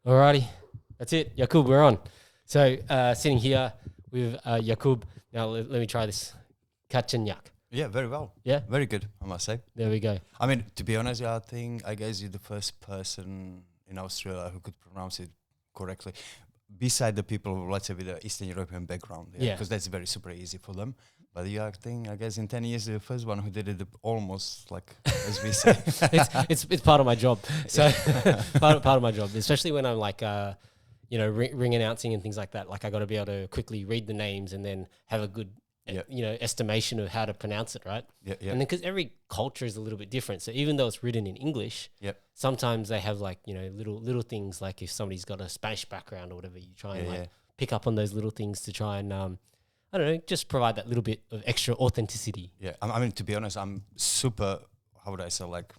Alrighty, that's it. Jakub, we're on. So sitting here with Jakub. Now let me try this. Kacenak. Yeah, very well. Yeah, Very good, I must say. there we go. I mean, to be honest, I guess you're the first person in Australia who could pronounce it correctly. Beside the people, let's say, with the Eastern European background. Yeah. Because that's very super easy for them. But you, I guess in 10 years, you're the first one who did it almost like, as we say. It's part of my job. So part of my job, especially when I'm like ring announcing and things like that. Like I got to be able to quickly read the names and then have a good estimation of how to pronounce it, right? Yeah, yeah. And then because every culture is a little bit different, so even though it's written in English, sometimes they have like little things, like if somebody's got a Spanish background or whatever, you try and pick up on those little things to try and I don't know, just provide that little bit of extra authenticity. Yeah, I mean, to be honest, I'm super, how would I say, like,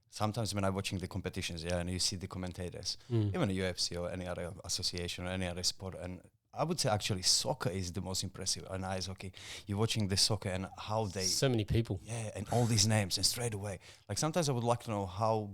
sometimes when I'm watching the competitions, and you see the commentators, even the UFC or any other association or any other sport, and I would say actually soccer is the most impressive, and ice hockey. You're watching the soccer and how they... So many people. Yeah, and all these names, and straight away. Like, sometimes I would like to know how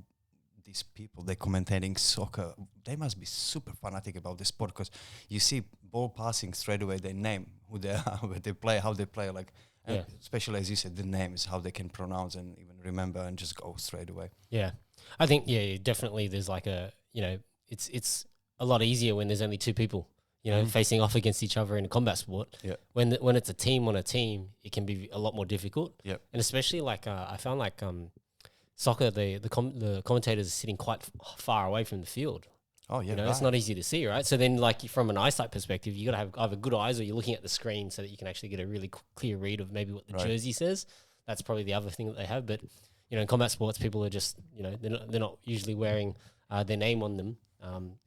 these people, they're commentating soccer, they must be super fanatic about the sport, because you see ball passing straight away, their name, who they are, where they play, how they play, like, and especially as you said, the names, how they can pronounce and even remember and just go straight away. Yeah, I think definitely. There's like it's a lot easier when there's only two people, facing off against each other in a combat sport. Yeah. When it's a team on a team, it can be a lot more difficult. Yeah. And especially like I found like soccer, the commentators are sitting quite far away from the field. Oh yeah, it's not easy to see, right? So then, like from an eyesight perspective, you got to have either good eyes or you're looking at the screen so that you can actually get a really clear read of maybe what the jersey says. That's probably the other thing that they have. But in combat sports, people are just they're not usually wearing their name on them.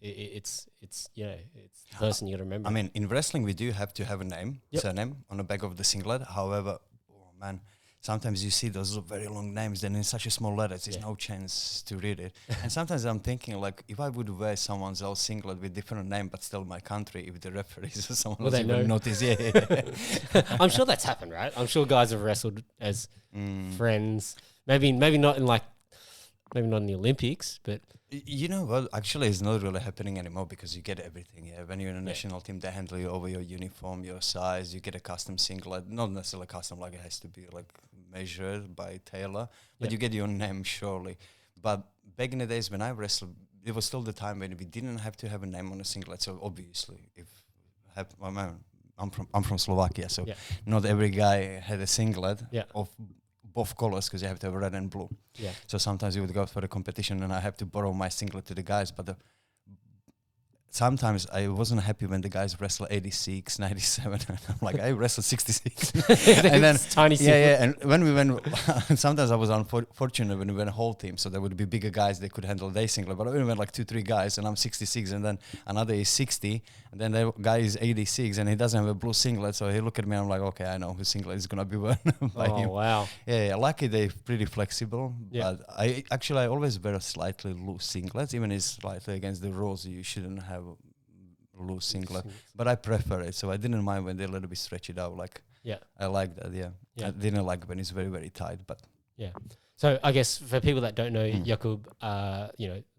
It's the person you got to remember. I mean, in wrestling, we do have to have a name, surname on the back of the singlet. However, sometimes you see those very long names, then in such a small letters, there's no chance to read it. And sometimes I'm thinking, like, if I would wear someone else's singlet with different name, but still my country, if the referees or someone else even notice, I'm sure that's happened, right? I'm sure guys have wrestled as friends. Maybe not in the Olympics, but well, actually, it's not really happening anymore because you get everything. Yeah, when you're in a national team, they handle you over your uniform, your size. You get a custom singlet, not necessarily custom, like it has to be like measured by tailor, but you get your name surely. But back in the days when I wrestled, it was still the time when we didn't have to have a name on a singlet. So obviously, I'm from Slovakia, so not every guy had a singlet of both colors, because you have to have red and blue. Yeah. So sometimes you would go for a competition and I have to borrow my singlet to the guys, but sometimes I wasn't happy when the guys wrestle 86, 97, and I'm like, I wrestled 66. And then tiny singlet. and when we went, sometimes I was unfortunate when we went a whole team, so there would be bigger guys, they could handle their singlet, but when we went like 2-3 guys, and I'm 66, and then another is 60, and then the guy is 86, and he doesn't have a blue singlet, so he looked at me, and I'm like, okay, I know whose singlet is going to be worn by him. Oh, wow. Yeah, lucky they're pretty flexible, but I always wear a slightly loose singlets, even if it's slightly against the rules, you shouldn't have loose singlet, but I prefer it, so I didn't mind when they a little bit stretch it out. Like, I like that. I didn't like when it's very, very tight, but So I guess for people that don't know Jakub,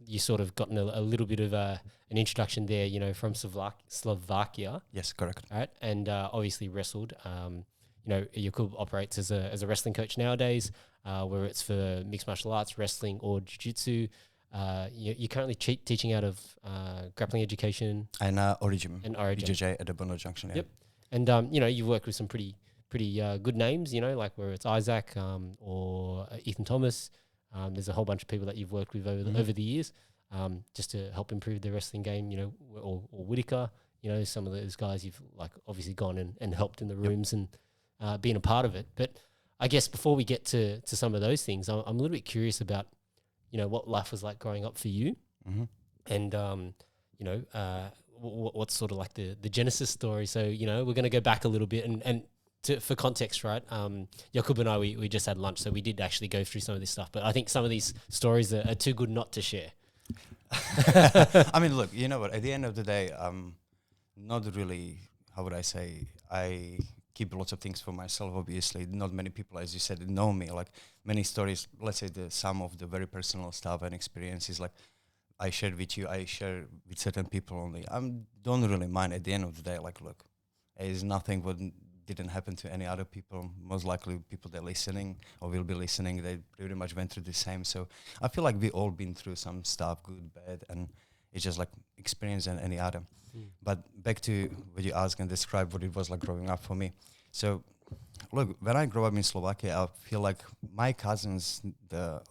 you sort of gotten a little bit of an introduction there, from Slovakia. Yes, correct. Right, and obviously wrestled. Jakub operates as a wrestling coach nowadays, whether it's for mixed martial arts, wrestling, or jiu-jitsu. You're currently teaching out of grappling education and Origem, and Origem. BJJ at the Bono Junction. Yep, and you've worked with some pretty good names. Like where it's Isaac or Ethan Thomas. There's a whole bunch of people that you've worked with over the years, just to help improve the wrestling game. Or Whitaker. Some of those guys you've like obviously gone and helped in the rooms and been a part of it. But I guess before we get to some of those things, I'm a little bit curious about what life was like growing up for you, and what's sort of like the genesis story. So we're going to go back a little bit and for context, right? Jakub and I we just had lunch, so we did actually go through some of this stuff. But I think some of these stories are too good not to share. I mean, look, you know what? At the end of the day, not really. How would I say? I keep lots of things for myself, obviously. Not many people, as you said, know me. Like many stories, let's say some of the very personal stuff and experiences, like I share with you, I share with certain people only. I don't really mind at the end of the day. Like, look, it's nothing what didn't happen to any other people. Most likely, people that are listening or will be listening, they pretty much went through the same. So I feel like we all been through some stuff, good, bad, and it's just like experience and any other. But back to what you asked and describe what it was like growing up for me. So look, when I grew up in Slovakia, I feel like my cousins,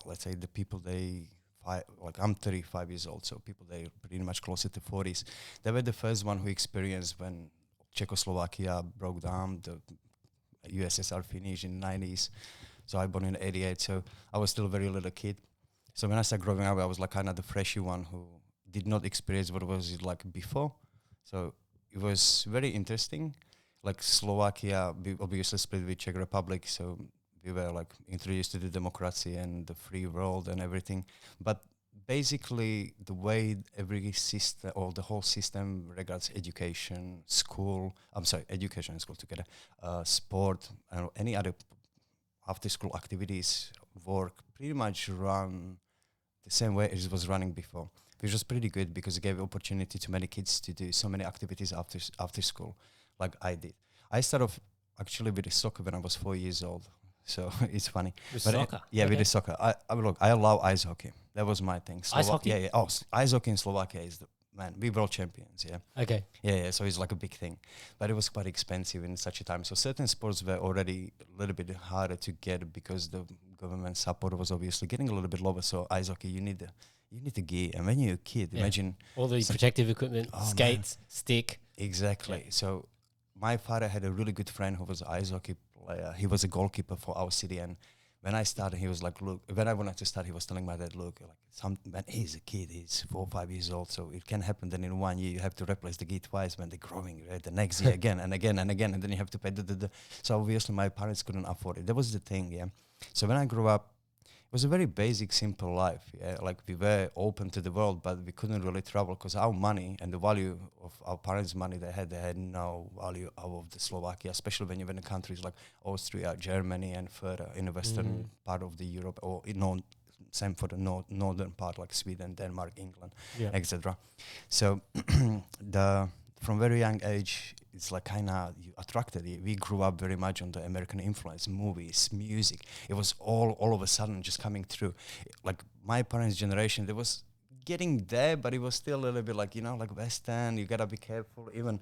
let's say the people like I'm 35 years old, so people they pretty much closer to 40s. They were the first one who experienced when Czechoslovakia broke down, the USSR finished in the 90s. So I born in 88, so I was still a very little kid. So when I started growing up, I was like kind of the freshy one who did not experience what was it like before. So it was very interesting. Like Slovakia, we obviously split with Czech Republic, so we were like introduced to the democracy and the free world and everything. But basically, the way every system or the whole system regards education, education and school together, sport, and any other after-school activities, work, pretty much run the same way as it was running before, which was pretty good because it gave opportunity to many kids to do so many activities after school, like I did. I started off actually with the soccer when I was 4 years old, so it's funny. With But soccer? with Okay. the soccer. I love ice hockey. That was my thing. Ice hockey? Yeah, yeah. Oh, ice hockey in Slovakia is we world champions. Yeah. Okay. Yeah. So it's like a big thing, but it was quite expensive in such a time. So certain sports were already a little bit harder to get because the government support was obviously getting a little bit lower. So ice hockey, you need the gear, and when you're a kid, Yeah. imagine All the protective equipment, Oh, skates, stick. exactly. Yeah. So my father had a really good friend who was an ice hockey player. He was a goalkeeper for our city, and when I started, he was like, "Look." When I wanted to start, he was telling my dad, "Look, like when he's a kid, he's 4 or 5 years old, so it can happen. Then in 1 year, you have to replace the gear twice when they're growing. Right? The next year again and again and again, and then you have to pay the." So obviously, my parents couldn't afford it. That was the thing, yeah. So when I grew up, it was a very basic, simple life. Yeah, like we were open to the world, but we couldn't really travel because our money and the value of our parents' money they had no value out of the Slovakia, especially when you went in countries like Austria, Germany, and further in the western part of the Europe, or same for the northern part like Sweden, Denmark, England, Yeah. etc. So from very young age, it's like kind of you attracted. We grew up very much on the American influence, movies, music. It was all of a sudden just coming through. Like my parents' generation, there was getting there, but it was still a little bit like like Western. You gotta be careful. Even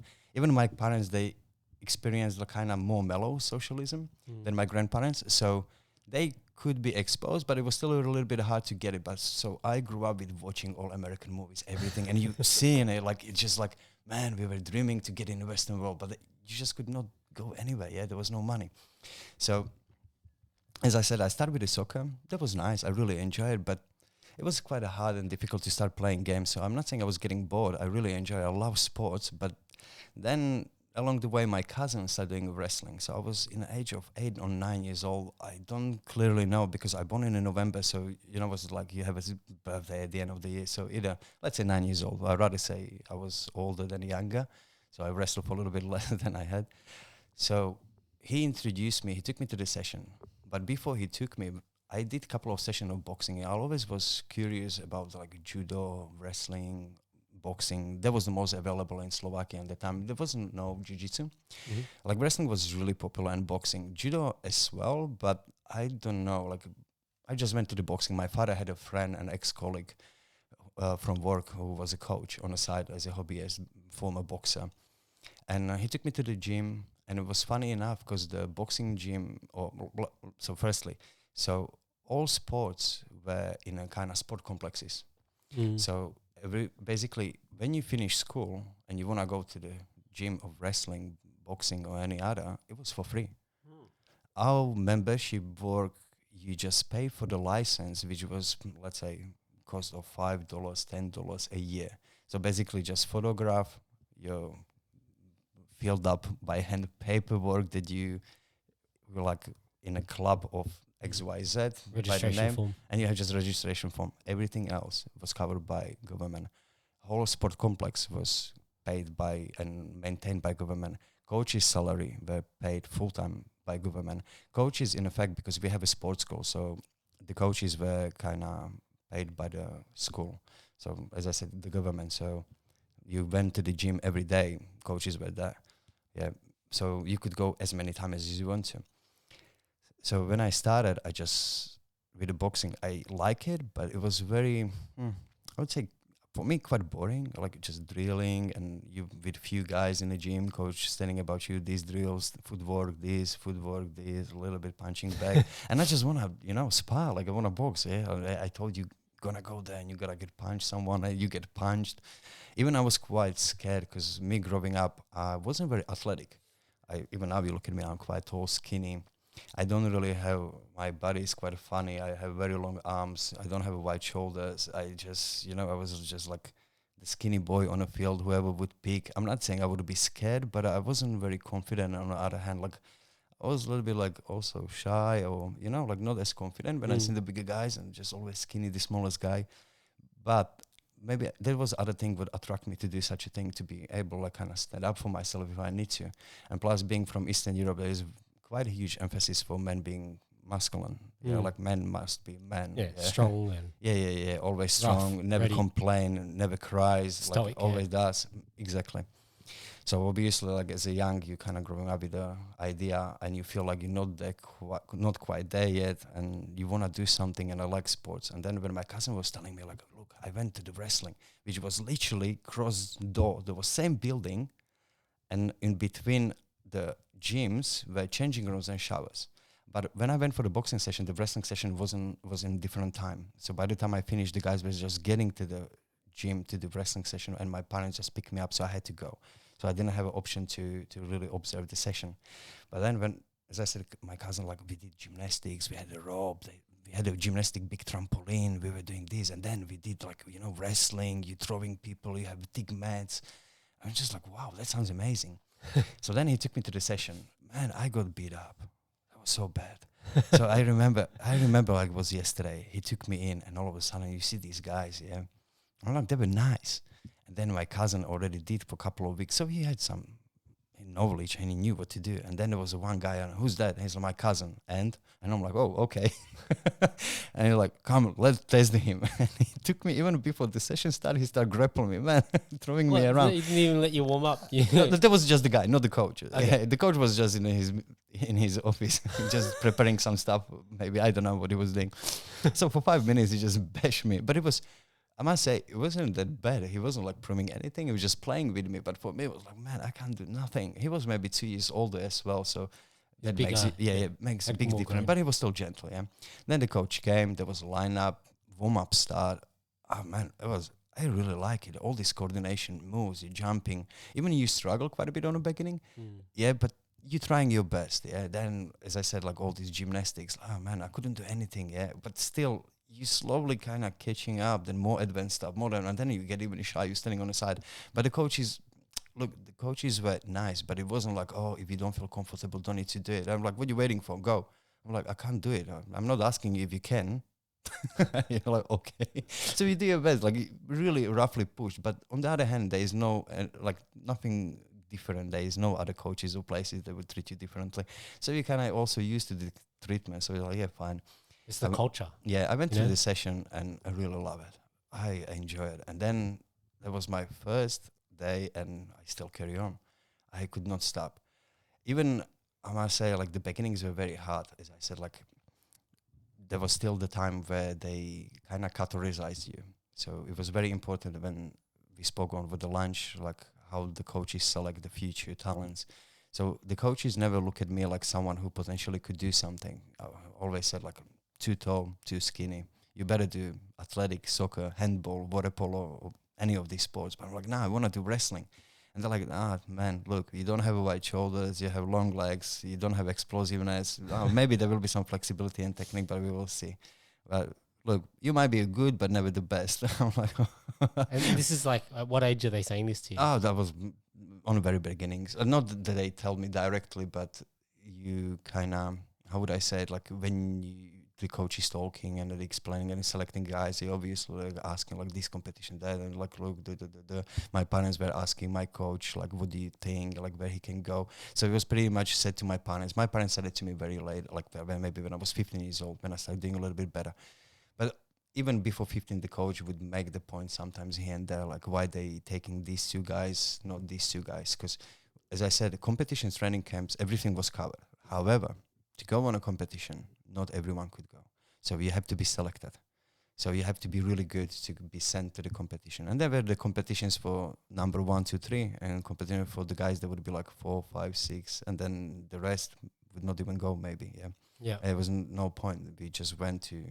my parents, they experienced the kind of more mellow socialism than my grandparents, so they could be exposed, but it was still a little bit hard to get it. But so I grew up with watching all American movies, everything, and you seeing it like it's just like, man, we were dreaming to get in the Western world, but you just could not go anywhere. Yeah, there was no money. So, as I said, I started with the soccer. That was nice. I really enjoyed it, but it was quite hard and difficult to start playing games. So I'm not saying I was getting bored. I really enjoy it. I love sports, but then along the way, my cousin started doing wrestling. So I was in the age of 8 or 9 years old. I don't clearly know because I born in November. So, what's it like? You have a birthday at the end of the year. So either, let's say 9 years old. I'd rather say I was older than younger. So I wrestled for a little bit less than I had. So he introduced me. He took me to the session. But before he took me, I did a couple of sessions of boxing. I always was curious about like judo, wrestling, boxing. That was the most available in Slovakia at the time. There wasn't no jiu-jitsu. Like wrestling was really popular and boxing. Judo as well, but I don't know. Like I just went to the boxing. My father had a friend, an ex-colleague from work who was a coach on the side as a hobby, as former boxer. And he took me to the gym. And it was funny enough because the boxing gym, so all sports were in a kind of sport complexes. So basically, when you finish school and you want to go to the gym of wrestling, boxing, or any other, it was for free. Our membership work, you just pay for the license, which was, let's say, cost of $5, $10 a year. So basically, just photograph your filled up by hand paperwork that you were like in a club of XYZ by the name, form. and you have just registration form. Everything else was covered by government. Whole sport complex was paid by and maintained by government. Coaches' salary were paid full time by government. Coaches, in effect, because we have a sports school, so the coaches were kind of paid by the school. So as I said, the government. So you went to the gym every day. Coaches were there. Yeah. So you could go as many times as you want to. So when I started, I just with the boxing, I like it, but it was very, I would say, for me, quite boring. Like just drilling, and you with few guys in the gym, coach standing about you. These drills, footwork, this, a little bit punching back, and I just wanna, spar. Like I wanna box. Yeah, I told you gonna go there and you gotta get punched. Someone, you get punched. Even I was quite scared because me growing up, I wasn't very athletic. Even now you look at me, I'm quite tall, skinny. I don't really have, my body is quite funny. I have very long arms. I don't have wide shoulders. I just, I was just like the skinny boy on a field, whoever would pick. I'm not saying I would be scared, but I wasn't very confident. On the other hand, like I was a little bit like also shy or, like not as confident when I see the bigger guys and just always skinny, the smallest guy. But maybe there was other thing would attract me to do such a thing, to be able like kind of stand up for myself if I need to. And plus being from Eastern Europe, there is quite a huge emphasis for men being masculine. Like men must be men. Yeah, strong and yeah. Always strong, never ready. Complain, never cries, Stoic, like always does. Exactly. So obviously, like as a young, you kind of growing up with the idea, and you feel like you're not quite there yet, and you want to do something. And I like sports. And then when my cousin was telling me, like, look, I went to the wrestling, which was literally cross door. There was same building, and in between the gyms were changing rooms and showers. But when I went for the boxing session, the wrestling session was in different time. So by the time I finished, the guys were just getting to the gym to the wrestling session, and my parents just picked me up, so I had to go. So I didn't have an option to really observe the session. But then when, as I said, my cousin, like we did gymnastics, we had a rope, we had a gymnastic big trampoline, we were doing this, and then we did like, wrestling, you throwing people, you have big mats. I'm just like, wow, that sounds amazing. So then he took me to the session. Man, I got beat up. That was so bad. So I remember like it was yesterday. He took me in, and all of a sudden you see these guys, yeah. I'm like, they were nice. And then my cousin already did for a couple of weeks. So he had some knowledge and he knew what to do. And then there was one guy, and who's that? And he's like, my cousin. And I'm like, oh, okay. And he's like, come, let's test him. And he took me, even before the session started, he started grappling me, man, throwing me around. He didn't even let you warm up. No, that was just the guy, not the coach. Okay. Yeah, the coach was just in his office, just preparing some stuff. Maybe, I don't know what he was doing. So for 5 minutes, he just bashed me. But it was, I must say, it wasn't that bad. He wasn't like proving anything. He was just playing with me. But for me, it was like, man, I can't do nothing. He was maybe 2 years older as well. So that makes it, makes a big difference. Grown. But he was still gentle, yeah. Then the coach came. There was a lineup, warm-up start. Oh, man, I really like it. All these coordination moves, you're jumping. Even you struggle quite a bit on the beginning. Yeah, but you're trying your best, yeah. Then, as I said, like all these gymnastics, oh, man, I couldn't do anything, yeah. But still, you slowly kind of catching up, then more advanced stuff, and then you get even shy, you're standing on the side. But the coaches were nice, but it wasn't like, oh, if you don't feel comfortable, don't need to do it. I'm like, what are you waiting for? Go. I'm like, I can't do it. I'm not asking you if you can. You're like, okay. So you do your best, like really roughly push. But on the other hand, there is no, like nothing different. There is no other coaches or places that would treat you differently. So you kind of also used to the treatment. So you're like, yeah, fine. It's the culture. Yeah, I went through the session and I really love it. I enjoy it. And then that was my first day and I still carry on. I could not stop. Even, I must say, like the beginnings were very hard. As I said, like there was still the time where they kind of categorize you. So it was very important when we spoke over the lunch, like how the coaches select the future talents. So the coaches never look at me like someone who potentially could do something. I always said like, too tall, too skinny. You better do athletic, soccer, handball, water polo, or any of these sports. But I'm like, I want to do wrestling. And they're like, man, look, you don't have wide shoulders, you have long legs, you don't have explosiveness. Maybe there will be some flexibility and technique, but we will see. But look, you might be good, but never the best. I'm like, and this is like, at what age are they saying this to you? Oh, that was on the very beginnings. Not that they tell me directly, but you kind of, how would I say it? Like when the coach is talking and explaining and selecting guys, he obviously like asking like this competition, that, and like look, my parents were asking my coach like, what do you think, like where he can go. So it was pretty much said to my parents. My parents said it to me very late, like maybe when I was 15 years old, when I started doing a little bit better. But even before 15, the coach would make the point sometimes here and there, like why they taking these two guys, not these two guys. Because as I said, the competitions, training camps, everything was covered. However, to go on a competition, not everyone could go. So you have to be selected. So you have to be really good to be sent to the competition. And there were the competitions for number 1, 2, 3, and competition for the guys that would be like 4, 5, 6, and then the rest would not even go maybe, yeah. Yeah. There was no point. We just went to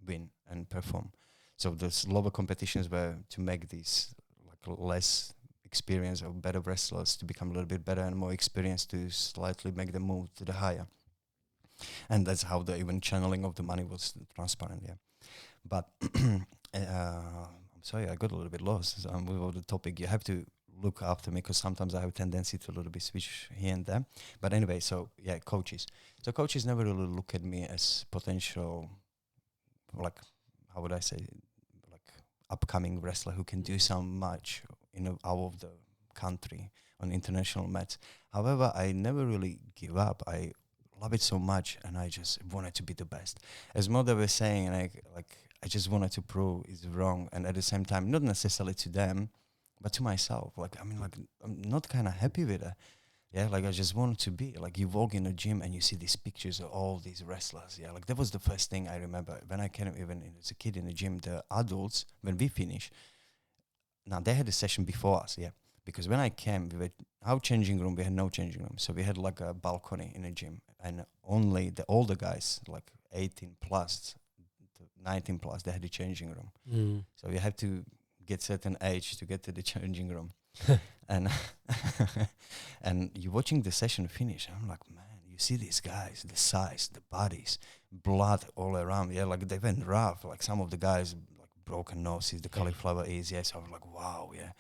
win and perform. So the lower competitions were to make these like less experience or better wrestlers to become a little bit better and more experienced to slightly make them move to the higher. And that's how the even channeling of the money was transparent, yeah. But I'm sorry, I got a little bit lost with the topic. You have to look after me because sometimes I have a tendency to a little bit switch here and there. But anyway, so yeah, coaches. So coaches never really look at me as potential, like, how would I say, like upcoming wrestler who can do so much out of the country on international mats. However, I never really give up. I love it so much, and I just wanted to be the best. As Mother was saying, I just wanted to prove it's wrong, and at the same time, not necessarily to them, but to myself. Like, I mean, like, I'm not kind of happy with it. Yeah, like, I just wanted to be. Like, you walk in a gym and you see these pictures of all these wrestlers. Yeah, like, that was the first thing I remember. When I came, even as a kid in the gym, the adults, when we finished, now they had a session before us, yeah. Because when I came, our changing room, we had no changing room. So we had like a balcony in the gym, and only the older guys, like 18 plus, 19 plus, they had a changing room. So you have to get certain age to get to the changing room. And and you're watching the session finish. I'm like, man, you see these guys, the size, the bodies, blood all around. Yeah, like they went rough. Like some of the guys, like broken noses, the cauliflower ears. Yeah, so I was like, wow, yeah.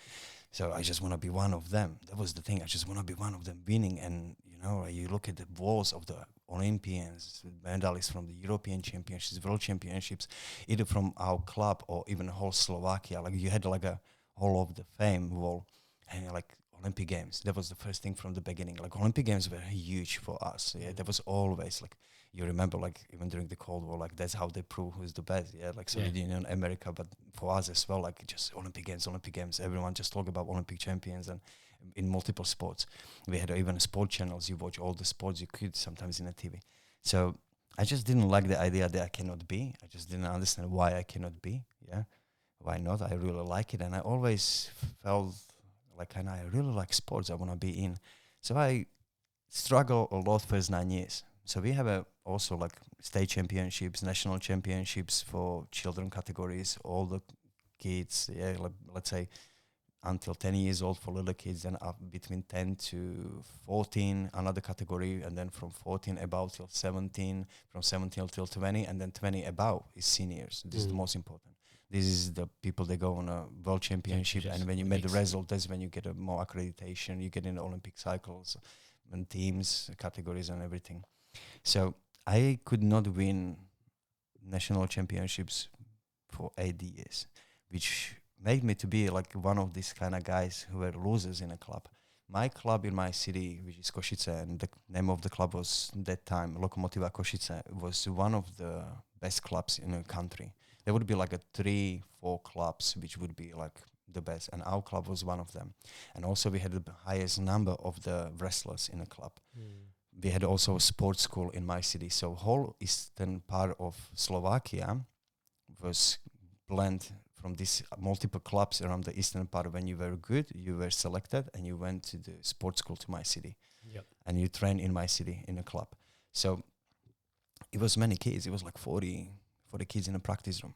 So I just want to be one of them. That was the thing. I just want to be one of them winning. And, you know, you look at the walls of the Olympians, medalists from the European Championships, World Championships, either from our club or even whole Slovakia. Like you had like a Hall of the Fame wall and like Olympic Games. That was the first thing from the beginning. Like Olympic Games were huge for us. Yeah, that was always like, you remember, like even during the Cold War, like that's how they prove who's the best. Yeah, like Soviet Union, America, but for us as well, like just Olympic Games. Everyone just talk about Olympic champions and in multiple sports. We had even sport channels. You watch all the sports you could sometimes in the TV. So I just didn't like the idea that I cannot be. I just didn't understand why I cannot be. Yeah, why not? I really like it, and I always felt like, and I really like sports. I want to be in. So I struggle a lot first 9 years. So we have also like state championships, national championships for children categories, all the kids, yeah, let's say until 10 years old for little kids, and up between 10 to 14, another category, and then from 14 above till 17, from 17 till 20, and then 20 above is seniors. This is the most important. This is the people that go on a world championship, and when you make the result, that's when you get a more accreditation, you get in the Olympic cycles and teams, categories and everything. So I could not win national championships for 8 years, which made me to be like one of these kind of guys who were losers in a club. My club in my city, which is Košice, and the name of the club was that time Lokomotiva Košice, was one of the best clubs in the country. There would be like 3-4 clubs which would be like the best, and our club was one of them. And also we had the highest number of the wrestlers in the club. We had also a sports school in my city. So whole eastern part of Slovakia was blend from these multiple clubs around the eastern part. When you were good, you were selected and you went to the sports school to my city. And you trained in my city in a club. So it was many kids. It was like 40 kids in a practice room.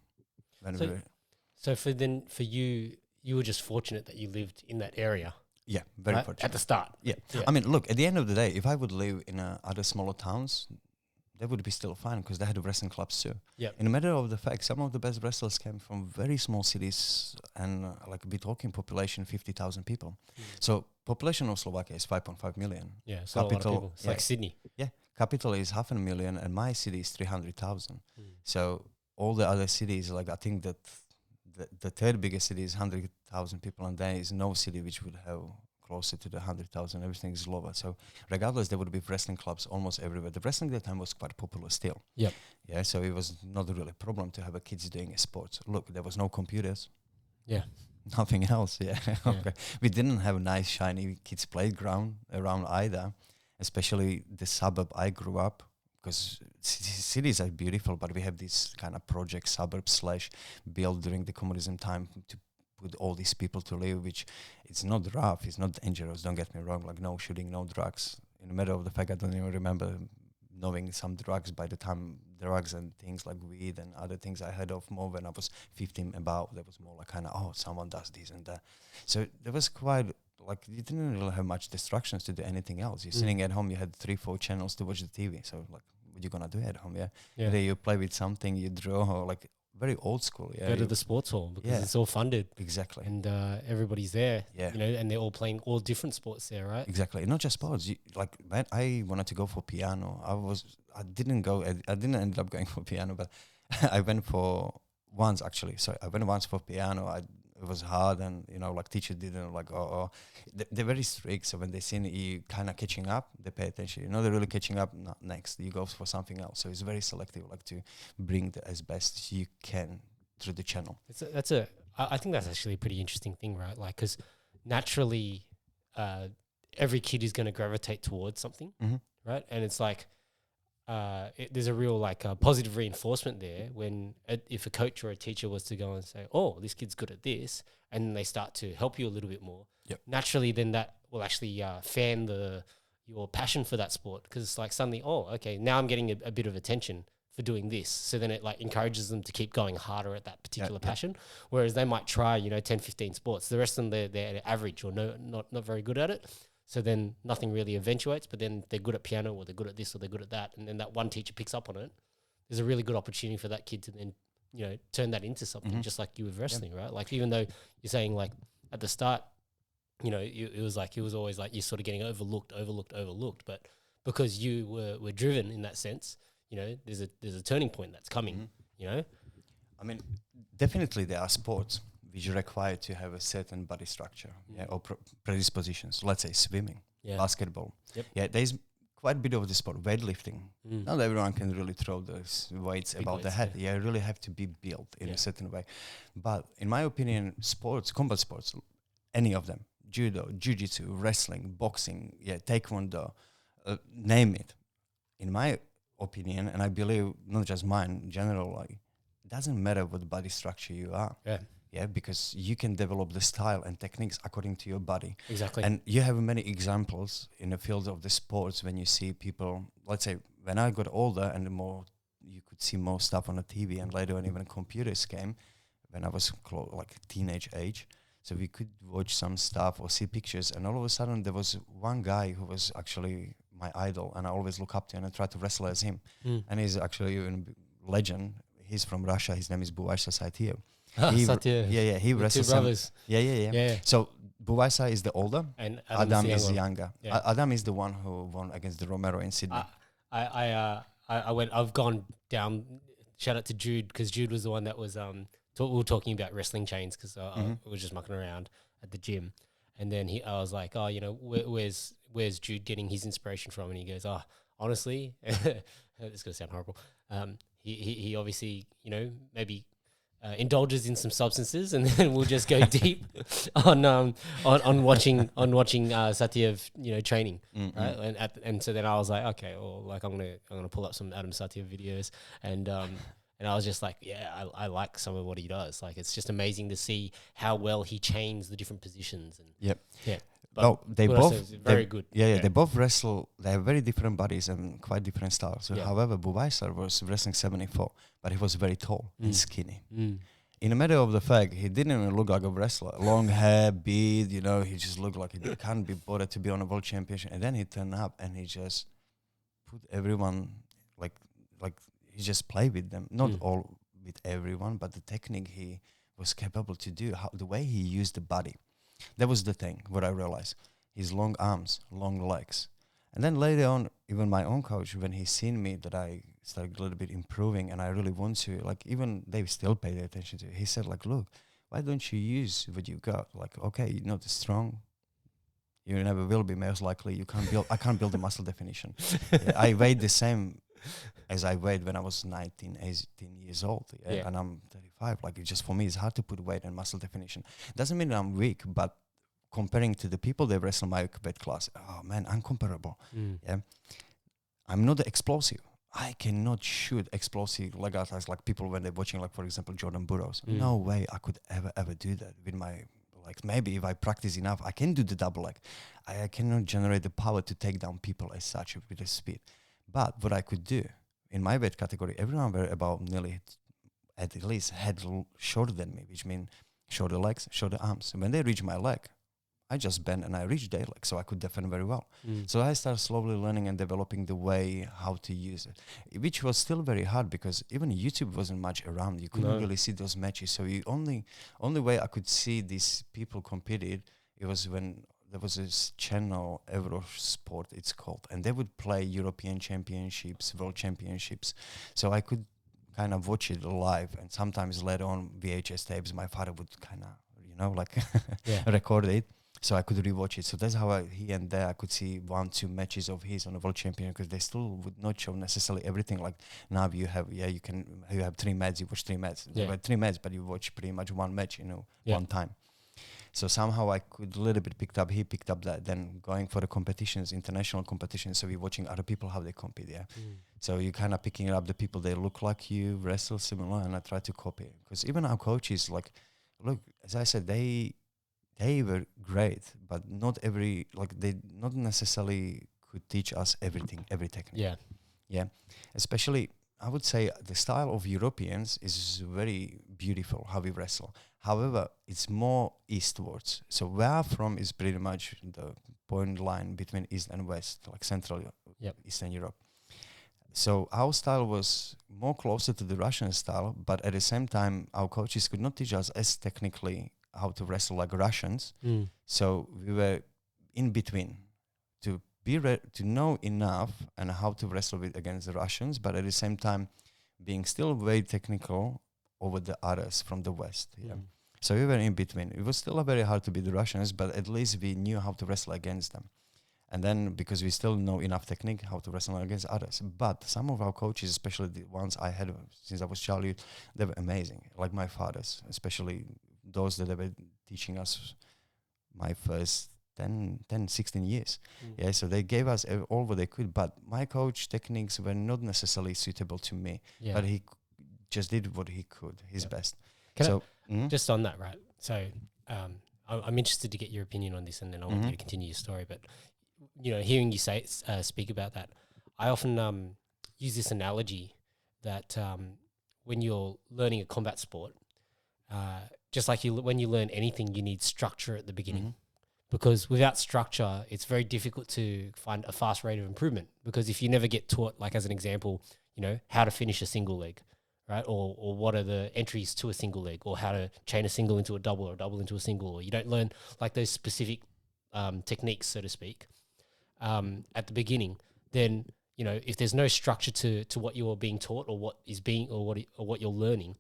So for you, you were just fortunate that you lived in that area. Yeah, very fortunate. At the start. Yeah. I mean, look, at the end of the day, if I would live in other smaller towns, that would be still fine because they had wrestling clubs too. Yeah. In a matter of the fact, some of the best wrestlers came from very small cities, and like we're talking population 50,000 people. So population of Slovakia is 5.5 million. Yeah, it's not a lot of people. It's like Sydney. Yeah, capital is 500,000, and my city is 300,000. So all the other cities, like I think that the third biggest city is 100,000 people, and there is no city which would have closer to the 100,000. Everything is lower. So regardless, there would be wrestling clubs almost everywhere. The wrestling at that time was quite popular still. Yep. Yeah, so it was not really a problem to have a kids doing a sport. Look, there was no computers. Yeah. Nothing else. Yeah. Yeah. Okay. We didn't have a nice, shiny kids playground around either, especially the suburb I grew up. Because cities are beautiful, but we have this kind of project suburb / built during the communism time to put all these people to live, which it's not rough, it's not dangerous, don't get me wrong, like no shooting, no drugs. In the matter of the fact, I don't even remember knowing some drugs by the time drugs and things like weed and other things I heard of more when I was 15 about. There was more like kind of, oh, someone does this and that. So there was quite, like, you didn't really have much distractions to do anything else. You're sitting at home, you had 3-4 channels to watch the TV. So like, what you gonna do at home? Yeah. Either you play with something, you draw, or like very old school. Yeah. Go to the sports hall because it's all funded. Exactly. And everybody's there. Yeah. You know, and they're all playing all different sports there, right? Exactly. Not just sports. Like when I wanted to go for piano, I didn't end up going for piano, but I went for once actually. So I went once for piano. It was hard, and like teachers didn't like. They're very strict. So when they see you kind of catching up, they pay attention. They're really catching up. Not next, you go for something else. So it's very selective, like to bring as best as you can through the channel. I think that's actually a pretty interesting thing, right? Like, because naturally, every kid is going to gravitate towards something, right? And it's like, there's a real positive reinforcement there when if a coach or a teacher was to go and say, oh, this kid's good at this, and then they start to help you a little bit more. Yep. Naturally, then that will actually fan your passion for that sport, because it's like suddenly, oh, okay, now I'm getting a bit of attention for doing this. So then it like encourages them to keep going harder at that particular passion. Whereas they might try, 10, 15 sports. The rest of them, they're average or not very good at it. So then nothing really eventuates, but then they're good at piano or they're good at this or they're good at that. And then that one teacher picks up on it. There's a really good opportunity for that kid to then, turn that into something, just like you with wrestling, right? Like, even though you're saying like at the start, it was always like you're sort of getting overlooked. But because you were driven in that sense, there's a turning point that's coming, I mean, definitely there are sports which require to have a certain body structure, or predispositions. Let's say swimming, basketball. Yep. Yeah, there's quite a bit of the sport. Weightlifting. Not everyone can really throw those weights Big above the weights, head. Yeah, you really have to be built in a certain way. But in my opinion, sports, combat sports, any of them, judo, jiu-jitsu, wrestling, boxing, taekwondo, name it. In my opinion, and I believe not just mine, in general, like, it doesn't matter what body structure you are. Yeah, because you can develop the style and techniques according to your body. Exactly. And you have many examples in the field of the sports when you see people, let's say when I got older and the more you could see more stuff on the TV, and later on even computers came when I was like teenage age. So we could watch some stuff or see pictures, and all of a sudden there was one guy who was actually my idol, and I always look up to him and try to wrestle as him. And he's actually a legend. He's from Russia. His name is Buvaisa Satiev. He wrestles. Two brothers. Yeah. So Buvaisa is the older, and Adam is younger. Yeah. Adam is the one who won against the Romero in Sydney. I've gone down. Shout out to Jude, because Jude was the one that was we were talking about wrestling chains, because I was just mucking around at the gym, and then I was like, where's Jude getting his inspiration from? And he goes, honestly, this is gonna sound horrible. He obviously maybe indulges in some substances, and then we'll just go deep on watching Satiev training, right? And so then I was like, okay, well, like I'm gonna pull up some Adam Satiev videos, and I was just like, I like some of what he does. Like, it's just amazing to see how well he chains the different positions. And Well, they both very good. They both wrestle. They have very different bodies and quite different styles. So, however, Buvaisa was wrestling 74, but he was very tall and skinny. In the matter of the fact, he didn't even look like a wrestler. Long hair, beard, he just looked like he can't be bothered to be on a world championship. And then he turned up and he just put everyone like he just played with them. Not all with everyone, but the technique he was capable to do, the way he used the body. That was the thing, what I realized. His long arms, long legs. And then later on, even my own coach, when he seen me that I started a little bit improving and I really want to, like, even they still paid attention to it. He said, like, look, why don't you use what you got? Like, okay, you're not strong. You never will be. Most likely, you can't build. I can't build a muscle definition. Yeah, I weighed the same as I weighed when I was 19, 18 years old, and I'm 35. Like, it's just for me, it's hard to put weight and muscle definition. Doesn't mean I'm weak, but comparing to the people that wrestle my weight class, oh man, uncomparable. Yeah, I'm not explosive. I cannot shoot explosive leg attacks like people when they're watching, like for example, Jordan Burroughs. No way I could ever do that with my, like, maybe if I practice enough, I can do the double leg. I cannot generate the power to take down people as such with the speed. But what I could do in my weight category, everyone were about nearly at least head shorter than me, which means shorter legs, shorter arms. And when they reach my leg, I just bend and I reach their leg, so I could defend very well. So I started slowly learning and developing the way how to use it, which was still very hard because even YouTube wasn't much around. You couldn't really see those matches. So you only way I could see these people competed, it was when there was this channel, Eurosport it's called, and they would play European championships, world championships. So I could kind of watch it live, and sometimes later on VHS tapes, my father would kind of, record it. So I could rewatch it. So that's how here and there I could see 1-2 matches of his on the world champion, because they still would not show necessarily everything. Like now you have 3 matches, you watch 3 matches. You have 3 matches, but you watch pretty much 1 match, one time. So somehow I could a little bit he picked up that. Then going for the competitions, international competitions. So we're watching other people how they compete. Yeah. So you kind of picking up the people they look like you, wrestle similar, and I try to copy. Because even our coaches, like, look, as I said, they were great, but they not necessarily could teach us everything, every technique. Yeah. Especially, I would say the style of Europeans is very beautiful, how we wrestle. However, it's more eastwards. So where I'm from is pretty much the point line between East and West, like Central Eastern Europe. So our style was more closer to the Russian style, but at the same time, our coaches could not teach us as technically how to wrestle like Russians. So we were in between to be to know enough and how to wrestle against the Russians, but at the same time being still very technical over the others from the West. So we were in between. It was still very hard to beat the Russians, but at least we knew how to wrestle against them. And then because we still know enough technique how to wrestle against others. But some of our coaches, especially the ones I had since I was childhood, they were amazing. Like my fathers, especially those that were teaching us my first 16 years. So they gave us all what they could, but my coach techniques were not necessarily suitable to me, but he just did what he could, his best. Just on that, right? So I'm interested to get your opinion on this, and then I want you to continue your story. But hearing you speak about that, I often use this analogy that when you're learning a combat sport, just like when you learn anything, you need structure at the beginning. Because without structure, it's very difficult to find a fast rate of improvement. Because if you never get taught, like as an example, how to finish a single leg, right? Or what are the entries to a single leg, or how to chain a single into a double or a double into a single, or you don't learn like those specific techniques, so to speak, at the beginning, then, if there's no structure to what you're being taught or what is being, or what you're learning,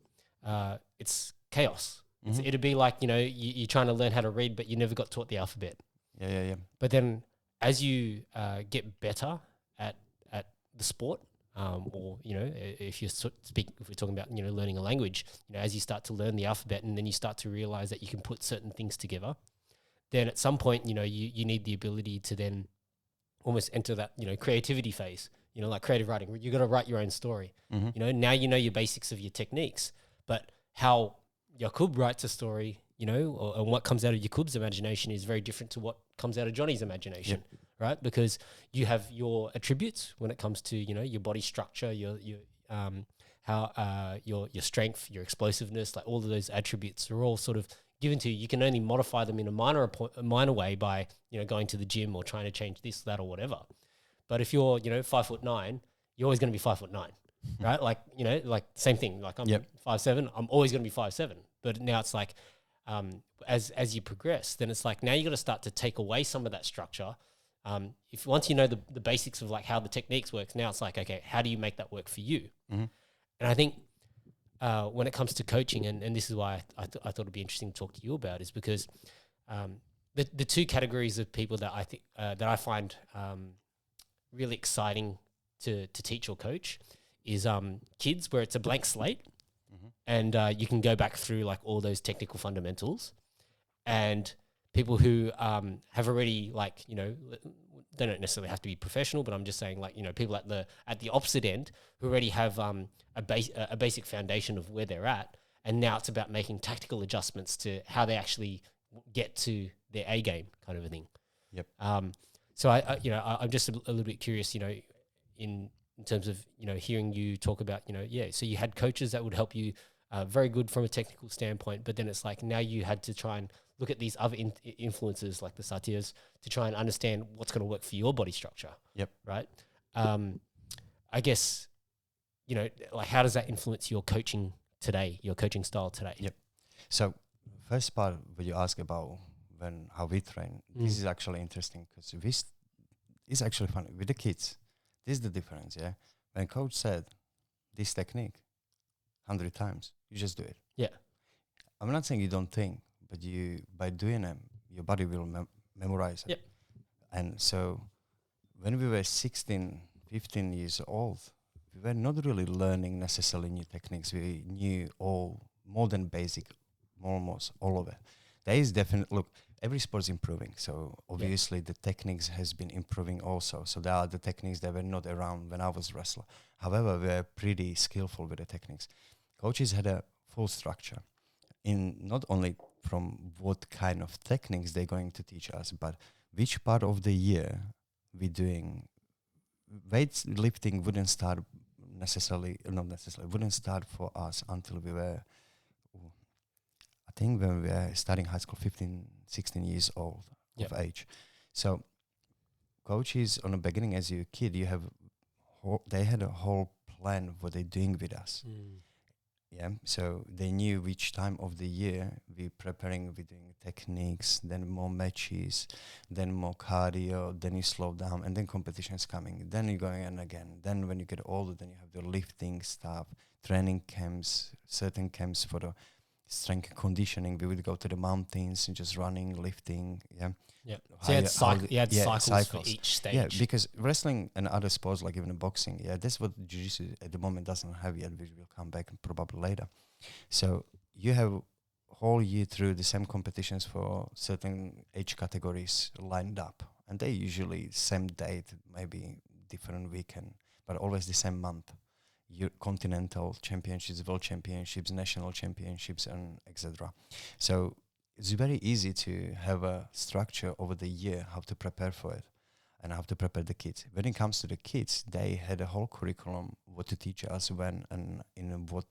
it's chaos. It'd be like, you're trying to learn how to read, but you never got taught the alphabet. Yeah. But then as you get better at the sport, or, if we're talking about, learning a language, as you start to learn the alphabet, and then you start to realize that you can put certain things together, then at some point, you need the ability to then almost enter that, creativity phase, like creative writing. You got to write your own story. Now your basics of your techniques, but how Jakub writes a story, and what comes out of Jakub's imagination is very different to what comes out of Johnny's imagination, right? Because you have your attributes when it comes to, your body structure, your strength, your explosiveness, like all of those attributes are all sort of given to you. You can only modify them in a minor way by, going to the gym or trying to change this, that, or whatever. But if you're, 5'9", you're always going to be 5'9", right? Like, like same thing. Like I'm 5'7", I'm always going to be 5'7". But now it's like, as you progress, then it's like now you got to start to take away some of that structure. If once you know the basics of like how the techniques works, now it's like, okay, how do you make that work for you? And I think when it comes to coaching, and this is why I thought it'd be interesting to talk to you about, is because the two categories of people that I think that I find really exciting to teach or coach is kids, where it's a blank slate, and you can go back through like all those technical fundamentals, and people who have already, like, you know, they don't necessarily have to be professional, but I'm just saying, like, you know, people at the opposite end who already have a basic foundation of where they're at, and now it's about making tactical adjustments to how they actually get to their A game, kind of a thing. Yep. So I'm just a little bit curious, you know, in terms of, you know, hearing you talk about, you know, so you had coaches that would help you, very good from a technical standpoint, but then it's like now you had to try and look at these other influences like the satyas to try and understand what's going to work for your body structure. Yep. Right. I guess, you know, like, how does that influence your coaching today, your coaching style today? Yep. So first part, what you ask about how we train, this is actually interesting because it's actually funny with the kids. This is the difference, yeah. When coach said this technique 100 times, you just do it. Yeah. I'm not saying you don't think, but by doing them, your body will memorize it. Yep. And so when we were 16, 15 years old, we were not really learning necessarily new techniques. We knew more than basic, almost all of it. There is definitely, look, every sport is improving. So obviously the techniques has been improving also. So there are the techniques that were not around when I was wrestler. However, we are pretty skillful with the techniques. Coaches had a full structure in not only from what kind of techniques they're going to teach us, but which part of the year we're doing. Weightlifting wouldn't start wouldn't start for us until we were, I think when we were starting high school, 15, 16 years old of age. So coaches on the beginning, as you're a kid, they had a whole plan of what they're doing with us. Yeah, so they knew which time of the year we're preparing, we're doing techniques, then more matches, then more cardio, then you slow down, and then competition's coming. Then you're going in again. Then when you get older, then you have the lifting stuff, training camps, certain camps for the strength conditioning. We would go to the mountains and just running, lifting, yeah. Yeah. So you had cycles for each stage. Yeah, because wrestling and other sports, like even boxing, that's what jiu-jitsu at the moment doesn't have yet, which will come back probably later. So you have whole year through the same competitions for certain age categories lined up. And they usually same date, maybe different weekend, but always the same month. Your continental championships, world championships, national championships, and etc. So it's very easy to have a structure over the year, how to prepare for it and how to prepare the kids. When it comes to the kids, they had a whole curriculum, what to teach us when and in what,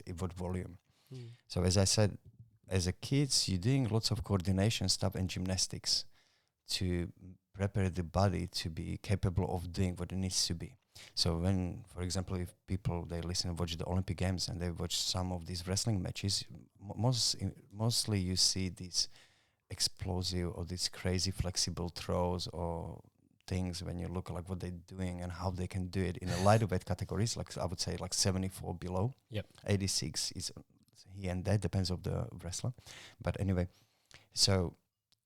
in what volume. So as I said, as a kids, you're doing lots of coordination stuff and gymnastics to prepare the body to be capable of doing what it needs to be. So when, for example, if people, they listen and watch the Olympic Games and they watch some of these wrestling matches, mostly you see these explosive or these crazy flexible throws or things when you look like what they're doing and how they can do it in a lighter weight categories, like I would say like 74 below. 86 is here and there, depends on the wrestler. But anyway, so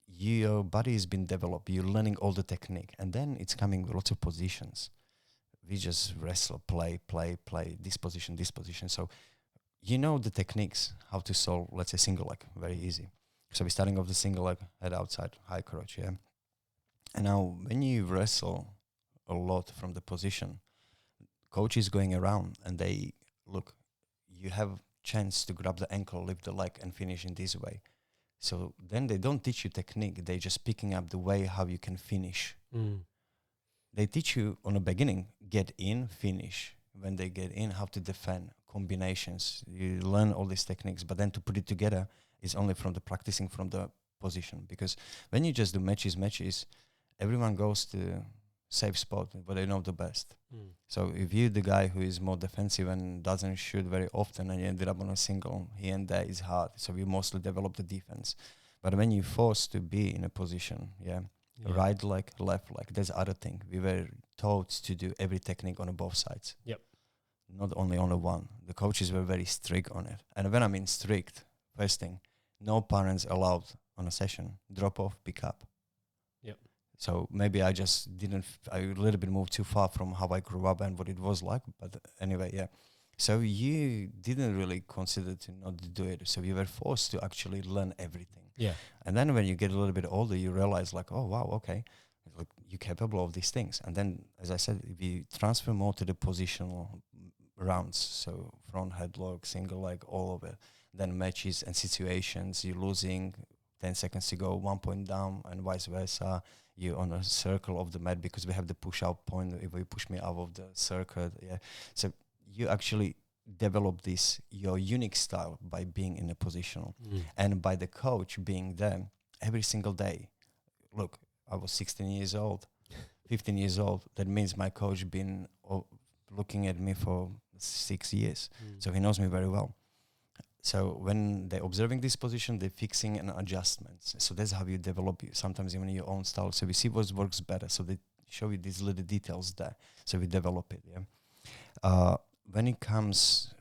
your body has been developed, you're learning all the technique, and then it's coming with lots of positions. We just wrestle, play, this position. So you know the techniques, how to solve, let's say, single leg, very easy. So we're starting off the single leg, head outside, high crotch, yeah. And now when you wrestle a lot from the position, coach is going around and they, look, you have chance to grab the ankle, lift the leg and finish in this way. So then they don't teach you technique, they just picking up the way how you can finish. They teach you on the beginning, get in, finish. When they get in, how to defend, combinations. You learn all these techniques, but then to put it together is only from the practicing from the position. Because when you just do matches, everyone goes to safe spot, but they know the best. So if you're the guy who is more defensive and doesn't shoot very often and you ended up on a single, here and there is hard. So you mostly develop the defense. But when you're forced to be in a position, right leg, left leg, there's other thing. We were taught to do every technique on both sides. Not only on the one. The coaches were very strict on it. And when I mean strict, first thing, no parents allowed on a session, drop off, pick up. Yep. So maybe I just didn't, I a little bit moved too far from how I grew up and what it was like. But anyway, yeah. So you didn't really consider to not do it. So you were forced to actually learn everything. Yeah. And then when you get a little bit older, you realize like, oh, wow, okay, like you're capable of these things. And then, as I said, if you transfer more to the positional rounds, so front headlock, single leg, all of it, then matches and situations, you're losing 10 seconds to go, 1 point down, and vice versa. You're on a circle of the mat because we have the push-out point. If you push me out of the circuit, yeah. So you actually develop this, your unique style by being in a positional and by the coach being there every single day. Look, I was 16 years old, 15 years old. That means my coach been looking at me for 6 years. So he knows me very well. So when they're observing this position, they're fixing and adjustments. So that's how you develop sometimes even your own style. So we see what works better. So they show you these little details there. So we develop it, yeah. When it comes,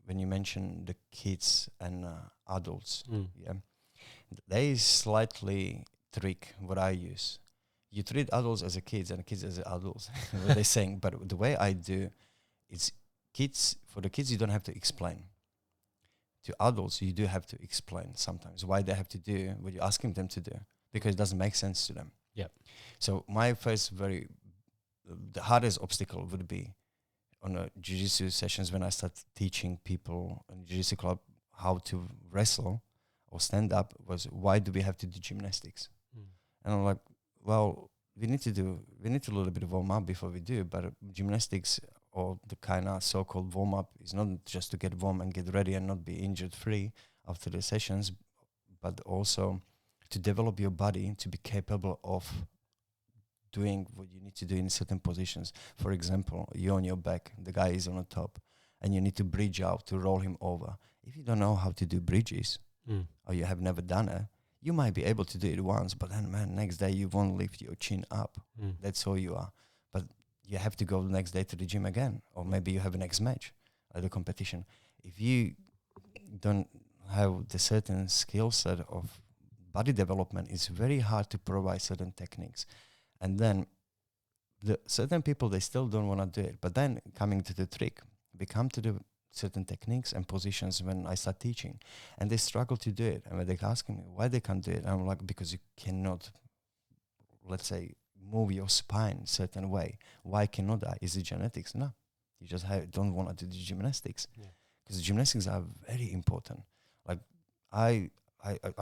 when you mention the kids and adults, yeah, there is slightly trick what I use. You treat adults as a kids and kids as adults, what they're saying. But the way I do, it's kids, for the kids, you don't have to explain. To adults, you do have to explain sometimes why they have to do what you're asking them to do, because it doesn't make sense to them. Yeah. So my first the hardest obstacle would be on a jiu-jitsu sessions when I start teaching people in jiu-jitsu club how to wrestle or stand up was, why do we have to do gymnastics? And I'm like, well, we need to do a little bit of warm up before we do, but gymnastics or the kind of so-called warm-up is not just to get warm and get ready and not be injured-free after the sessions, but also to develop your body to be capable of doing what you need to do in certain positions. For example, you're on your back, the guy is on the top, and you need to bridge out to roll him over. If you don't know how to do bridges, or you have never done it, you might be able to do it once, but then, man, next day you won't lift your chin up. That's all you are. But you have to go the next day to the gym again, or maybe you have a next match at the competition. If you don't have the certain skill set of body development, it's very hard to provide certain techniques. And then the certain people, they still don't want to do it. But then coming to the trick, we come to the certain techniques and positions when I start teaching, and they struggle to do it. And when they're asking me why they can't do it, I'm like, because you cannot, let's say, move your spine certain way. Why cannot I? Is it genetics? No, you just don't want to do gymnastics, because gymnastics are very important. Like I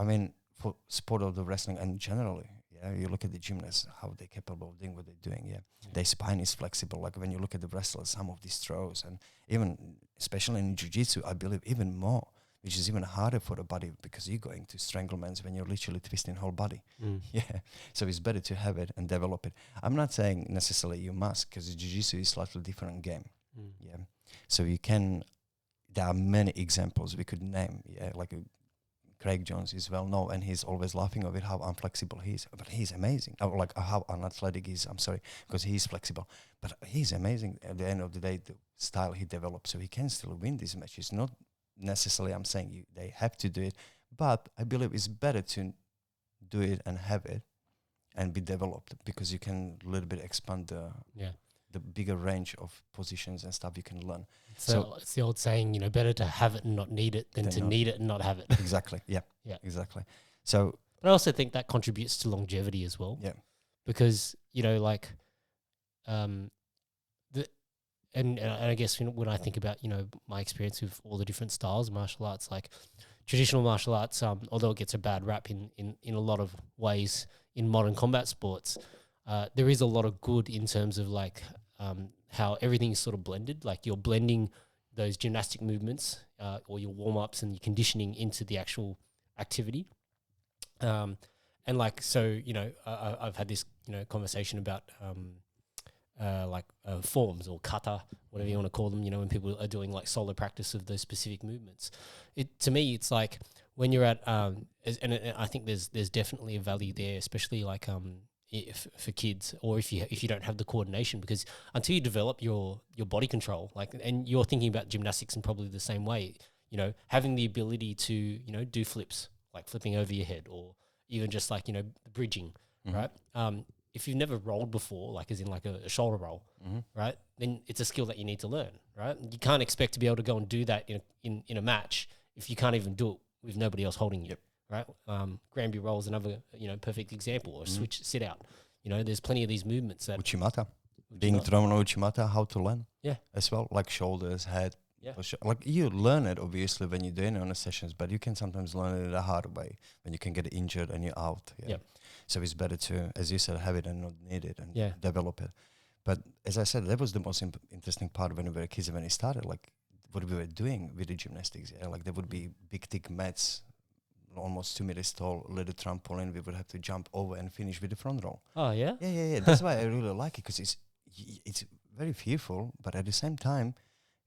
mean, for sport of the wrestling and generally, yeah, you look at the gymnasts, how they're capable of doing what they're doing. Yeah, their spine is flexible. Like when you look at the wrestlers, some of these throws, and even especially in jiu-jitsu, I believe even more, which is even harder for the body, because you're going to stranglements when you're literally twisting whole body. Yeah, so it's better to have it and develop it. I'm not saying necessarily you must, because jiu-jitsu is slightly different game. Yeah, so you can. There are many examples we could name. Yeah, like Craig Jones is well known, and he's always laughing of it, how unflexible he is. But he's amazing. Or like how unathletic he is. I'm sorry, because he's flexible. But he's amazing. At the end of the day, the style he developed, so he can still win these matches. Not necessarily I'm saying they have to do it, but I believe it's better to do it and have it and be developed, because you can a little bit expand the bigger range of positions and stuff you can learn. So it's the old saying, better to have it and not need it than to need it and not have it. Exactly. Yeah. Exactly. So, but I also think that contributes to longevity as well. Yeah. Because and I guess when I think about my experience with all the different styles of martial arts, like traditional martial arts, although it gets a bad rap in a lot of ways in modern combat sports, there is a lot of good in terms of how everything is sort of blended. Like you're blending those gymnastic movements or your warm-ups and your conditioning into the actual activity. I've had this conversation about forms or kata, whatever you want to call them, when people are doing like solo practice of those specific movements. To me, it's like when you're at and I think there's definitely a value there, especially for kids, or if you don't have the coordination, because until you develop your body control, and you're thinking about gymnastics in probably the same way, having the ability to do flips, like flipping over your head, or even just like, bridging, right? If you've never rolled before, like as in like a shoulder roll, right, then it's a skill that you need to learn, right? You can't expect to be able to go and do that in a match if you can't even do it with nobody else holding you, right? Granby roll is another, perfect example, or switch sit out. There's plenty of these movements that Uchimata. Being thrown on Uchimata, how to learn. Yeah. As well, like shoulders, head. Yeah. Like you learn it obviously when you're doing it on the sessions, but you can sometimes learn it the hard way when you can get injured and you're out. Yeah. Yep. So it's better to, as you said, have it and not need it and Yeah. develop it. But as I said, that was the most interesting part when we were kids, when it started, like what we were doing with the gymnastics. Yeah, like there would be big thick mats, almost 2 meters tall, little trampoline. We would have to jump over and finish with the front roll. Oh yeah. Yeah. That's why I really like it, because it's very fearful, but at the same time,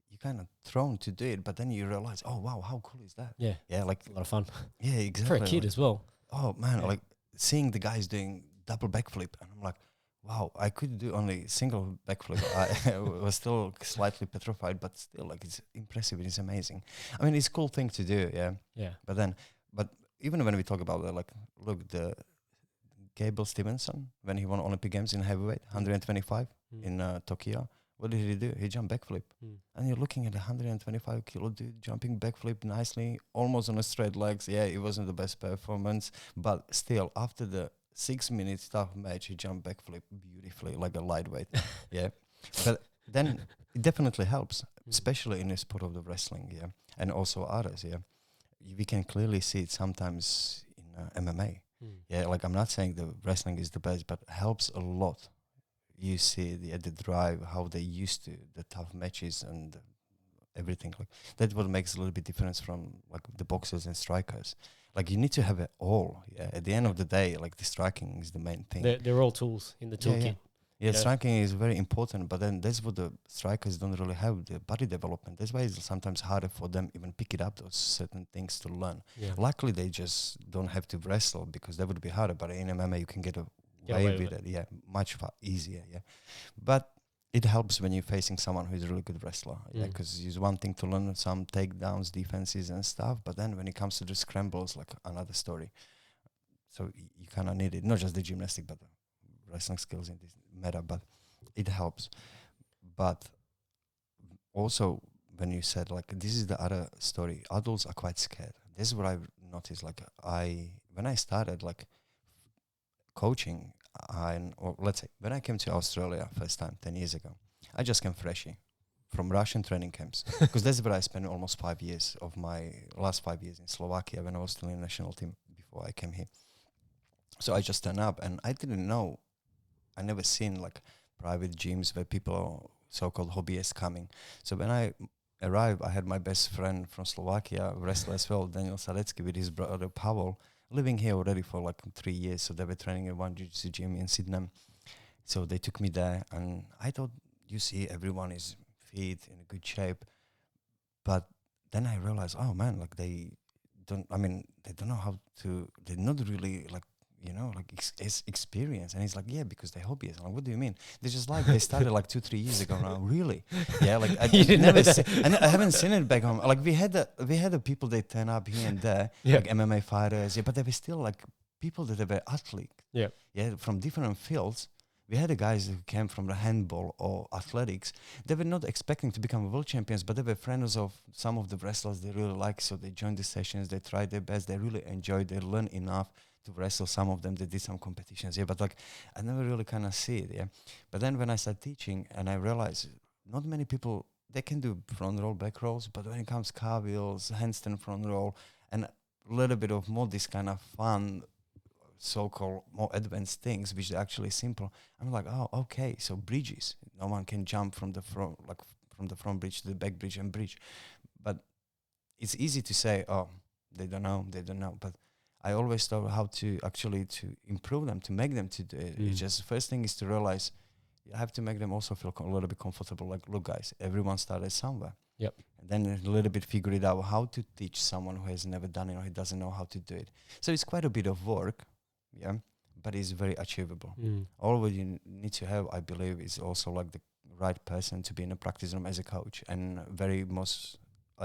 you're kind of thrown to do it. But then you realize, oh wow, how cool is that? Yeah. Yeah, like A lot of fun yeah, exactly. for a kid like, as well. oh man, Yeah. like seeing the guys doing double backflip, and I'm like, wow, I could do only single backflip. I was still slightly petrified, but still, like, it's impressive. It's amazing. I mean, it's a cool thing to do, yeah. Yeah. But even when we talk about that, like, look, the Gable Stevenson, when he won Olympic Games in heavyweight, 125 in Tokyo, what did he do? He jumped backflip. And you're looking at a 125 kilo dude jumping backflip nicely, almost on a straight legs. Yeah, it wasn't the best performance, but still, after the 6 minutes tough match, he jumped backflip beautifully, like a lightweight. Yeah. But then it definitely helps, especially in the sport of the wrestling, yeah, and also others, yeah. We can clearly see it sometimes in MMA. Yeah, like I'm not saying the wrestling is the best, but helps a lot. You see the drive, how they used to, the tough matches and everything. Like that's what makes a little bit difference from like the boxers and strikers. Like you need to have it all. Yeah. At the end of the day, like the striking is the main thing. They're all tools in the toolkit. Yeah, striking is very important, but then that's what the strikers don't really have, the body development. That's why it's sometimes harder for them even pick it up, those certain things to learn. Yeah. Luckily, they just don't have to wrestle, because that would be harder. But in MMA, you can get away with it. Yeah, much easier. Yeah, but it helps when you're facing someone who is a really good wrestler. Yeah, because it's one thing to learn some takedowns, defenses, and stuff. But then when it comes to the scrambles, like another story. So you kind of need it, not just the gymnastic, but the wrestling skills in this matter. But it helps. But also, when you said like this is the other story, adults are quite scared. This is what I've noticed. Like when I started like coaching, or let's say when I came to Australia first time 10 years ago, I just came freshie from Russian training camps, because that's where I spent almost 5 years of my last 5 years in Slovakia when I was still in the national team before I came here. So I just turned up, and I didn't know. I never seen like private gyms where people, so-called hobbyists, coming. So when I arrived, I had my best friend from Slovakia, wrestler as well, Daniel Sadecky, with his brother Pavel, living here already for like 3 years. So they were training in one jiu-jitsu gym in Sydney. So they took me there, and I thought, you see, everyone is fit, in a good shape. But then I realized, oh man, like they don't know how to, they're not really like, like experience. And he's like, yeah, because they're hobbyists. I'm like, what do you mean? They're just like, they started like 2-3 years ago now. Really? Yeah, like I haven't seen it back home. Like we had the people, they turn up here and there, like MMA fighters, but they were still like people that were athletes. Yeah, from different fields. We had the guys who came from the handball or athletics. They were not expecting to become world champions, but they were friends of some of the wrestlers they really like. So they joined the sessions, they tried their best, they really enjoyed, they learned enough to wrestle. Some of them, they did some competitions. Yeah, but like I never really kind of see it. Yeah, but then when I started teaching, and I realized not many people, they can do front roll, back rolls, but when it comes cartwheels, handstand front roll, and a little bit of more this kind of fun, so-called more advanced things, which are actually simple. I'm like, oh, okay, so bridges. No one can jump from the front, like from the front bridge to the back bridge and bridge. But it's easy to say, oh, they don't know. But I always thought how to actually to improve them, to make them to do it. It's just, first thing is to realize you have to make them also feel a little bit comfortable. Like, look, guys, everyone started somewhere. Yep. And then a little bit figure it out how to teach someone who has never done it or who doesn't know how to do it. So it's quite a bit of work. Yeah, but it's very achievable. All what you need to have, I believe, is also like the right person to be in a practice room as a coach, and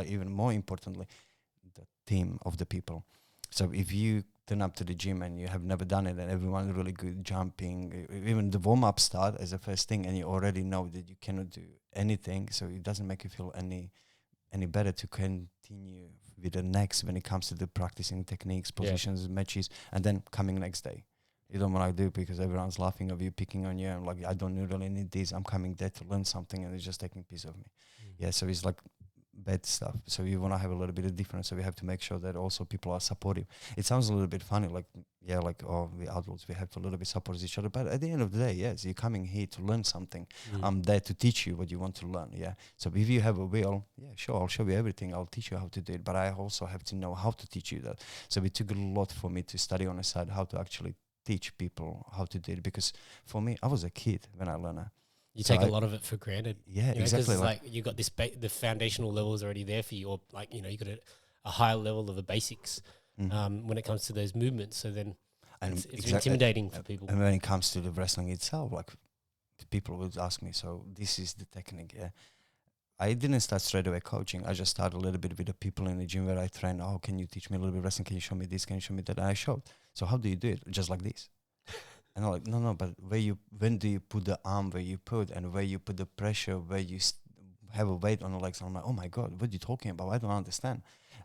even more importantly, the team of the people. So if you turn up to the gym and you have never done it, and everyone's really good jumping, even the warm-up start as the first thing, and you already know that you cannot do anything, so it doesn't make you feel any better to continue with the next when it comes to the practicing techniques, positions, matches, and then coming next day. You don't want to do it because everyone's laughing of you, picking on you. I'm like, I don't really need this. I'm coming there to learn something, and it's just taking a piece of me. Yeah, so it's like bad stuff. So you want to have a little bit of difference. So we have to make sure that also people are supportive. It sounds a little bit funny, like, yeah, like, oh, we adults, we have to a little bit support each other. But at the end of the day, yes, you're coming here to learn something. I'm there to teach you what you want to learn. Yeah. So if you have a will, yeah, sure, I'll show you everything. I'll teach you how to do it. But I also have to know how to teach you that. So it took a lot for me to study on the side how to actually teach people how to do it. Because for me, I was a kid when I learned it. You take a lot of it for granted. Yeah, exactly. Like you got this, the foundational level is already there for you, or like, you know, you got a higher level of the basics when it comes to those movements. So then it's intimidating for people. And when it comes to the wrestling itself, like people would ask me, so this is the technique, yeah. I didn't start straight away coaching. I just started a little bit with the people in the gym where I train. Oh, can you teach me a little bit of wrestling? Can you show me this? Can you show me that? And I showed. So how do you do it? Just like this. And I'm like, no, but when do you put the arm where you put, and where you put the pressure, where you have a weight on the legs? And I'm like, oh my God, what are you talking about? I don't understand.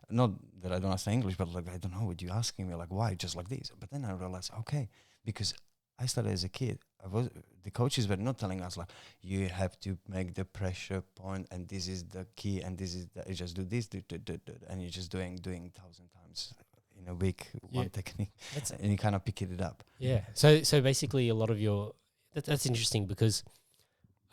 Not that I don't understand English, but like, I don't know what you're asking me. Like, why? Just like this. But then I realized, okay, because I started as a kid. The coaches were not telling us like, you have to make the pressure point, and this is the key, and this is you just do this, and you're just doing 1,000 times in a week, one technique, and you kind of pick it up. Yeah. So basically, a lot of your that's interesting because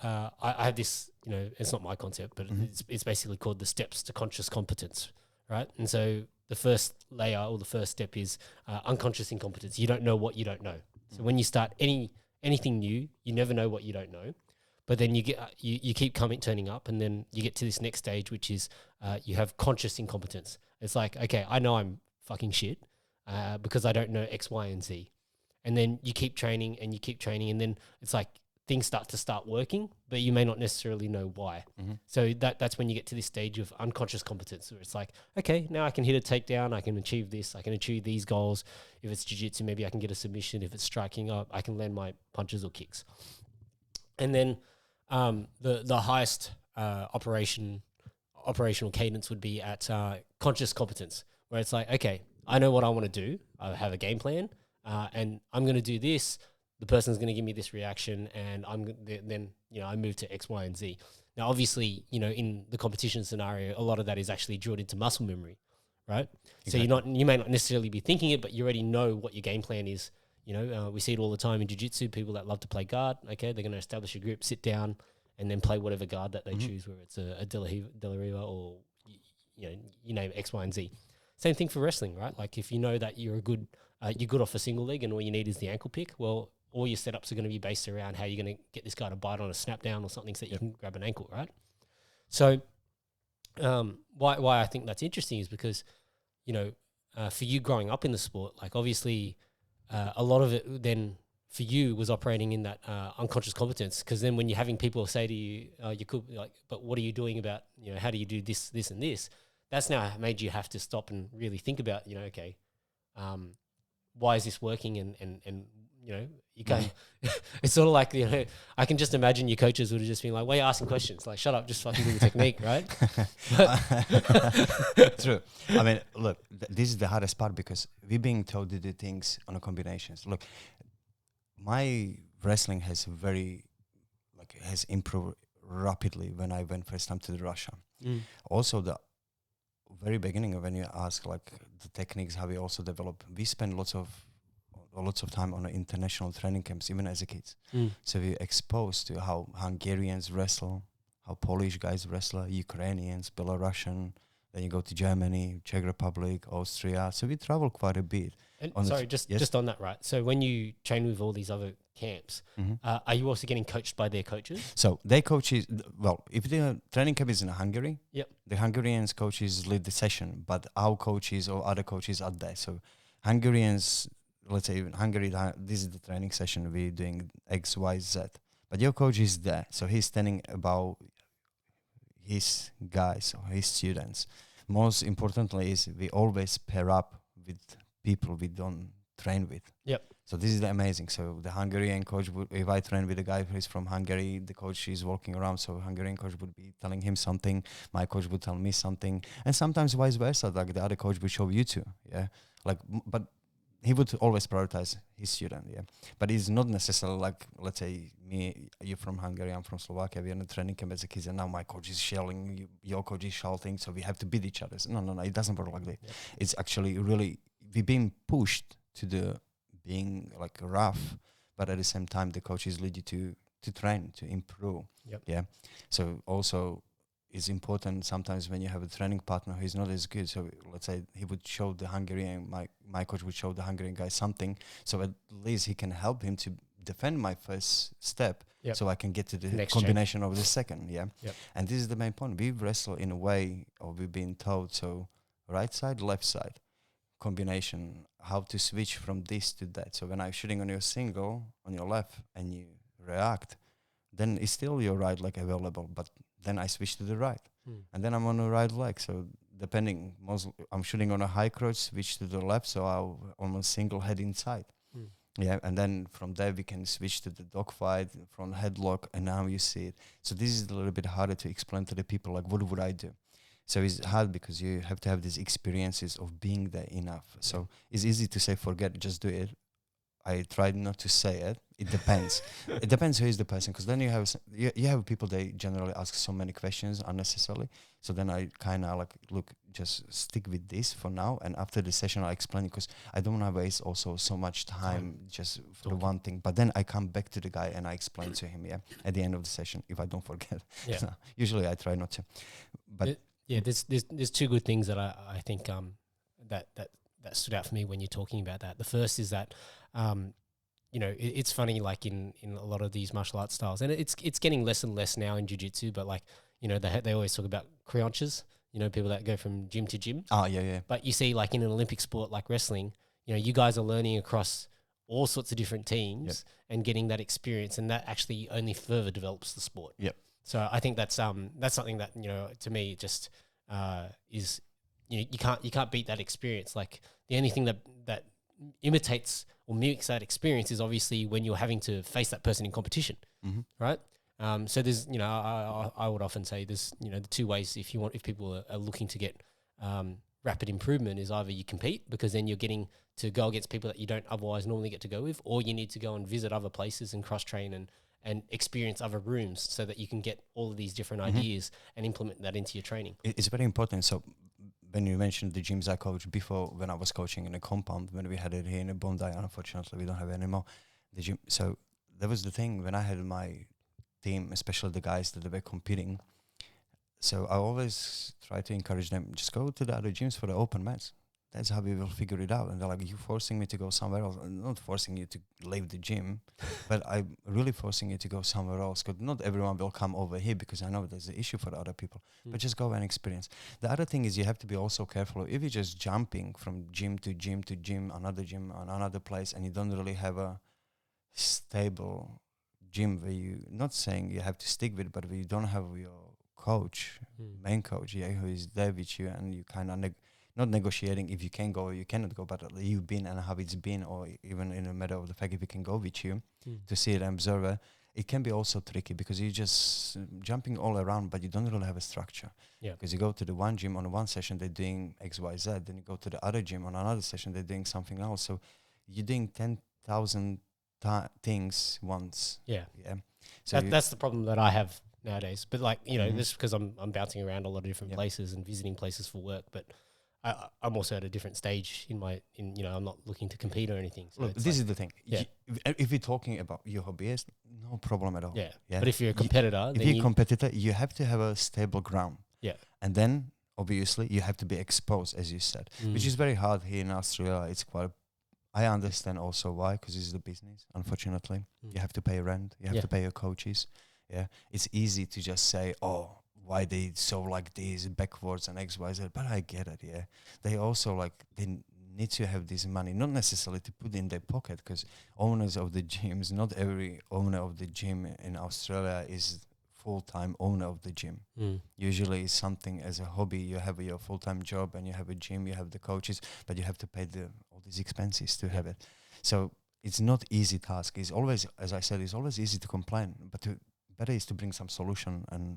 I have this. You know, it's not my concept, but it's basically called the steps to conscious competence, right? And so the first layer or the first step is unconscious incompetence. You don't know what you don't know. So when you start anything new, you never know what you don't know. But then you get you keep turning up, and then you get to this next stage, which is you have conscious incompetence. It's like, okay, I know I'm fucking shit because I don't know X, Y, and Z. And then you keep training and you keep training, and then it's like things start working, but you may not necessarily know why. So that's when you get to this stage of unconscious competence, where it's like, okay, now I can hit a takedown, I can achieve this, I can achieve these goals. If it's jiu-jitsu, maybe I can get a submission. If it's striking up, I can land my punches or kicks. And then the highest operational cadence would be at conscious competence, where it's like, okay, I know what I want to do. I have a game plan, and I'm going to do this. The person's going to give me this reaction, and then I move to X, Y, and Z. Now, obviously, in the competition scenario, a lot of that is actually drilled into muscle memory, right? Exactly. So you may not necessarily be thinking it, but you already know what your game plan is. We see it all the time in jiu-jitsu, people that love to play guard. Okay, they're going to establish a grip, sit down, and then play whatever guard that they choose, whether it's a De La Riva or you name X, Y, and Z. Same thing for wrestling, right? Like if you know that you're good off a single leg, and all you need is the ankle pick. Well, all your setups are going to be based around how you're going to get this guy to bite on a snap down or something so that you can grab an ankle, right? So why I think that's interesting is because, for you growing up in the sport, like obviously a lot of it then for you was operating in that unconscious competence, because then when you're having people say to you, you could like, but what are you doing about, how do you do this, this, and this? That's now made you have to stop and really think about, okay, why is this working? And you can it's sort of like, I can just imagine your coaches would have just been like, why are you asking questions? Like, shut up, just fucking do the technique, right? True. I mean, look, this is the hardest part, because we're being told to do things on a combinations. Look, my wrestling has improved rapidly when I went first time to Russia. Also, the very beginning of when you ask like the techniques, how we also develop, we spend lots of time on international training camps, even as a kids. So we're exposed to how Hungarians wrestle, how Polish guys wrestle, Ukrainians, Belarusian. Then you go to Germany, Czech Republic, Austria. So we travel quite a bit. And just on that, right? So when you train with all these other camps, are you also getting coached by their coaches? So their coaches, if the training camp is in Hungary, the Hungarians coaches lead the session, but our coaches or other coaches are there. So Hungarians, let's say in Hungary, this is the training session, we're doing X, Y, Z. But your coach is there, so he's standing about his guys or his students. Most importantly is we always pair up with people we don't train with. Yep. So this is the amazing. So the Hungarian coach would, if I train with a guy who is from Hungary, the coach is walking around. So Hungarian coach would be telling him something. My coach would tell me something, and sometimes vice versa. Like the other coach would show you too. Yeah. Like, but he would always prioritize his student. Yeah. But it's not necessarily like, let's say me, you're from Hungary, I'm from Slovakia. We're in a training camp as a kids, and now my coach is shelling, your coach is shouting, so we have to beat each other. No. It doesn't work like that. Yep. It's actually really we're being pushed to the being like rough, but at the same time the coaches lead you to train, to improve. Yep. Yeah. So also it's important sometimes when you have a training partner who is not as good. So let's say he would show the Hungarian, my coach would show the Hungarian guy something, so at least he can help him to defend my first step. Yep. So I can get to the Next combination of the second. Yeah. Yep. And this is the main point. We wrestle in a way, or we've been told, so right side, left side combination, how to switch from this to that. So when I'm shooting on your single on your left and you react, then it's still your right leg available, but then I switch to the right, and then I'm on the right leg. So depending, I'm shooting on a high crotch, switch to the left, so I'll almost single head inside. Yeah, and then from there we can switch to the dogfight, from headlock, and now you see it. So this is a little bit harder to explain to the people, like what would I do? So it's hard because you have to have these experiences of being there enough. So it's easy to say, forget, just do it. I tried not to say it. It depends. It depends who is the person, because then you have people, they generally ask so many questions unnecessarily. So then I kind of like, look, just stick with this for now, and after the session I explain it, because I don't want to waste also so much time just for the one thing. But then I come back to the guy and I explain to him, at the end of the session, if I don't forget. Yeah. So usually I try not to. But there's two good things that I think that stood out for me when you're talking about that. The first is that it's funny, like in a lot of these martial arts styles, and it's getting less and less now in jiu-jitsu, but like, they always talk about creonches, people that go from gym to gym. Oh, yeah. But you see, like in an Olympic sport like wrestling, you guys are learning across all sorts of different teams and getting that experience, and that actually only further develops the sport. Yep. So I think that's something that, to me just is, you can't beat that experience. Like the only thing that imitates or mimics that experience is obviously when you're having to face that person in competition, right? So there's, I would often say there's, the two ways if people are looking to get rapid improvement is either you compete, because then you're getting to go against people that you don't otherwise normally get to go with, or you need to go and visit other places and cross-train and experience other rooms so that you can get all of these different ideas and implement that into your training. It's very important. So when you mentioned the gyms I coached before, when I was coaching in a compound, when we had it here in Bondi, unfortunately we don't have it anymore, the gym. So that was the thing when I had my team, especially the guys that were competing. So I always try to encourage them, just go to the other gyms for the open mats. That's how we will figure it out. And they're like, you forcing me to go somewhere else. I'm not forcing you to leave the gym, but I'm really forcing you to go somewhere else, because not everyone will come over here, because I know there's an issue for other people, but just go and experience. The other thing is you have to be also careful. If you're just jumping from gym to gym to gym, another place, and you don't really have a stable gym where you, not saying you have to stick with, but where you don't have your coach, main coach, who is there with you, and you kind of not negotiating if you can go or you cannot go, but you've been and how it's been, or even in a matter of the fact if you can go with you to see it and observe it, it can be also tricky, because you're just jumping all around, but you don't really have a structure. Yeah. Because you go to the one gym on one session, they're doing X, Y, Z. Then you go to the other gym on another session, they're doing something else. So you're doing 10,000 things once. Yeah. Yeah. So that's the problem that I have nowadays. But like, this because I'm bouncing around a lot of different places and visiting places for work, but I'm also at a different stage in I'm not looking to compete or anything. So look, this is the thing. Yeah. If you're talking about your hobbyist, no problem at all. Yeah. But if you're a competitor, if you're a competitor, you have to have a stable ground. Yeah. And then obviously you have to be exposed, as you said, which is very hard here in Australia. It's quite. I understand also why, because this is the business. Unfortunately, you have to pay rent. You have to pay your coaches. Yeah. It's easy to just say, oh, why they so like these backwards and X, Y, Z. But I get it, yeah. They also they need to have this money, not necessarily to put in their pocket, because owners of the gyms, not every owner of the gym in Australia is full-time owner of the gym. Usually it's something as a hobby. You have your full-time job and you have a gym, you have the coaches, but you have to pay all these expenses to have it. So it's not easy task. It's always, as I said, it's always easy to complain, but better is to bring some solution and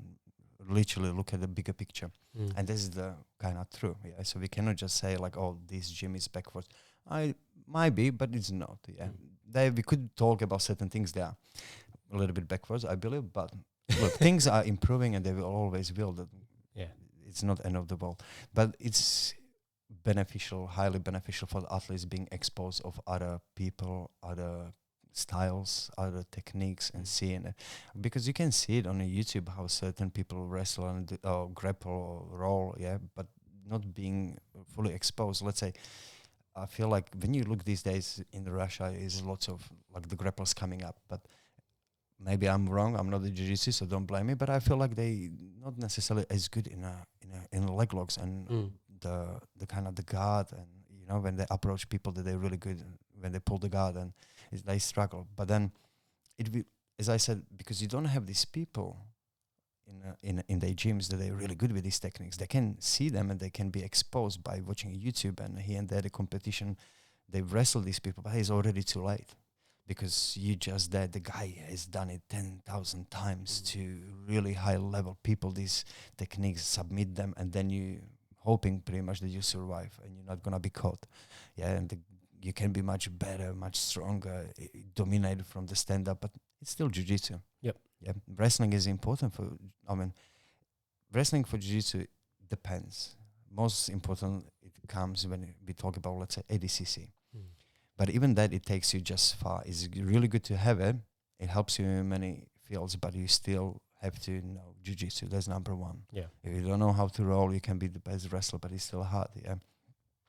literally look at the bigger picture. And this is the kind of true. Yeah. So we cannot just say like, oh, this gym is backwards. I might be, but it's not. Yeah. We could talk about certain things there a little bit backwards, I believe, but look, things are improving and they will always will. It's not end of the world, but it's beneficial, highly beneficial for the athletes being exposed of other people, other styles, other techniques, and seeing it, because you can see it on YouTube how certain people wrestle and or grapple or roll, but not being fully exposed. Let's say, I feel like when you look these days in Russia, is lots of like the grapplers coming up, but maybe I'm wrong. I'm not a jiu-jitsu, so don't blame me. But I feel like they not necessarily as good in leg locks and the kind of the guard, and when they approach people, that they're really good when they pull the guard, and they struggle. But then as I said, because you don't have these people in their gyms that they're really good with these techniques, they can see them and they can be exposed by watching YouTube, and here and there the competition, they wrestle these people, but it's already too late. Because you just the guy has done it 10,000 times to really high level people, these techniques, submit them, and then you hoping pretty much that you survive and you're not gonna be caught. And you can be much better, much stronger, dominated from the stand up, but it's still jiu-jitsu. Wrestling is important wrestling for jiu-jitsu depends. Most important, it comes when we talk about, let's say, ADCC. But even that, it takes you just far. It's really good to have it. It helps you in many fields, but you still have to know jiu-jitsu. That's number one. If you don't know how to roll, you can be the best wrestler, but it's still hard.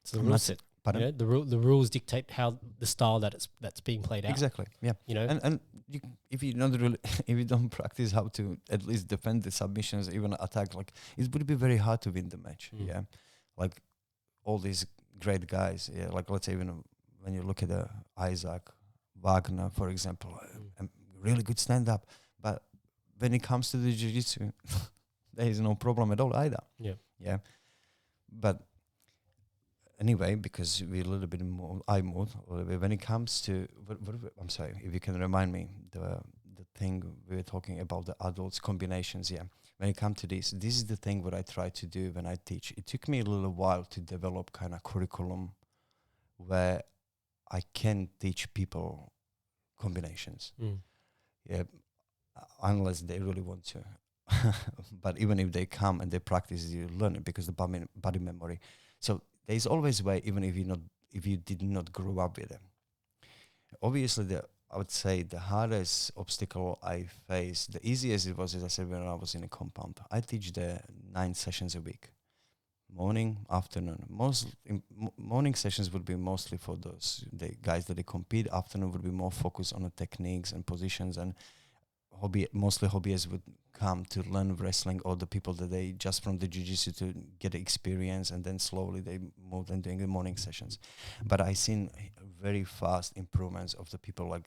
So the rules set. The rules dictate how the style that's being played out. Exactly. Yeah. And if you not really, if you don't practice how to at least defend the submissions, even attack, like it would be very hard to win the match. Like all these great guys. Like let's say when you look at Isaac, Wagner, for example, really good stand-up. But when it comes to the jiu-jitsu, there is no problem at all either. But anyway, because we're a little bit more eye mode, when it comes to, I'm sorry, if you can remind me, the thing we were talking about, the adults combinations, when it comes to this is the thing what I try to do when I teach. It took me a little while to develop kind of curriculum where I can teach people combinations. Unless they really want to. But even if they come and they practice, you learn it because the body memory. So there's always a way, even if you did not grow up with it. Obviously, I would say the hardest obstacle I faced, the easiest it was, as I said, when I was in a compound. I teach the 9 sessions a week. Morning, afternoon. Morning sessions would be mostly for the guys that they compete. Afternoon would be more focused on the techniques and positions, and mostly hobbyists would come to learn wrestling, or the people that they just from the jiu-jitsu to get experience, and then slowly they moved and doing the morning sessions. But I seen very fast improvements of the people like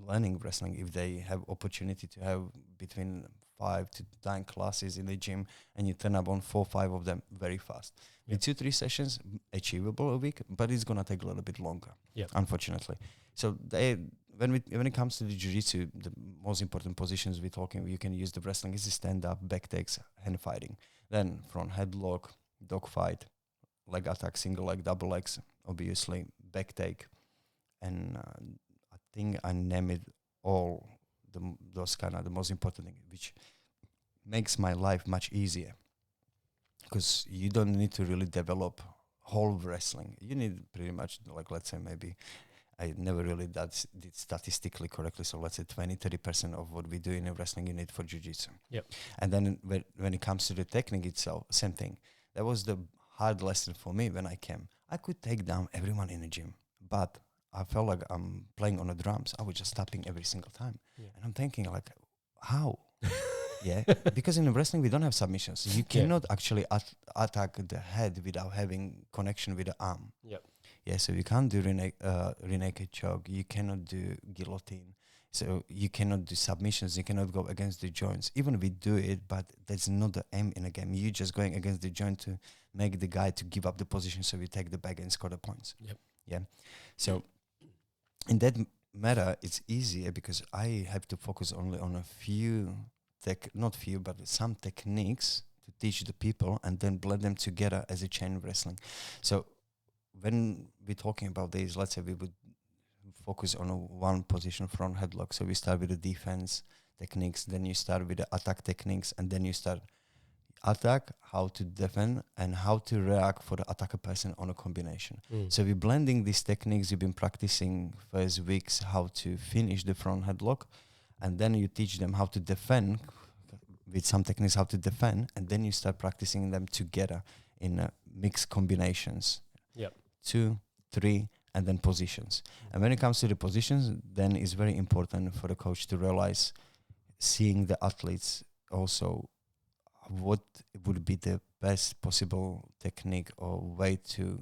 learning wrestling if they have opportunity to have between 5 to 9 classes in the gym, and you turn up on 4 or 5 of them very fast. With 2-3 sessions, achievable a week, but it's gonna take a little bit longer, unfortunately. So when it comes to the jiu-jitsu, the most important positions we're talking, you can use the wrestling is the stand-up, back takes, hand fighting. Then front headlock, dog fight, leg attack, single leg, double legs, obviously, back take, and I think I name it all. Those kind of the most important thing, which makes my life much easier, because you don't need to really develop whole wrestling. You need pretty much, like, let's say maybe I never really did statistically correctly, so let's say 20-30% of what we do in wrestling you need for jiu-jitsu. And then when it comes to the technique itself, same thing. That was the hard lesson for me when I came. I could take down everyone in the gym, but I felt like I'm playing on the drums. I was just tapping every single time. And I'm thinking like, how? Because in wrestling, we don't have submissions. You cannot actually attack the head without having connection with the arm. So you can't do rear naked choke. You cannot do guillotine. So you cannot do submissions. You cannot go against the joints. Even we do it, but that's not the aim in a game. You're just going against the joint to make the guy to give up the position, so we take the back and score the points. Yeah. So in that matter, it's easier because I have to focus only on a few not few, but some techniques to teach the people and then blend them together as a chain wrestling. So when we're talking about these, let's say we would focus on a one position front headlock. So we start with the defense techniques, then you start with the attack techniques, and then you start attack, how to defend, and how to react for the attacker person on a combination. So we're blending these techniques. You've been practicing first weeks how to finish the front headlock, and then you teach them how to defend with some techniques, how to defend, and then you start practicing them together in mixed combinations. Yep. 2, 3, and then positions. And when it comes to the positions, then it's very important for the coach to realize, seeing the athletes also, what would be the best possible technique or way to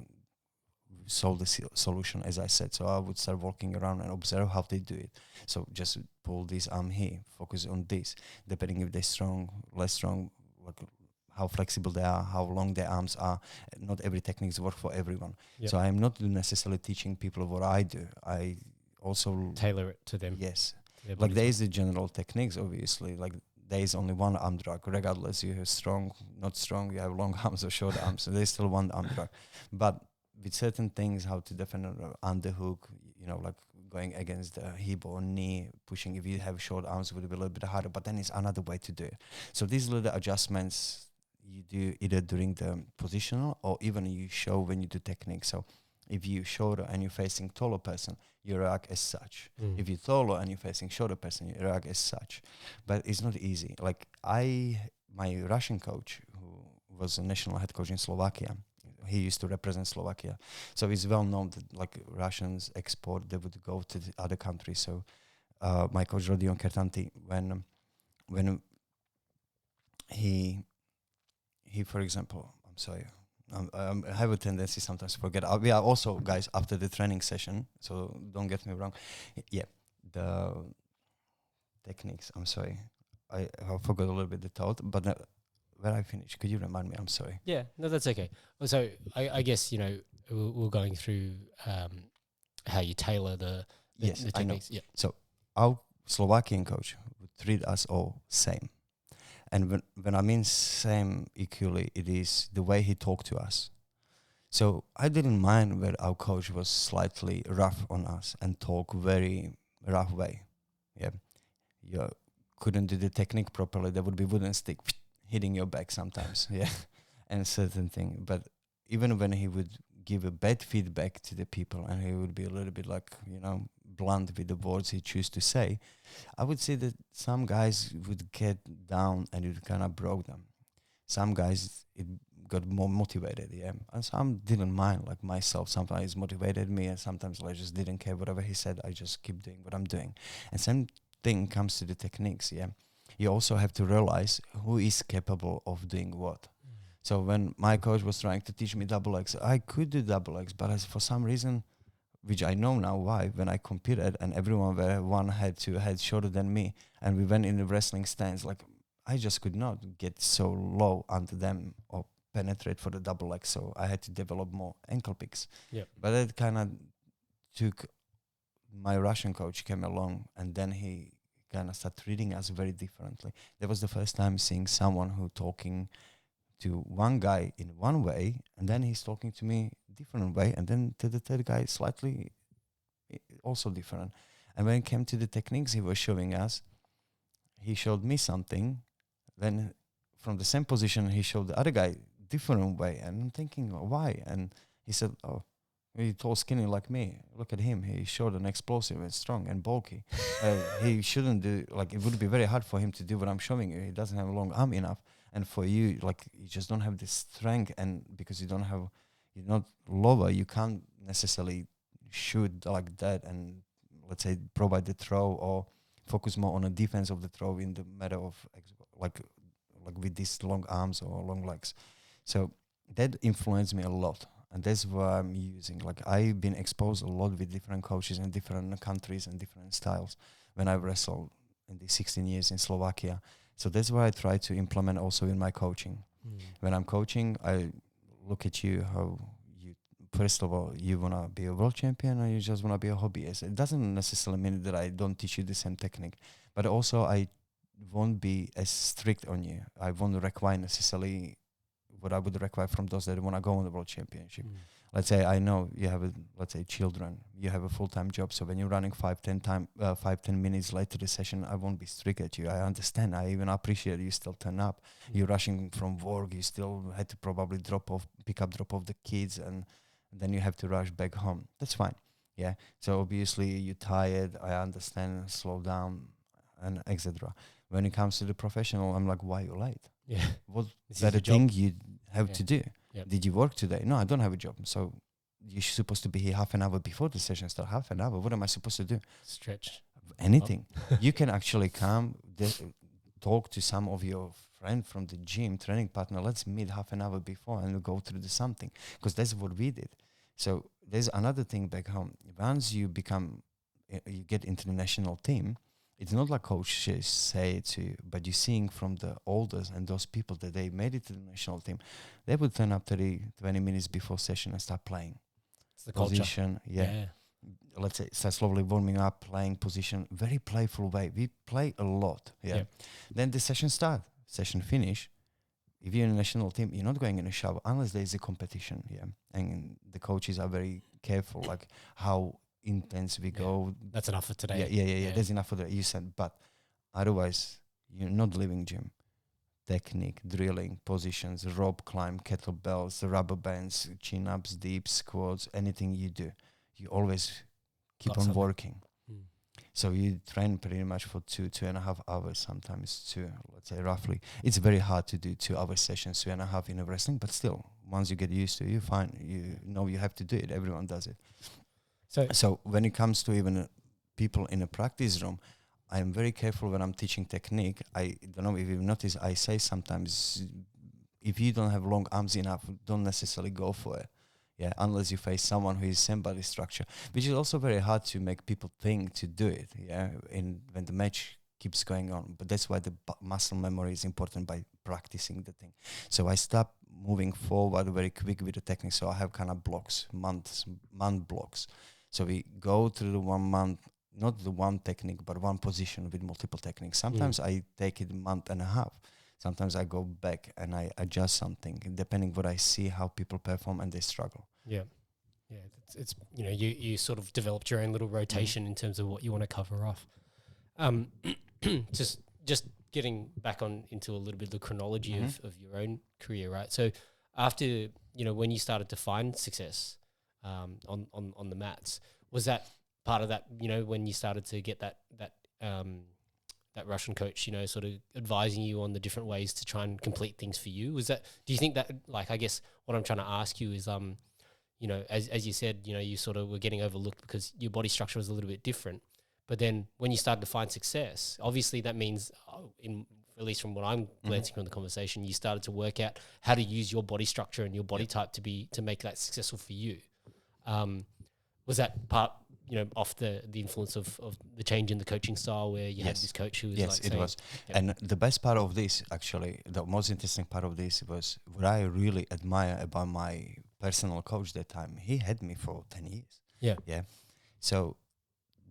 solve the solution, as I said. So I would start walking around and observe how they do it. So just pull this arm here, focus on this, depending if they're strong, less strong, like how flexible they are, how long their arms are. Not every techniques work for everyone. Yep. So I'm not necessarily teaching people what I do. I also tailor it to them. Yes. Like there is the general techniques, obviously. Like there is only one arm drag, regardless you have strong, not strong, you have long arms or short arms. So there's still one arm drag. But with certain things, how to defend an underhook, like going against the hip or knee, pushing. If you have short arms, it would be a little bit harder. But then it's another way to do it. So these little adjustments you do either during the positional or even you show when you do technique. So if you're shorter and you're facing taller person, you react as such. If you're taller and you're facing shorter person, you react as such. But it's not easy. Like my Russian coach, who was a national head coach in Slovakia, he used to represent Slovakia. So it's well known that like Russians export, they would go to the other countries. So my coach Rodion Kertanti, when he for example, I'm sorry, I have a tendency sometimes to forget. We are also guys after the training session, so don't get me wrong. Yeah, the techniques. I'm sorry, I forgot a little bit the thought, but where I finished, could you remind me? I'm sorry. Yeah, no, that's okay. So I guess we're going through how you tailor the techniques. I know. Yeah. So our Slovakian coach would treat us all same. And when I mean same equally, it is the way he talked to us. So I didn't mind where our coach was slightly rough on us and talk very rough way. Yeah, you couldn't do the technique properly. There would be wooden stick hitting your back sometimes. Yeah, and certain thing. But even when he would give a bad feedback to the people and he would be a little bit like, blunt with the words he choose to say, I would say that some guys would get down and it kind of broke them. Some guys, it got more motivated, yeah. And some didn't mind, like myself. Sometimes it motivated me and sometimes I just didn't care. Whatever he said, I just keep doing what I'm doing. And same thing comes to the techniques, yeah. You also have to realize who is capable of doing what. So when my coach was trying to teach me double legs, I could do double legs, but for some reason, which I know now why, when I competed and everyone were 1 head, 2 heads shorter than me, and we went in the wrestling stance, like I just could not get so low under them or penetrate for the double leg. So I had to develop more ankle picks. Yep. But it kind of took, my Russian coach came along and then he kind of started treating us very differently. That was the first time seeing someone who talking to one guy in one way, and then he's talking to me different way, and then to the third guy slightly also different. And when it came to the techniques he was showing us, he showed me something, then from the same position he showed the other guy different way, and I'm thinking, why? And he said, oh, he's tall, skinny like me. Look at him. He's short and explosive and strong and bulky. He shouldn't do, like, it would be very hard for him to do what I'm showing you. He doesn't have a long arm enough. And for you, like, you just don't have the strength, and because you're not lower, you can't necessarily shoot like that and, let's say, provide the throw or focus more on the defense of the throw in the matter of, like with these long arms or long legs. So that influenced me a lot. And that's what I'm using. Like, I've been exposed a lot with different coaches in different countries and different styles when I wrestled in the 16 years in Slovakia. So that's what I try to implement also in my coaching. When I'm coaching, I look at you, how you first of all, you want to be a world champion or you just want to be a hobbyist. It doesn't necessarily mean that I don't teach you the same technique, but also I won't be as strict on you. I won't require necessarily what I would require from those that want to go on the world championship. Let's say I know you have, let's say, children, you have a full-time job. So when you're running 5-10 minutes late to the session, I won't be strict at you. I understand. I even appreciate you still turn up. You're rushing from work. You still had to probably drop off the kids, and then you have to rush back home. That's fine. Yeah. So obviously you're tired. I understand. Slow down, and etc. When it comes to the professional, I'm like, why are you late? Yeah. What's the thing you have to do? Yep. Did you work today? No, I don't have a job. So you're supposed to be here half an hour before the session starts. Half an hour. What am I supposed to do? Stretch. Anything. You can actually come, talk to some of your friend from the gym, training partner. Let's meet half an hour before and we'll go through the something. Because that's what we did. So there's another thing back home. Once you you get into the national team, it's not like coaches say it to you, but you're seeing from the elders and those people that they made it to the national team, they would turn up 20 minutes before session and start playing. It's the Position, culture. Yeah. Let's say start slowly warming up, playing position, very playful way. We play a lot. Yeah. Yep. Then the session start, session finish. If you're in a national team, you're not going in a shower unless there is a competition. Yeah. And the coaches are very careful, like how intense we go. That's enough for today. Yeah. There's enough for that. You said, but otherwise you're not living gym. Technique, drilling, positions, rope climb, kettlebells, rubber bands, chin-ups, dips, squats, anything you do, you always keep on working. So you train pretty much for 2.5 hours, sometimes two, let's say roughly. It's very hard to do 2 hour sessions, 2.5 in a wrestling, but still, once you get used to it, you're fine. You know you have to do it. Everyone does it. So when it comes to even people in a practice room, I'm very careful when I'm teaching technique. I don't know if you've noticed, I say sometimes, if you don't have long arms enough, don't necessarily go for it. Yeah, unless you face someone who is same body structure, which is also very hard to make people think to do it. Yeah, when the match keeps going on. But that's why the muscle memory is important by practicing the thing. So I stop moving forward very quick with the technique. So I have kind of blocks, month blocks. So we go through the 1 month, not the one technique, but one position with multiple techniques. Sometimes I take it 1.5 months. Sometimes I go back and I adjust something, depending what I see, how people perform and they struggle. Yeah. It's you sort of developed your own little rotation in terms of what you want to cover off. Just getting back on into a little bit of the chronology of your own career, right? So after, when you started to find success on the mats, was that part of that, when you started to get that Russian coach, sort of advising you on the different ways to try and complete things for you? Do you think that, like, I guess what I'm trying to ask you is, as you said, you sort of were getting overlooked because your body structure was a little bit different. But then when you started to find success, obviously that means, at least from what I'm glancing from the conversation, you started to work out how to use your body structure and your body type to make that successful for you. Was that part, off the influence of the change in the coaching style where you had this coach who was yes, it was. Yep. And the best part of this, actually, the most interesting part of this was what I really admire about my personal coach that time. He had me for 10 years. Yeah. So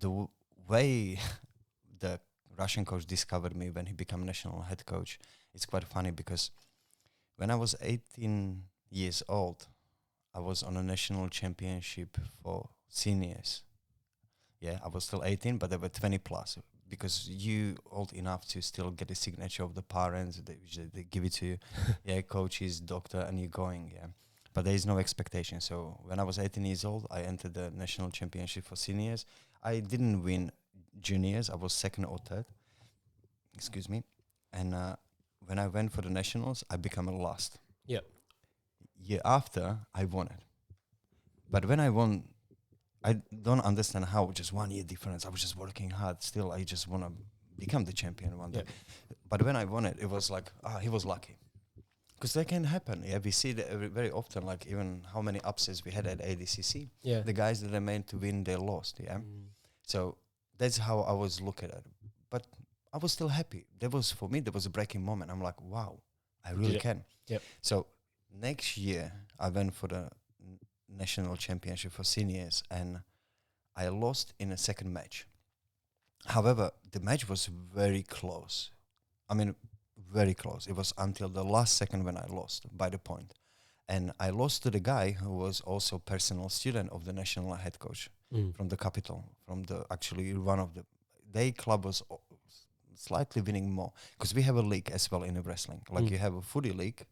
the way the Russian coach discovered me when he became national head coach, it's quite funny because when I was 18 years old, I was on a national championship for seniors. Yeah, I was still 18, but they were 20 plus because you old enough to still get a signature of the parents. They give it to you. Yeah, coaches, doctor, and you're going. Yeah, but there is no expectation. So when I was 18 years old, I entered the national championship for seniors. I didn't win juniors. I was second or third. Excuse me. And when I went for the nationals, I became a last. Yeah. Year after, I won it. But when I won, I don't understand how just 1 year difference. I was just working hard. Still, I just want to become the champion one day. But when I won it, it was like, he was lucky. Because that can happen. Yeah, we see that very often, like even how many upsets we had at ADCC. Yeah. The guys that are meant to win, they lost. Yeah. So that's how I was looking at it. But I was still happy. For me, there was a breaking moment. I'm like, wow, I really can. Yep. So next year, I went for the national championship for seniors, and I lost in a second match. However, the match was very close. I mean, very close. It was until the last second when I lost by the point. And I lost to the guy who was also personal student of the national head coach from the capital, from the actually one of the, their club was slightly winning more, because we have a league as well in the wrestling. Like you have a footy league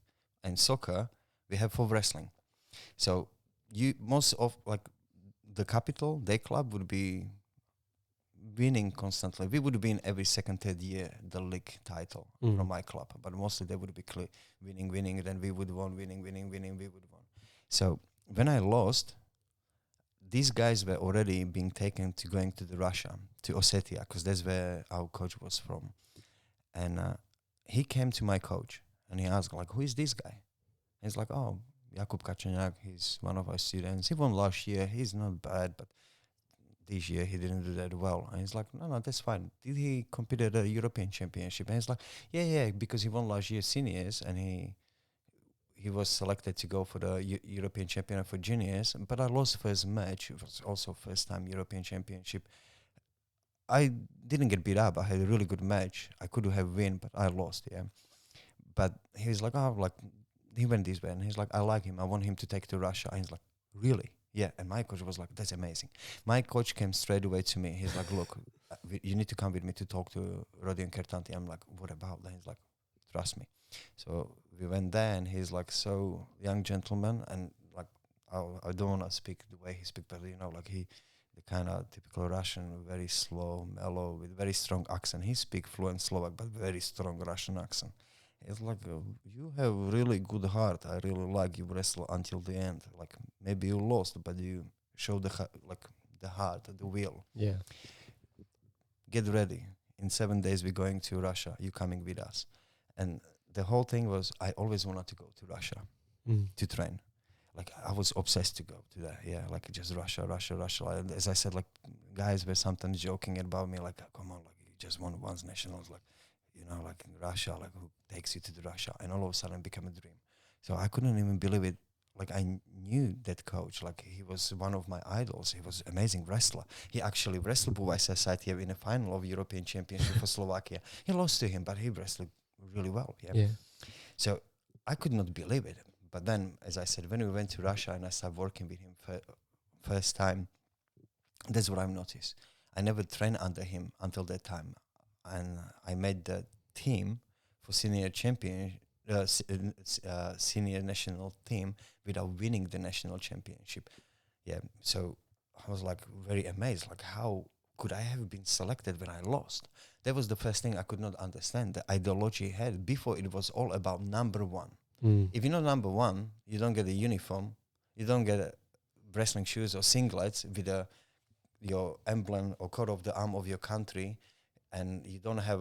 and soccer, we have for wrestling. So you most of like the capital, their club would be winning constantly. We would win every second, third year the league title from my club, but mostly they would be winning. Then we would winning. We would win. So when I lost, these guys were already being taken to going to the Russia, to Ossetia, because that's where our coach was from. And he came to my coach and he asked, like, who is this guy? And he's like, oh, Jakub Kacenak, he's one of our students. He won last year. He's not bad, but this year he didn't do that well. And he's like, no, that's fine. Did he compete at a European championship? And he's like, yeah, because he won last year seniors and he was selected to go for the European champion for juniors. But I lost first match. It was also first time European championship. I didn't get beat up. I had a really good match. I could have win, but I lost, yeah. But he's like, oh, like, he went this way. And he's like, I like him. I want him to take to Russia. And he's like, really? Yeah. And my coach was like, that's amazing. My coach came straight away to me. He's like, look, you need to come with me to talk to Rodion Kertanti. I'm like, what about? And he's like, trust me. So we went there and he's like, so young gentleman. And like, I don't want to speak the way he speaks, but you know, like the kind of typical Russian, very slow, mellow, with very strong accent. He speaks fluent Slovak, but very strong Russian accent. It's like, you have really good heart. I really like you wrestle until the end. Like, maybe you lost, but you show the heart, the will. Yeah. Get ready. In 7 days, we're going to Russia. You coming with us. And the whole thing was, I always wanted to go to Russia to train. Like, I was obsessed to go to that. Yeah, like just Russia. And as I said, like, guys were sometimes joking about me, like, come on, like, you just won once nationals, like, you know, like in Russia, like who takes you to the Russia? And all of a sudden it became a dream. So I couldn't even believe it. Like, I knew that coach, like he was one of my idols. He was amazing wrestler. He actually wrestled Buvaisa Saitiev in a final of European Championship for Slovakia. He lost to him, but he wrestled really well. Yeah. So I could not believe it. But then, as I said, when we went to Russia and I started working with him first time, that's what I've noticed. I never trained under him until that time. And I made the team for senior champion, senior national team without winning the national championship. Yeah, so I was like very amazed, like how could I have been selected when I lost? That was the first thing I could not understand. The ideology he had before, it was all about number one. If you're not number one, you don't get a uniform, you don't get wrestling shoes or singlets with your emblem or coat of the arm of your country, and you don't have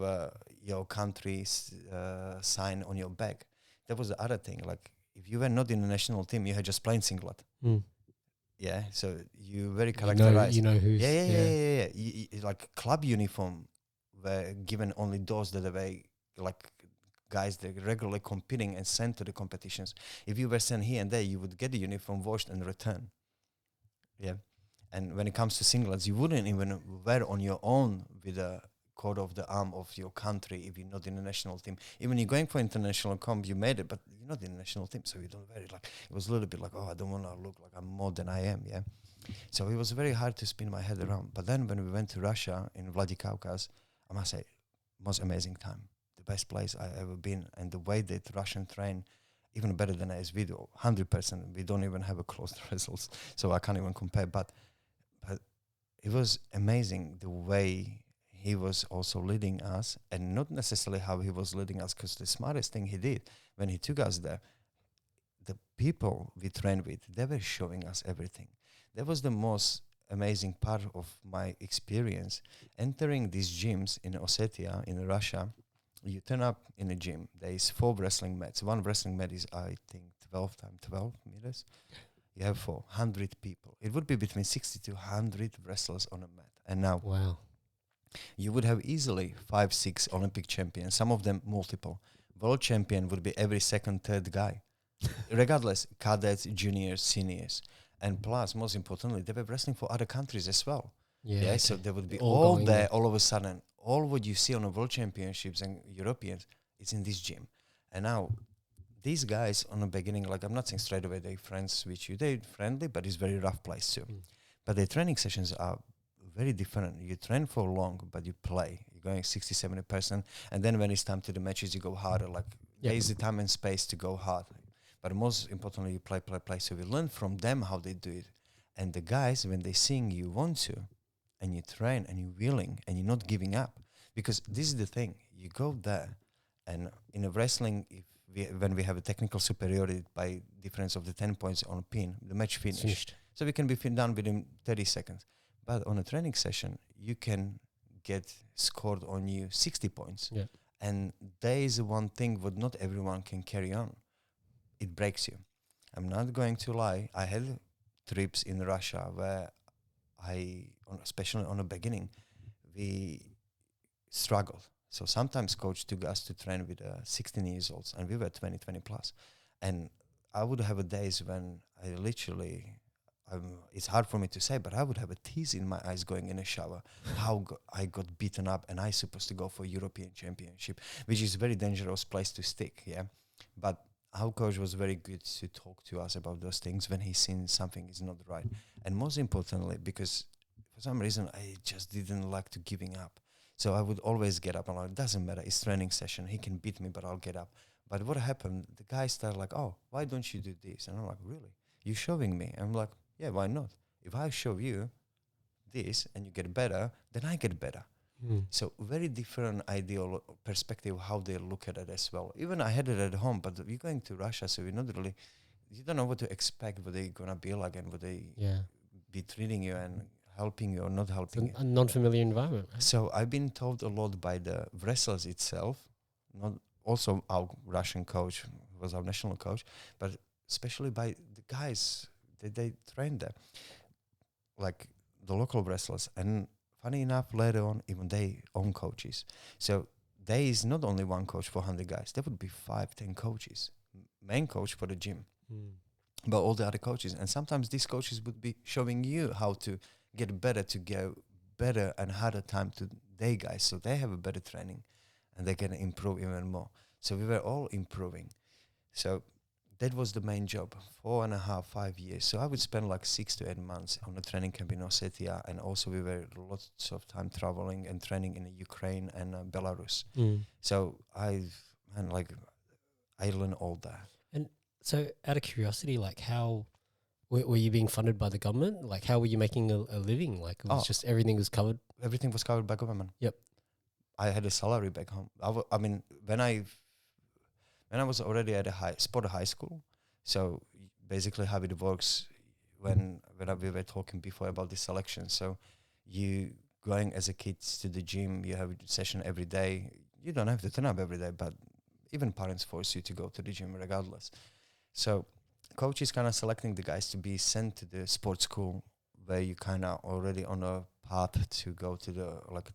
your country's sign on your back. That was the other thing. Like, if you were not in the national team, you had just plain singlet. Yeah, so you very characterized. You know who's... Yeah. Like, club uniform were given only those that were, like, guys that regularly competing and sent to the competitions. If you were sent here and there, you would get the uniform washed and return. Yeah. And when it comes to singlets, you wouldn't even wear on your own with a coat of the arm of your country if you're not in the national team. Even you're going for international comp, you made it, but you're not in the national team, so you don't wear it. Like, it was a little bit like, oh, I don't want to look like I'm more than I am, yeah? So it was very hard to spin my head around. But then when we went to Russia in Vladikavkaz, I must say, most amazing time. The best place I ever been. And the way that Russian train, even better than ASV, 100%. We don't even have a close results, so I can't even compare. But it was amazing the way he was also leading us, and not necessarily how he was leading us, because the smartest thing he did when he took us there, the people we trained with, they were showing us everything. That was the most amazing part of my experience. Entering these gyms in Ossetia, in Russia, you turn up in a gym. There is 4 wrestling mats. One wrestling mat is, I think, 12 times 12 meters. You have 400 people. It would be between 60 to 100 wrestlers on a mat. And now, wow, you would have easily 5, 6 Olympic champions, some of them multiple. World champion would be every second, third guy, regardless, cadets, juniors, seniors. And plus, most importantly, they were wrestling for other countries as well. Yeah. Yeah, okay. so they would be All all going there there. all of a sudden. All what you see on the World Championships and Europeans is in this gym. And now these guys on the beginning, like I'm not saying straight away they're friends with you. They're friendly, but it's very rough place too. But their training sessions are very different. You train for long, but you play. You're going 60, 70%. And then when it's time to the matches, you go harder. Like there is the time and space to go hard. But most importantly, you play. So we learn from them how they do it. And the guys, when they seeing you want to, and you train and you're willing and you're not giving up. Because this is the thing. You go there, and in a wrestling, when we have a technical superiority by difference of the 10 points on a pin, the match finished. So we can be done within 30 seconds. But on a training session, you can get scored on you 60 points. Yeah. And there is one thing what not everyone can carry on. It breaks you. I'm not going to lie. I had trips in Russia where especially on the beginning, we struggled. So sometimes coach took us to train with 16 years olds, and we were 20 plus. And I would have a days when I literally, it's hard for me to say, but I would have a tears in my eyes going in a shower. I got beaten up, and I supposed to go for European Championship, which is a very dangerous place to stick. Yeah, but our coach was very good to talk to us about those things when he seen something is not right. And most importantly, because for some reason I just didn't like to giving up. So I would always get up and like, it doesn't matter, it's training session. He can beat me, but I'll get up. But what happened, the guy started like, oh, why don't you do this? And I'm like, really? You showing me? I'm like, yeah, why not? If I show you this and you get better, then I get better. So very different ideal perspective how they look at it as well. Even I had it at home, but we're going to Russia, so we're not really, you don't know what to expect, what they're going to be like and what they be treating you and helping you or not helping you. A non-familiar environment. Right? So I've been told a lot by the wrestlers itself, not also our Russian coach, who was our national coach, but especially by the guys that they trained there, like the local wrestlers. And funny enough, later on, even they own coaches. So there is not only one coach for 100 guys. There would be 5-10 coaches, main coach for the gym, but all the other coaches. And sometimes these coaches would be showing you how to get better, to go better and harder time to their guys. So they have a better training and they can improve even more. So we were all improving. So that was the main job, 4.5, 5 years. So I would spend like 6 to 8 months on a training camp in Ossetia, and also we were lots of time traveling and training in Ukraine and Belarus. So I learned all that. And so, out of curiosity, like how were you being funded by the government? Like how were you making a living? Like it was just everything was covered. Everything was covered by government. Yep. I had a salary back home. I mean, when I was already at a sport high school, so basically how it works when we were talking before about the selection. So you going as a kid to the gym, you have a session every day. You don't have to turn up every day, but even parents force you to go to the gym regardless. So coach is kind of selecting the guys to be sent to the sports school where you kind of already on a path to go to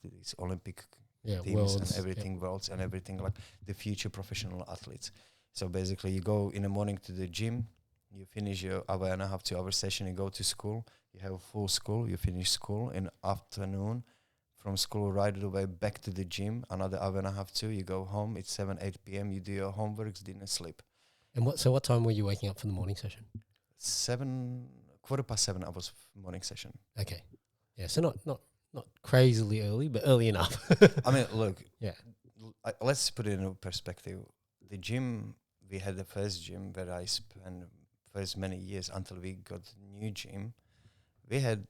these Olympic teams worlds, and everything, worlds and everything, like the future professional athletes. So basically you go in the morning to the gym, you finish your 1.5 to 2 hour session, you go to school, you have a full school, you finish school in afternoon, from school right away back to the gym, another 1.5 to 2, you go home, it's 7, 8 p.m, you do your homeworks, dinner, sleep. And what time were you waking up for the morning session? 7:15 I was morning session. Okay. Yeah, so not crazily early, but early enough. I mean, look, let's put it in perspective. The gym, we had the first gym where I spent first many years until we got new gym. We had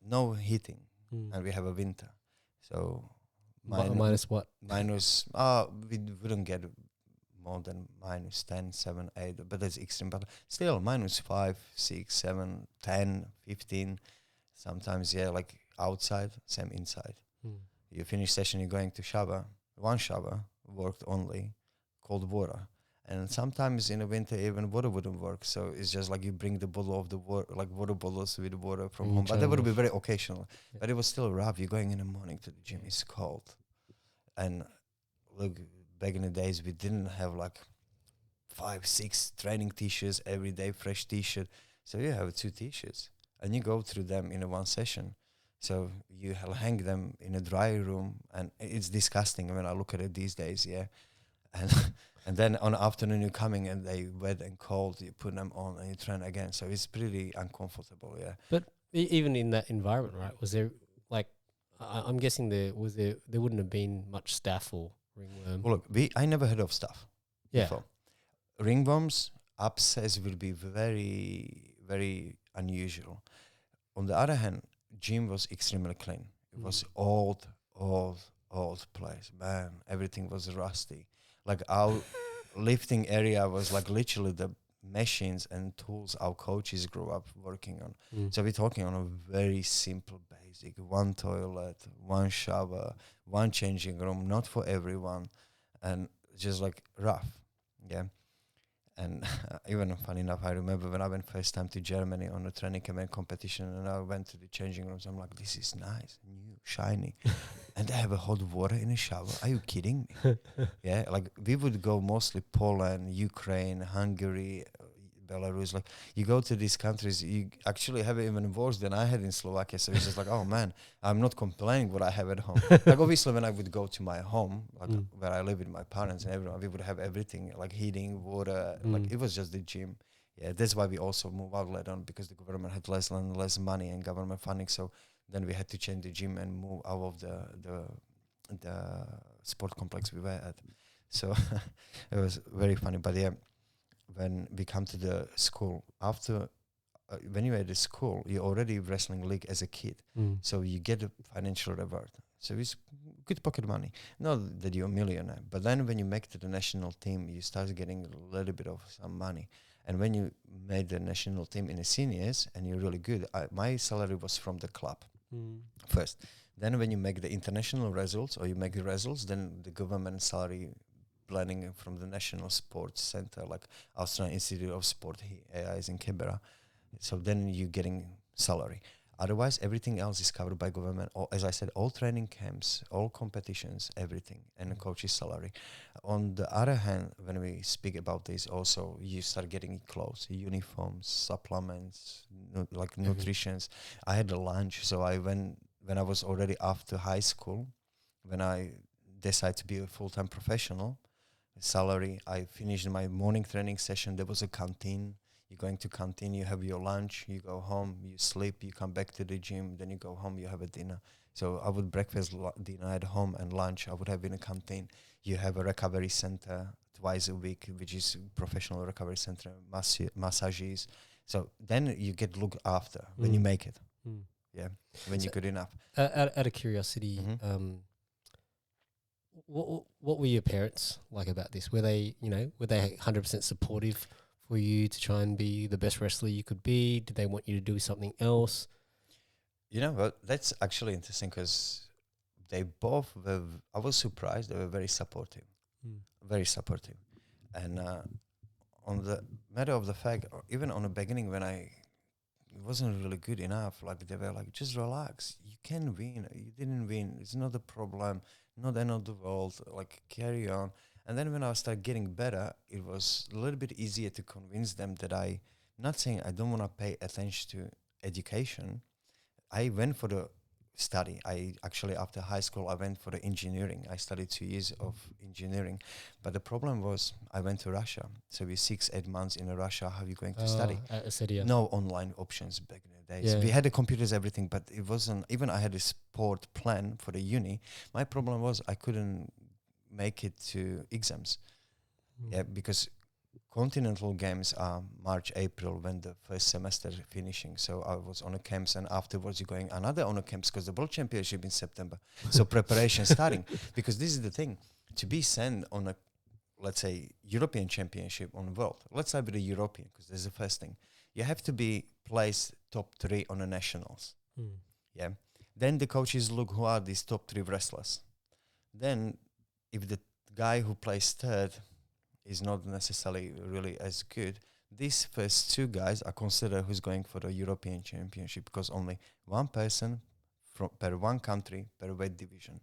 no heating and we have a winter. So minus what? We wouldn't get more than minus 10, 7, 8, but that's extreme. But still, minus 5, 6, 7, 10, 15. Sometimes, like outside, same inside. You finish session, you're going to shower. One shower worked only, cold water. And sometimes in the winter, even water wouldn't work. So it's just like you bring the bottle of the water, like water bottles with water from home. But that would be very occasional. Yeah. But it was still rough. You're going in the morning to the gym, it's cold. And look, back in the days, we didn't have like 5, 6 training t-shirts every day, fresh t-shirt. So you have 2 t-shirts and you go through them in a one session. So you hang them in a dry room, and it's disgusting when I look at it these days. Yeah, and and then on the afternoon you're coming and they wet and cold. You put them on and you train again. So it's pretty uncomfortable. Yeah. But even in that environment, right? Was there like I'm guessing there wouldn't have been much staph or ringworm. Well, look, I never heard of stuff Yeah. before. Ringworms, abscess will be very, very unusual. On the other hand, gym was extremely clean. It was old place. Man, everything was rusty. Like our lifting area was like literally the machines and tools our coaches grew up working on. So we're talking on a very simple basic, one toilet, one shower, one changing room, not for everyone, and just like rough. Yeah. And even funny enough, I remember when I went first time to Germany on a training camp and competition, and I went to the changing rooms. I'm like, this is nice, new, shiny. And they have a hot water in the shower. Are you kidding me? Yeah, like we would go mostly Poland, Ukraine, Hungary, Belarus. Like you go to these countries, you actually have it even worse than I had in Slovakia. So it's just like, oh man, I'm not complaining what I have at home. Like obviously when I would go to my home, like where I live with my parents and everyone, we would have everything, like heating, water, like it was just the gym. Yeah, that's why we also moved out later on, because the government had less and less money and government funding. So then we had to change the gym and move out of the sport complex we were at. So it was very funny. But yeah, when we come to the school, after when you were at the school, you're already wrestling league as a kid, so you get a financial reward. So it's good pocket money. Not that you're a millionaire, but then when you make it to the national team, you start getting a little bit of some money. And when you made the national team in the seniors and you're really good, my salary was from the club first. Then when you make the international results or you make the results, then the government salary planning from the National Sports Center, like Australian Institute of Sport here is in Canberra. So then you're getting salary. Otherwise, everything else is covered by government. As I said, all training camps, all competitions, everything, and the coach's salary. On the other hand, when we speak about this, also you start getting clothes, uniforms, supplements, nutritions. I had a lunch, so when I was already after high school, when I decided to be a full-time professional, salary, I finished my morning training session. There was a canteen. You're going to canteen, you have your lunch, you go home, you sleep, you come back to the gym, then you go home, you have a dinner. So I would breakfast, dinner at home, and lunch I would have in a canteen. You have a recovery center twice a week, which is professional recovery center, massages. So then you get looked after when you make it. Yeah, when you're good enough. Out of curiosity, what were your parents like about this? Were they 100% supportive for you to try and be the best wrestler you could be? Did they want you to do something else? You know what? That's actually interesting because they both were. I was surprised. They were very supportive, very supportive. And on the matter of the fact, or even on the beginning when I wasn't really good enough, like they were like, just relax. You can win. You didn't win. It's not a problem. Not the end of the world. Like carry on. And then when I started getting better, it was a little bit easier to convince them that not saying I don't want to pay attention to education. I went for the study. I actually, after high school, I went for the engineering. I studied 2 years of engineering. But the problem was I went to Russia. So we 6-8 months in Russia. How are you going to study? No online options back in the days. Yeah. We had the computers, everything, but it wasn't, even I had a sport plan for the uni. My problem was I couldn't make it to exams. Yeah, because continental games are March, April when the first semester is finishing. So I was on a camps, and afterwards you're going another on a camps because the world championship in September. So preparation starting, because this is the thing, to be sent on a, let's say, European championship on the world. Let's start with the European, because this is the first thing. You have to be placed top 3 on the nationals. Yeah. Then the coaches look who are these top 3 wrestlers. Then if the guy who plays third is not necessarily really as good, these first 2 guys are considered who's going for the European Championship, because only one person per one country per weight division.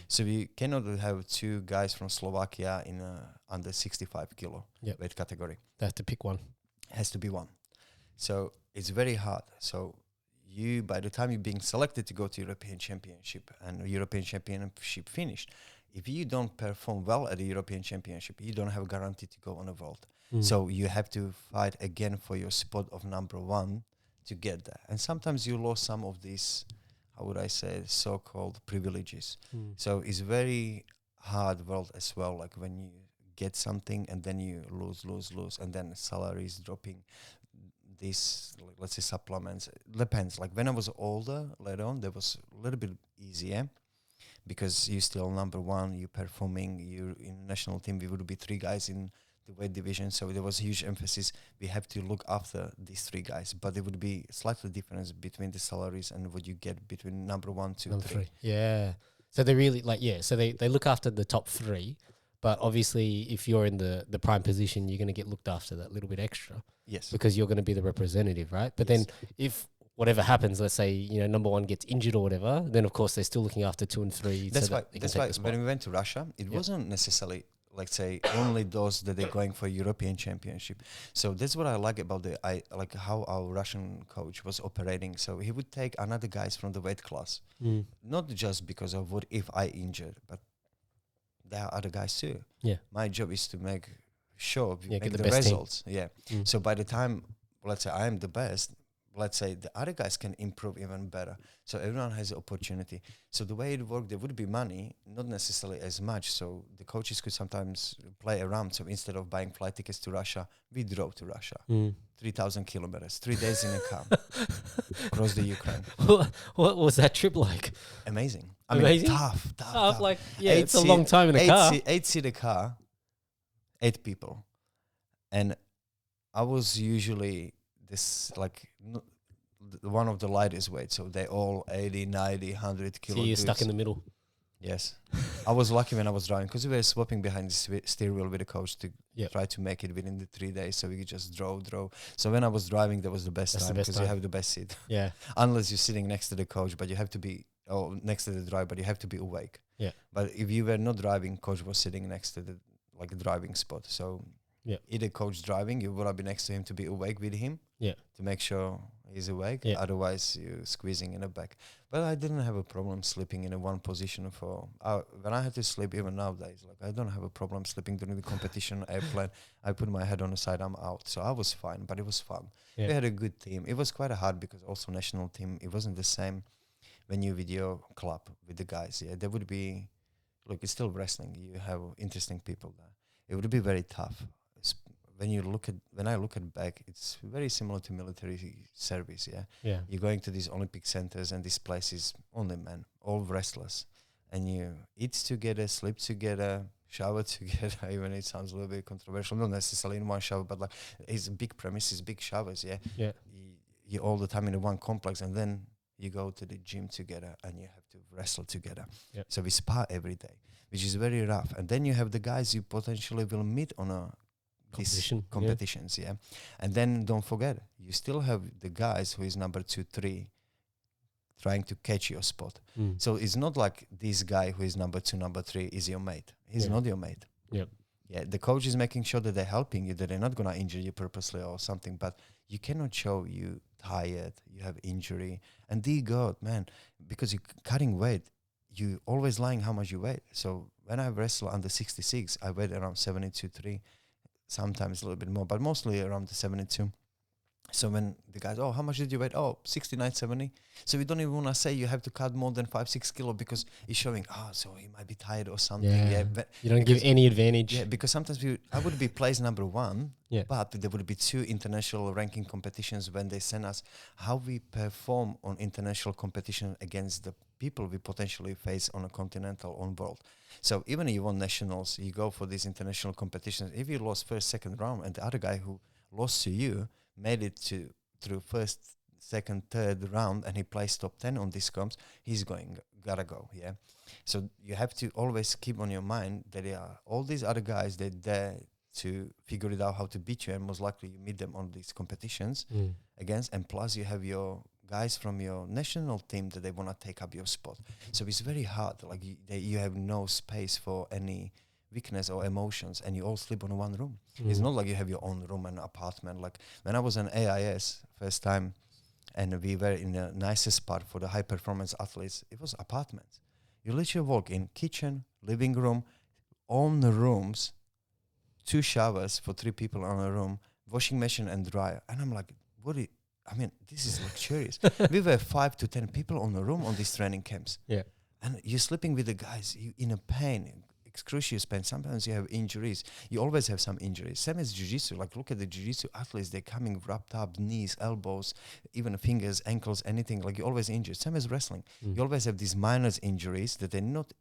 So we cannot have 2 guys from Slovakia in under 65 kilo weight category. They have to pick one. Has to be one. So it's very hard. So you, by the time you're being selected to go to European Championship and European Championship finished, if you don't perform well at the European Championship, you don't have a guarantee to go on a world. So you have to fight again for your spot of number one to get there. And sometimes you lose some of these, how would I say, so-called privileges. So it's very hard world as well, like when you get something and then you lose, and then salary is dropping. These, like, let's say, supplements, depends. Like when I was older, later on, that was a little bit easier because you still number one, you performing, you in national team. We would be 3 guys in the weight division, so there was huge emphasis. We have to look after these 3 guys, but there would be slightly difference between the salaries and what you get between number 1, 2, Number 3. 3. Yeah. So they really so they look after the top 3, but obviously if you're in the prime position, you're going to get looked after that little bit extra. Yes. Because you're going to be the representative, right? But Yes. then if whatever happens, let's say, number 1 gets injured or whatever, then of course they're still looking after 2 and 3. That's so why. That's why when we we went to Russia, it wasn't necessarily, let's say, only those that they're going for European Championship. So that's what I like about like how our Russian coach was operating. So he would take another guys from the weight class, not just because of what if I injured, but there are other guys too. Yeah. My job is to make sure we get make the the best team. results. Yeah. So by the time, let's say I am the best, let's say the other guys can improve even better. So everyone has an opportunity. So the way it worked, there would be money, not necessarily as much. So the coaches could sometimes play around. So instead of buying flight tickets to Russia, we drove to Russia. 3,000 kilometers, 3 days in a car across the Ukraine. What was that trip like? Amazing. Amazing? I mean, tough. Like, it's a long time in a car. 8-seater car, 8 people. And I was usually this, like, one of the lightest weight. So they all 80, 90, 100 kilo. So you're stuck in the middle. Yes. I was lucky when I was driving because we were swapping behind the steering wheel with the coach to try to make it within the 3 days. So we just drove. So when I was driving, that was the best time because you have the best seat. Yeah. Unless you're sitting next to the coach, but you have to be, next to the driver, but you have to be awake. Yeah. But if you were not driving, coach was sitting next to the driving spot. So either coach driving, you would be next to him to be awake with him. Yeah. To make sure he's awake. Yeah. Otherwise, you're squeezing in the back. But I didn't have a problem sleeping in a one position for when I had to sleep. Even nowadays, like I don't have a problem sleeping during the competition airplane. I put my head on the side, I'm out. So I was fine, but it was fun. Yeah. We had a good team. It was quite hard because also national team. It wasn't the same when you with your club with the guys. Yeah, there would be. Look, it's still wrestling. You have interesting people there. It would be very tough. When I look at back, it's very similar to military service. Yeah. You're going to these Olympic centers and these places, only men, all wrestlers, and you eat together, sleep together, shower together. Even it sounds a little bit controversial, not necessarily in one shower, but like it's big premises, big showers. Yeah. Yeah. You all the time in one complex, and then you go to the gym together and you have to wrestle together. Yep. So we spar every day, which is very rough. And then you have the guys you potentially will meet on a competitions, yeah. And then don't forget, you still have the guys who is number 2, 3 trying to catch your spot. So it's not like this guy who is number 2, number 3 is your mate. He's not your mate. Yep. Yeah, the coach is making sure that they're helping you, that they're not going to injure you purposely or something, but you cannot show you tired, you have injury. And dear God, man, because you're cutting weight, you always lying how much you weigh. So when I wrestle under 66, I weigh around 72.3, sometimes a little bit more, but mostly around the 72. So when the guys, how much did you weigh? 69, 70. So we don't even want to say you have to cut more than 5-6 kilo because it's showing, so he might be tired or something. Yeah, but you don't give any advantage. Yeah, because sometimes I would be placed number 1, yeah, but there would be 2 international ranking competitions when they send us how we perform on international competition against the people we potentially face on a continental, on world. So even if you won nationals, you go for these international competitions. If you lost first, second round, and the other guy who lost to you made it through first, second, third round, and he plays top 10 on these comps, he's gotta go. Yeah. So you have to always keep on your mind that there are all these other guys that there to figure it out how to beat you, and most likely you meet them on these competitions against, and plus you have your guys from your national team that they want to take up your spot. So it's very hard. Like you have no space for any weakness or emotions, and you all sleep in one room. It's not like you have your own room and apartment. Like when I was in AIS first time, and we were in the nicest part for the high performance athletes, it was apartments. You literally walk in, kitchen, living room, own rooms, 2 showers for 3 people on a room, washing machine and dryer. And I'm like, this is luxurious. We were 5 to 10 people on the room on these training camps. Yeah. And you're sleeping with the guys, you in a pain, excruciating pain. Sometimes you have injuries. You always have some injuries. Same as jiu-jitsu. Like look at the jiu-jitsu athletes, they're coming wrapped up, knees, elbows, even fingers, ankles, anything. Like you're always injured. Same as wrestling. You always have these minor injuries that they're not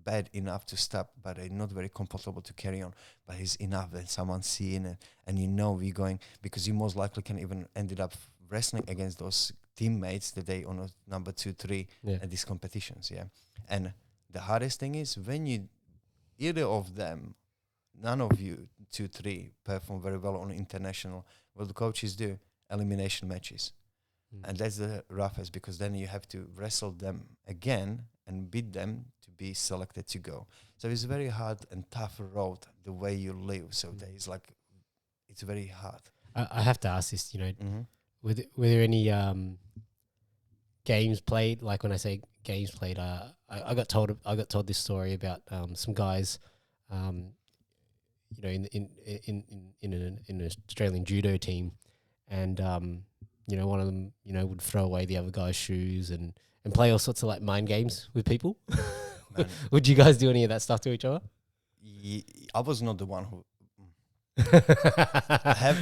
bad enough to stop, but they're not very comfortable to carry on. But it's enough that someone's seeing it, and you know we're going, because you most likely can even ended up wrestling against those teammates that they on a number 2, 3 at these competitions. Yeah. And the hardest thing is when you either of them, none of you 2, 3 perform very well on international, what the coaches do, elimination matches. And that's the roughest, because then you have to wrestle them again and beat them to be selected to go. So it's very hard and tough road the way you live. So there is like, it's very hard. I have to ask this, were there any games played? Like when I say games played, I got told this story about some guys, in an Australian judo team, and one of them, would throw away the other guy's shoes and play all sorts of like mind games with people. Would you guys do any of that stuff to each other? I was not the one who have.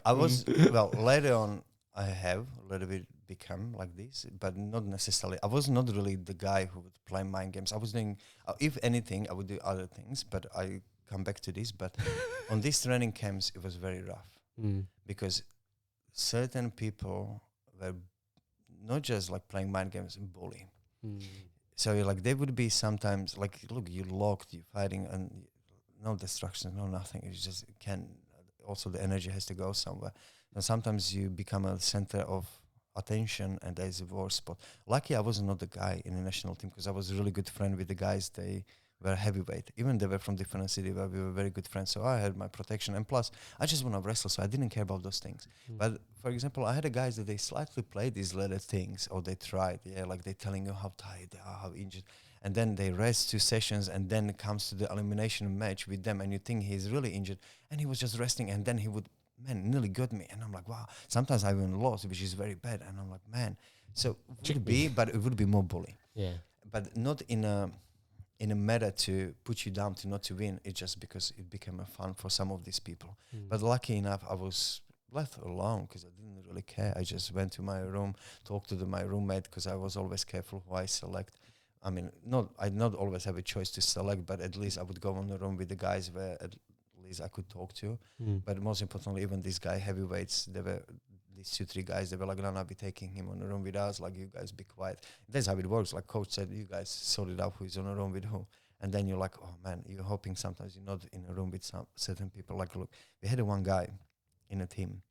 I was later on. I have a little bit become like this, but not necessarily. I was not really the guy who would play mind games. I was doing, if anything, I would do other things. But I come back to this. But on these training camps, it was very rough because certain people were not just like playing mind games and bullying. So like they would be sometimes like, look, you're locked, you're fighting, and no distractions, no nothing. You just can. Also, the energy has to go somewhere. And sometimes you become a center of attention, and there's a worse spot. Lucky I was not the guy in the national team, because I was a really good friend with the guys. They were heavyweight. Even they were from different city, but we were very good friends. So I had my protection. And plus, I just want to wrestle, so I didn't care about those things. But for example, I had a guys that they slightly played these little things, or they tried. Yeah, like they're telling you how tired they are, how injured. And then they rest 2 sessions, and then it comes to the elimination match with them, and you think he's really injured, and he was just resting, and then he would, nearly got me. And I'm like, wow. Sometimes I even lost, which is very bad. And I'm like, man. So it would be, but it would be more bully. Yeah. But not in a matter to put you down to not to win. It's just because it became a fun for some of these people. But lucky enough, I was left alone because I didn't really care. I just went to my room, talked to my roommate, because I was always careful who I select. I mean, I not always have a choice to select, but at least I would go in the room with the guys where at least I could talk to. But most importantly, even these guy heavyweights, they were these 2, 3 guys. They were like, "No, I'll be taking him on the room with us. Like, you guys be quiet." That's how it works. Like coach said, you guys sort it out who's on the room with who. And then you're like, oh man, you're hoping sometimes you're not in a room with some certain people. Like, look, we had one guy in a team.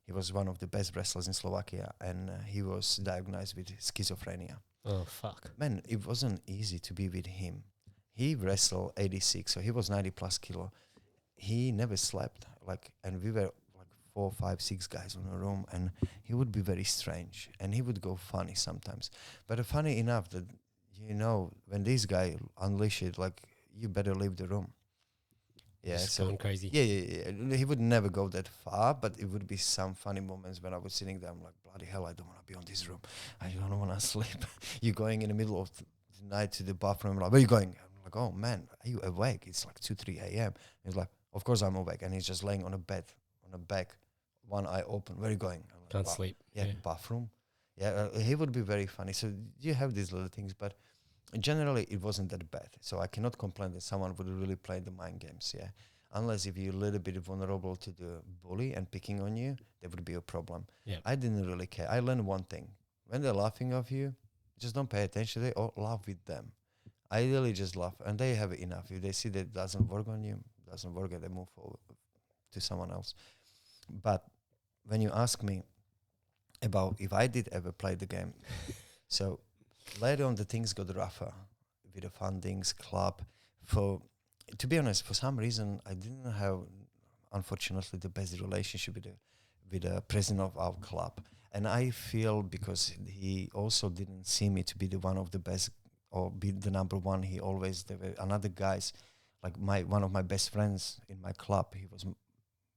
He was one of the best wrestlers in Slovakia, and he was diagnosed with schizophrenia. Oh, fuck. Man, it wasn't easy to be with him. He wrestled 86, so he was 90 plus kilo. He never slept, and we were like 4, 5, 6 guys in a room, and he would be very strange, and he would go funny sometimes. But funny enough that, when this guy unleashed it, like, you better leave the room. Yeah, just so going crazy. Yeah. He would never go that far, but it would be some funny moments when I was sitting there. I'm like, bloody hell, I don't want to be on this room. I don't want to sleep. You're going in the middle of the night to the bathroom. Like, where are you going? I'm like, oh man, are you awake? It's like 2, 3 a.m. He's like, of course I'm awake. And he's just laying on a bed, on a back, one eye open. Where are you going? I'm like, Can't sleep. Yeah, bathroom. Yeah, he would be very funny. So you have these little things, but generally it wasn't that bad. So I cannot complain that someone would really play the mind games, yeah. Unless if you're a little bit vulnerable to the bully and picking on you, there would be a problem. Yeah. I didn't really care. I learned one thing. When they're laughing of you, just don't pay attention. They all laugh with them. I really just laugh, and they have enough. If they see that it doesn't work on you, doesn't work, and they move forward to someone else. But when you ask me about if I did ever play the game, so later on the things got rougher with the fundings, club, to be honest, for some reason, I didn't have, unfortunately, the best relationship with the president of our club. And I feel because he also didn't see me to be the one of the best or be the number one. He always, there were another guys, like one of my best friends in my club.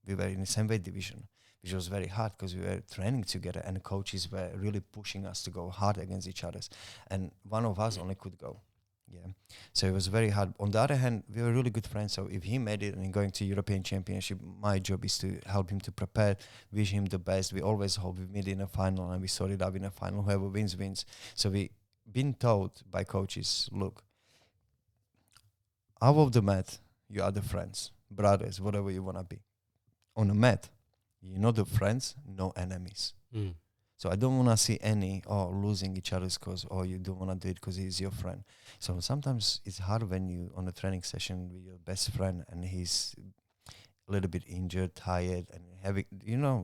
We were in the same weight division, which was very hard because we were training together and coaches were really pushing us to go hard against each other. And one of us only could go. Yeah. So it was very hard. On the other hand, we were really good friends. So if he made it and going to European Championship, my job is to help him to prepare, wish him the best. We always hope we meet in a final and we sort it out in a final. Whoever wins, wins. So we been told by coaches, look, out of the mat, you are the friends, brothers, whatever you want to be. On the mat, you're not the friends, no enemies. Mm. So I don't want to see any losing each other's cause, or you don't want to do it because he's your friend. So sometimes it's hard when you on a training session with your best friend and he's a little bit injured, tired, and having,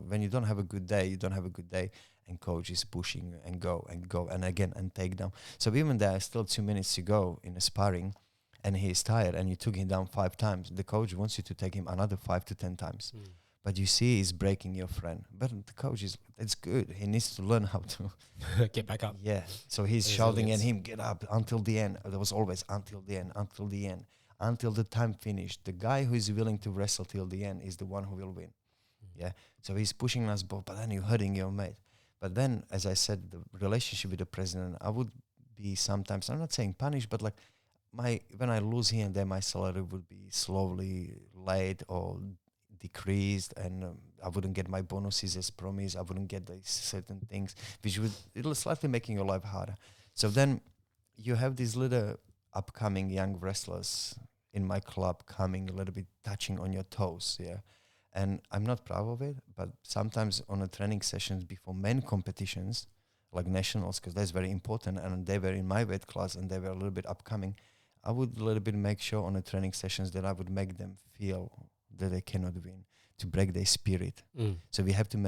when you don't have a good day, you don't have a good day, and coach is pushing you and go and again and take down. So even there are still 2 minutes to go in a sparring, and he is tired, and you took him down 5 times. The coach wants you to take him another 5 to 10 times. Mm. But you see he's breaking your friend. But the coach it's good. He needs to learn how to get back up. Yeah. So he's shouting at him, get up until the end. There was always until the end, until the time finished. The guy who is willing to wrestle till the end is the one who will win. Yeah. So he's pushing us both, but then you're hurting your mate. But then, as I said, the relationship with the president, I would be sometimes, I'm not saying punished, but like when I lose here and there, my salary would be slowly late or decreased, and I wouldn't get my bonuses as promised. I wouldn't get these certain things, which it'll slightly making your life harder. So then you have these little upcoming young wrestlers in my club coming a little bit touching on your toes, yeah. And I'm not proud of it, but sometimes on the training sessions before main competitions, like nationals, because that's very important, and they were in my weight class and they were a little bit upcoming, I would a little bit make sure on the training sessions that I would make them feel that they cannot win, to break their spirit. So we have to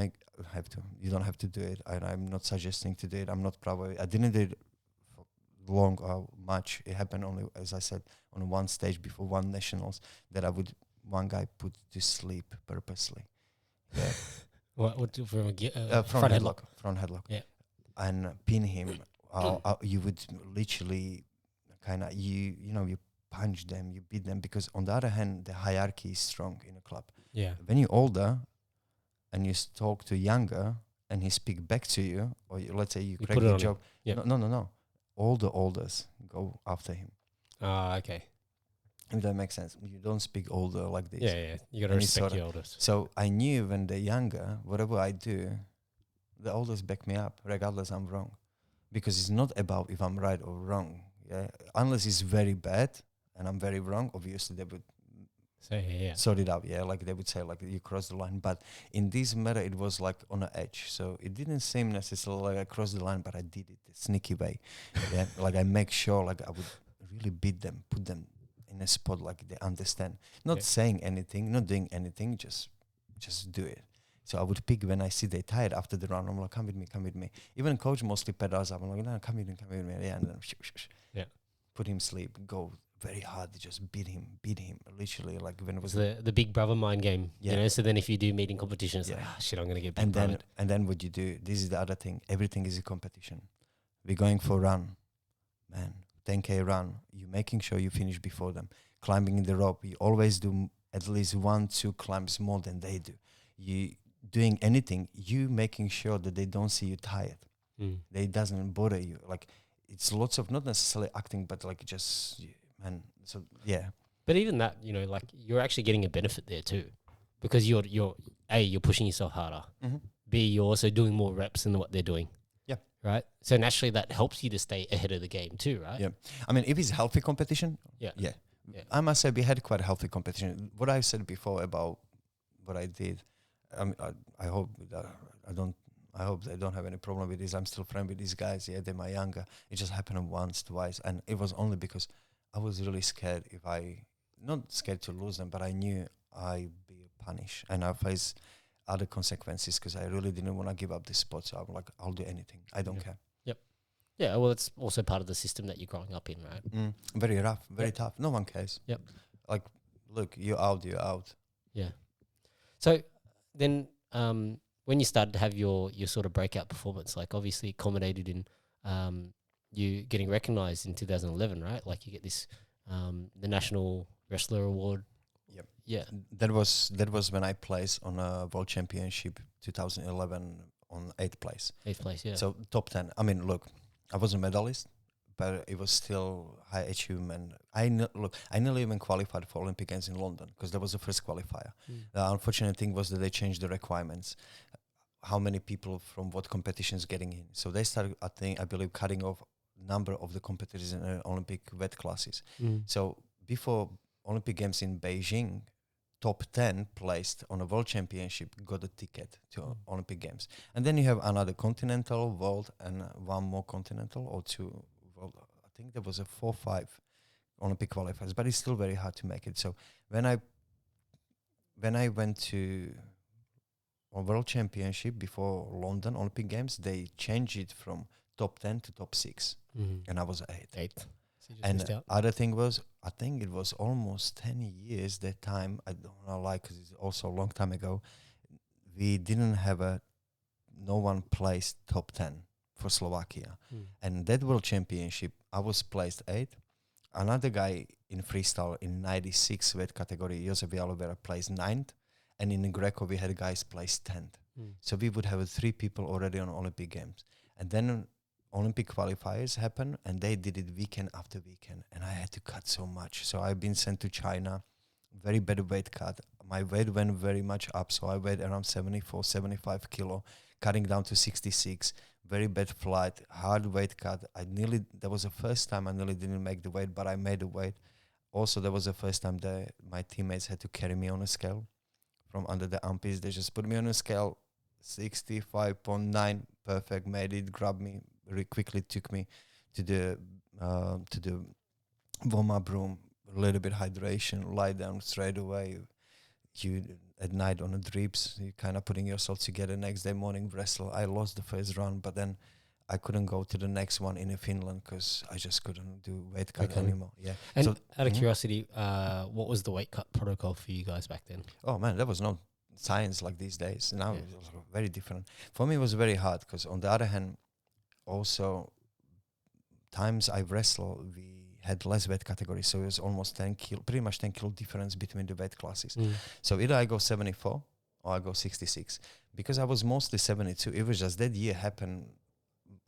you don't have to do it. I'm not suggesting to do it. I'm not proud of it. I didn't do it for long or much. It happened only, as I said, on one stage before one nationals, that one guy put to sleep purposely. Yeah. What from front headlock. Front headlock. Yeah. And pin him. You would literally kind of, you punch them, you beat them, because on the other hand, the hierarchy is strong in a club. Yeah. When you're older and you talk to younger and he speak back to you, or let's say you crack the joke. Yep. No. All the olders go after him. Okay. If that makes sense. You don't speak older like this. Yeah. You got to respect your elders. So I knew when they're younger, whatever I do, the elders back me up, regardless I'm wrong. Because it's not about if I'm right or wrong. Yeah. Unless it's very bad and I'm very wrong, obviously they would sort it out. Yeah. Like they would say, like, you crossed the line. But in this matter, it was like on the edge. So it didn't seem necessarily like I crossed the line, but I did it the sneaky way. Yeah. Like I make sure like I would really beat them, put them in a spot like they understand. Not saying anything, not doing anything, just do it. So I would pick when I see they're tired after the round. I'm like, come with me. Even coach mostly pedals up. I'm like, no, come with me. Yeah, and then put him sleep, go very hard, just beat him. Literally, like when it was the big brother mind game. Yeah. So then if you do meeting competitions, like, shit, I'm gonna get big brothered. And then what you do? This is the other thing. Everything is a competition. We're going for a run, man. 10K run. You're making sure you finish before them. Climbing in the rope. You always do at least 1-2 climbs more than they do. You doing anything, you making sure that they don't see you tired. They doesn't bother you. Like it's lots of not necessarily acting, but like just man. So yeah. But even that, like you're actually getting a benefit there too, because you're pushing yourself harder. Mm-hmm. B, you're also doing more reps than what they're doing. Yeah. Right. So naturally, that helps you to stay ahead of the game too, right? Yeah. I mean, if it's healthy competition, yeah. I must say we had quite a healthy competition. What I said before about what I did. I hope that I hope they don't have any problem with this. I'm still friend with these guys. Yeah, they're my younger. It just happened once, twice, and it was only because I was really scared. Not scared to lose them, but I knew I'd be punished and I face other consequences because I really didn't want to give up this spot. So I'm like, I'll do anything. I don't care. Yep. Yeah, well, it's also part of the system that you're growing up in, right? Very rough, very Yep. tough. No one cares. Yep. Like, look, you're out, you're out. Yeah. So then, when you started to have your sort of breakout performance, like obviously it culminated in you getting recognized in 2011, right? Like you get this the National Wrestler Award. Yep. Yeah. That was when I placed on a World Championship 2011 on 8th place. 8th place. Yeah. So top 10. I mean, look, I was a medalist, but it was still high achievement. I nearly even qualified for Olympic Games in London because that was the first qualifier. The unfortunate thing was that they changed the requirements. How many people from what competitions getting in? So they started, I believe, cutting off number of the competitors in Olympic weight classes. So before Olympic Games in Beijing, top 10 placed on a world championship got a ticket to Olympic Games. And then you have another continental, world, and one more continental or two world. I think there was a 4-5 Olympic qualifiers, but it's still very hard to make it. So when I went to a world championship before London Olympic Games, they changed it from top 10 to top 6. And I was 8th. 8th. So you just And missed out. other thing was, I think it was almost 10 years that time. I don't know, like, because it's also a long time ago. We didn't have no one placed top 10 for Slovakia. And that world championship, I was placed 8th. Another guy in freestyle in 96 weight category, Josep Jalovera, placed 9th. And in Greco, we had guys placed 10th. So we would have 3 people already on Olympic Games. And then Olympic qualifiers happen, and they did it weekend after weekend, and I had to cut so much. So I've been sent to China, very bad weight cut. My weight went very much up, so I weighed around 74, 75 kilo, cutting down to 66. Very bad flight, hard weight cut. That was the first time I nearly didn't make the weight, but I made the weight. Also, that was the first time that my teammates had to carry me on a scale from under the armpits. They just put me on a scale, 65.9, perfect, made it, grabbed me, very quickly took me to the warm-up room, a little bit hydration, lie down straight away. You at night on the drips, you kind of putting yourself together. Next day morning wrestle. I lost the first round, but then I couldn't go to the next one in Finland because I just couldn't do weight cut anymore. Yeah. And so, out of curiosity, what was the weight cut protocol for you guys back then? Oh man, there was no science like these days. Now it was very different. For me, it was very hard because on the other hand, also times I wrestle, we had less weight categories, so it was almost 10 kilo, pretty much 10 kilo difference between the weight classes. So either I go 74 or I go 66. Because I was mostly 72, it was just that year happened.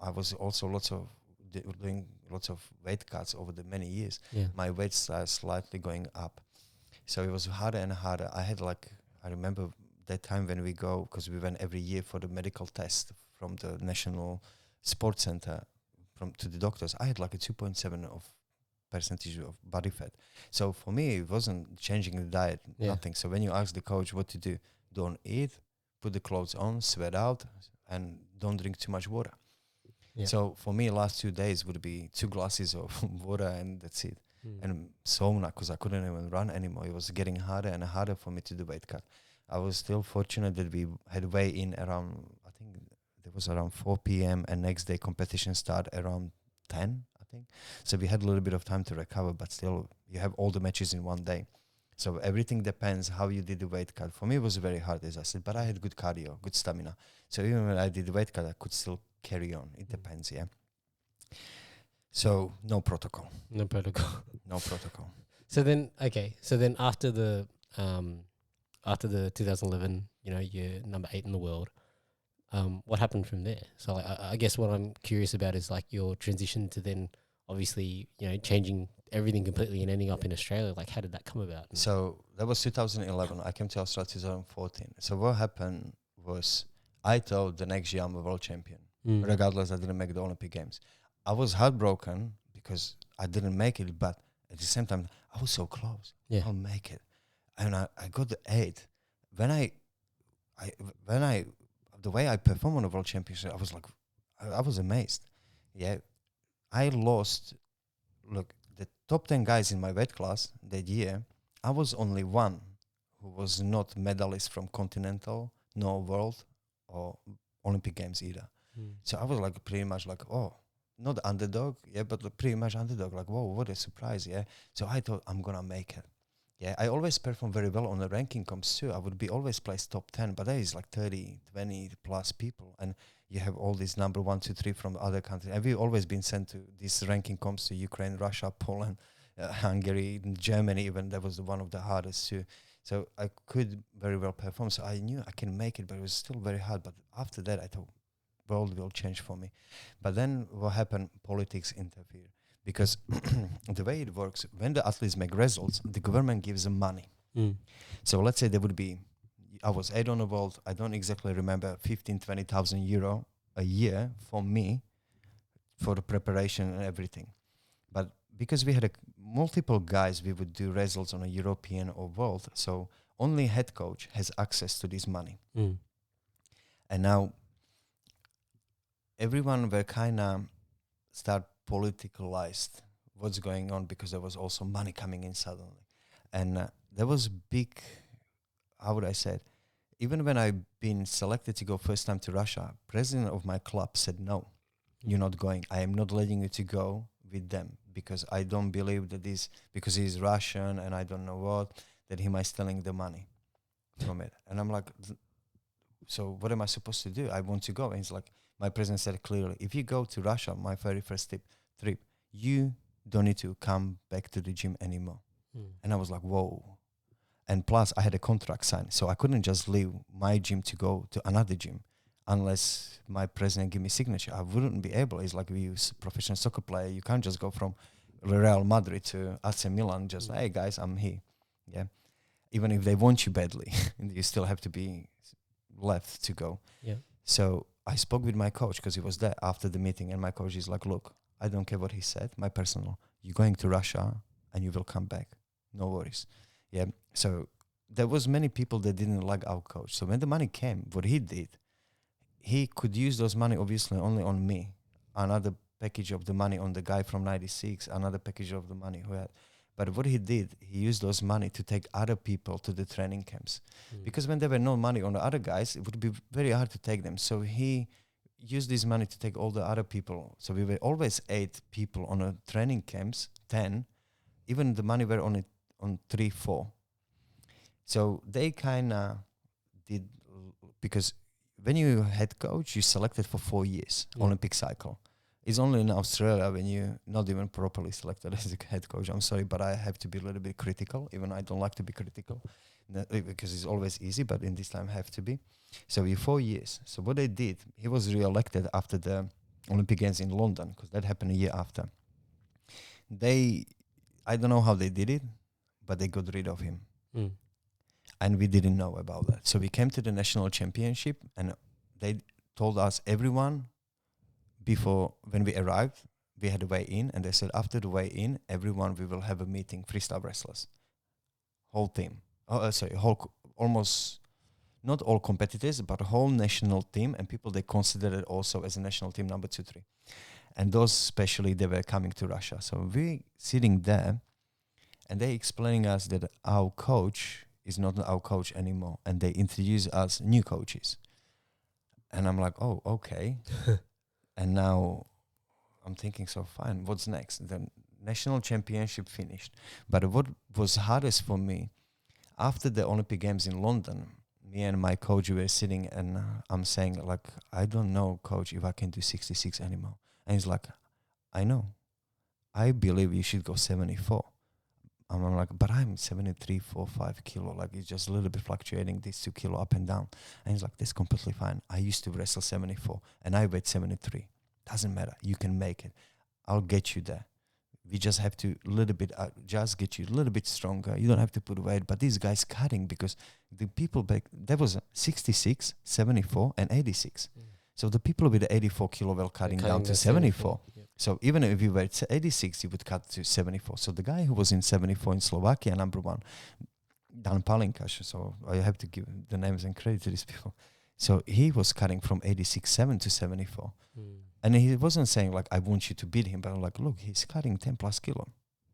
I was also doing lots of weight cuts over the many years. My weight started slightly going up, so it was harder and harder. I remember that time when we go, because we went every year for the medical test from the National Sports Center to the doctors. I had like a 2.7 of percentage of body fat. So for me, it wasn't changing the diet, nothing. So when you ask the coach what to do, don't eat, put the clothes on, sweat out, and don't drink too much water. So for me, last 2 days would be 2 glasses of water and that's it. And sauna, because I couldn't even run anymore. It was getting harder and harder for me to do weight cut. I was still fortunate that we had weigh in around, I think it was around 4 p.m. and next day competition start around 10, I think. So we had a little bit of time to recover, but still you have all the matches in one day. So everything depends how you did the weight cut. For me, it was very hard, as I said, but I had good cardio, good stamina. So even when I did the weight cut, I could still carry on. It depends, yeah. So no protocol. No protocol. No protocol. So then after the 2011, you're number 8 in the world. What happened from there? So I guess what I'm curious about is like your transition to then obviously, changing everything completely and ending up in Australia. Like, how did that come about? So that was 2011. I came to Australia 2014. So what happened was I thought the next year I'm a world champion. Regardless, I didn't make the Olympic Games. I was heartbroken because I didn't make it, but at the same time, I was so close. I'll make it. And I got the 8th. The way I performed on the World Championship, I was like, I was amazed. Yeah. I lost, look, the top 10 guys in my weight class that year, I was only one who was not medalist from Continental, no World or Olympic Games either. So I was like pretty much like, oh, not underdog, yeah, but pretty much underdog. Like, whoa, what a surprise, yeah. So I thought I'm gonna make it. Yeah, I always perform very well on the ranking comps too. I would be always placed top 10, but there is like 30, 20 plus people, and you have all these number 1, 2, 3 from other countries. And we've always been sent to these ranking comps to Ukraine, Russia, Poland, Hungary, Germany. Even that was one of the hardest too. So I could very well perform. So I knew I can make it, but it was still very hard. But after that, I thought world will change for me. But then what happened? Politics interfered. Because the way it works, when the athletes make results, the government gives them money. So let's say there would be, I was 8 on the world, I don't exactly remember, 15, 20,000 euro a year for me, for the preparation and everything. But because we had multiple guys, we would do results on a European or world, so only head coach has access to this money. And now everyone were kind of start politicalized what's going on, because there was also money coming in suddenly. And there was big, how would I say it? Even when I've been selected to go first time to Russia, president of my club said, no, you're not going. I am not letting you to go with them, because I don't believe that this, because he's Russian and I don't know what, that he might stealing the money from it. And I'm like, so what am I supposed to do? I want to go. And he's like, my president said clearly, if you go to Russia, my very first trip, you don't need to come back to the gym anymore. And I was like, whoa. And plus, I had a contract signed, so I couldn't just leave my gym to go to another gym unless my president give me signature. I wouldn't be able. It's like we use professional soccer player. You can't just go from Real Madrid to AC Milan, just, hey, guys, I'm here. Yeah. Even if they want you badly, you still have to be left to go. Yeah. So I spoke with my coach, because he was there after the meeting, and my coach is like, look, I don't care what he said, my personal, you're going to Russia and you will come back. No worries. Yeah. So there was many people that didn't like our coach. So when the money came, what he did, he could use those money obviously only on me. Another package of the money on the guy from 96, another package of the money who had. But what he did, he used those money to take other people to the training camps. Because when there were no money on the other guys, it would be very hard to take them. So he used this money to take all the other people. So we were always 8 people on a training camps, 10. Even the money were only on 3, 4. So they kind of did, because when you head coach, you selected for 4 years, Olympic cycle. It's only in Australia when you're not even properly selected as a head coach. I'm sorry, but I have to be a little bit critical, even I don't like to be critical, because it's always easy, but in this time I have to be. So we 4 years. So what they did, he was re-elected after the Olympic Games in London, because that happened a year after. I don't know how they did it, but they got rid of him. And we didn't know about that. So we came to the national championship, and they told us, everyone, before, when we arrived, we had a weigh-in, and they said after the weigh-in, everyone, we will have a meeting, freestyle wrestlers, whole team. Almost, not all competitors, but a whole national team, and people they considered it also as a national team number 2, 3. And those especially, they were coming to Russia. So we sitting there, and they explaining us that our coach is not our coach anymore, and they introduce us new coaches. And I'm like, oh, okay. And now I'm thinking, so fine, what's next? The national championship finished. But what was hardest for me, after the Olympic Games in London, me and my coach were sitting, and I'm saying, like, I don't know, coach, if I can do 66 anymore. And he's like, I know. I believe you should go 74. And I'm like, but I'm 73, 4, 5 kilo. Like, it's just a little bit fluctuating, these 2 kilo up and down. And he's like, that's completely fine. I used to wrestle 74 and I weighed 73. Doesn't matter. You can make it. I'll get you there. We just have to just get you a little bit stronger. You don't have to put weight. But these guys cutting, because the people back, there was 66, 74 and 86. So the people with the 84 kilo were cutting down to 74. Yeah. So even if you were at 86, you would cut to 74. So the guy who was in 74 in Slovakia, number 1, Dan Palinkaš, so I have to give the names and credit to these people. So he was cutting from 86.7 to 74. And he wasn't saying, like, I want you to beat him, but I'm like, look, he's cutting 10 plus kilo.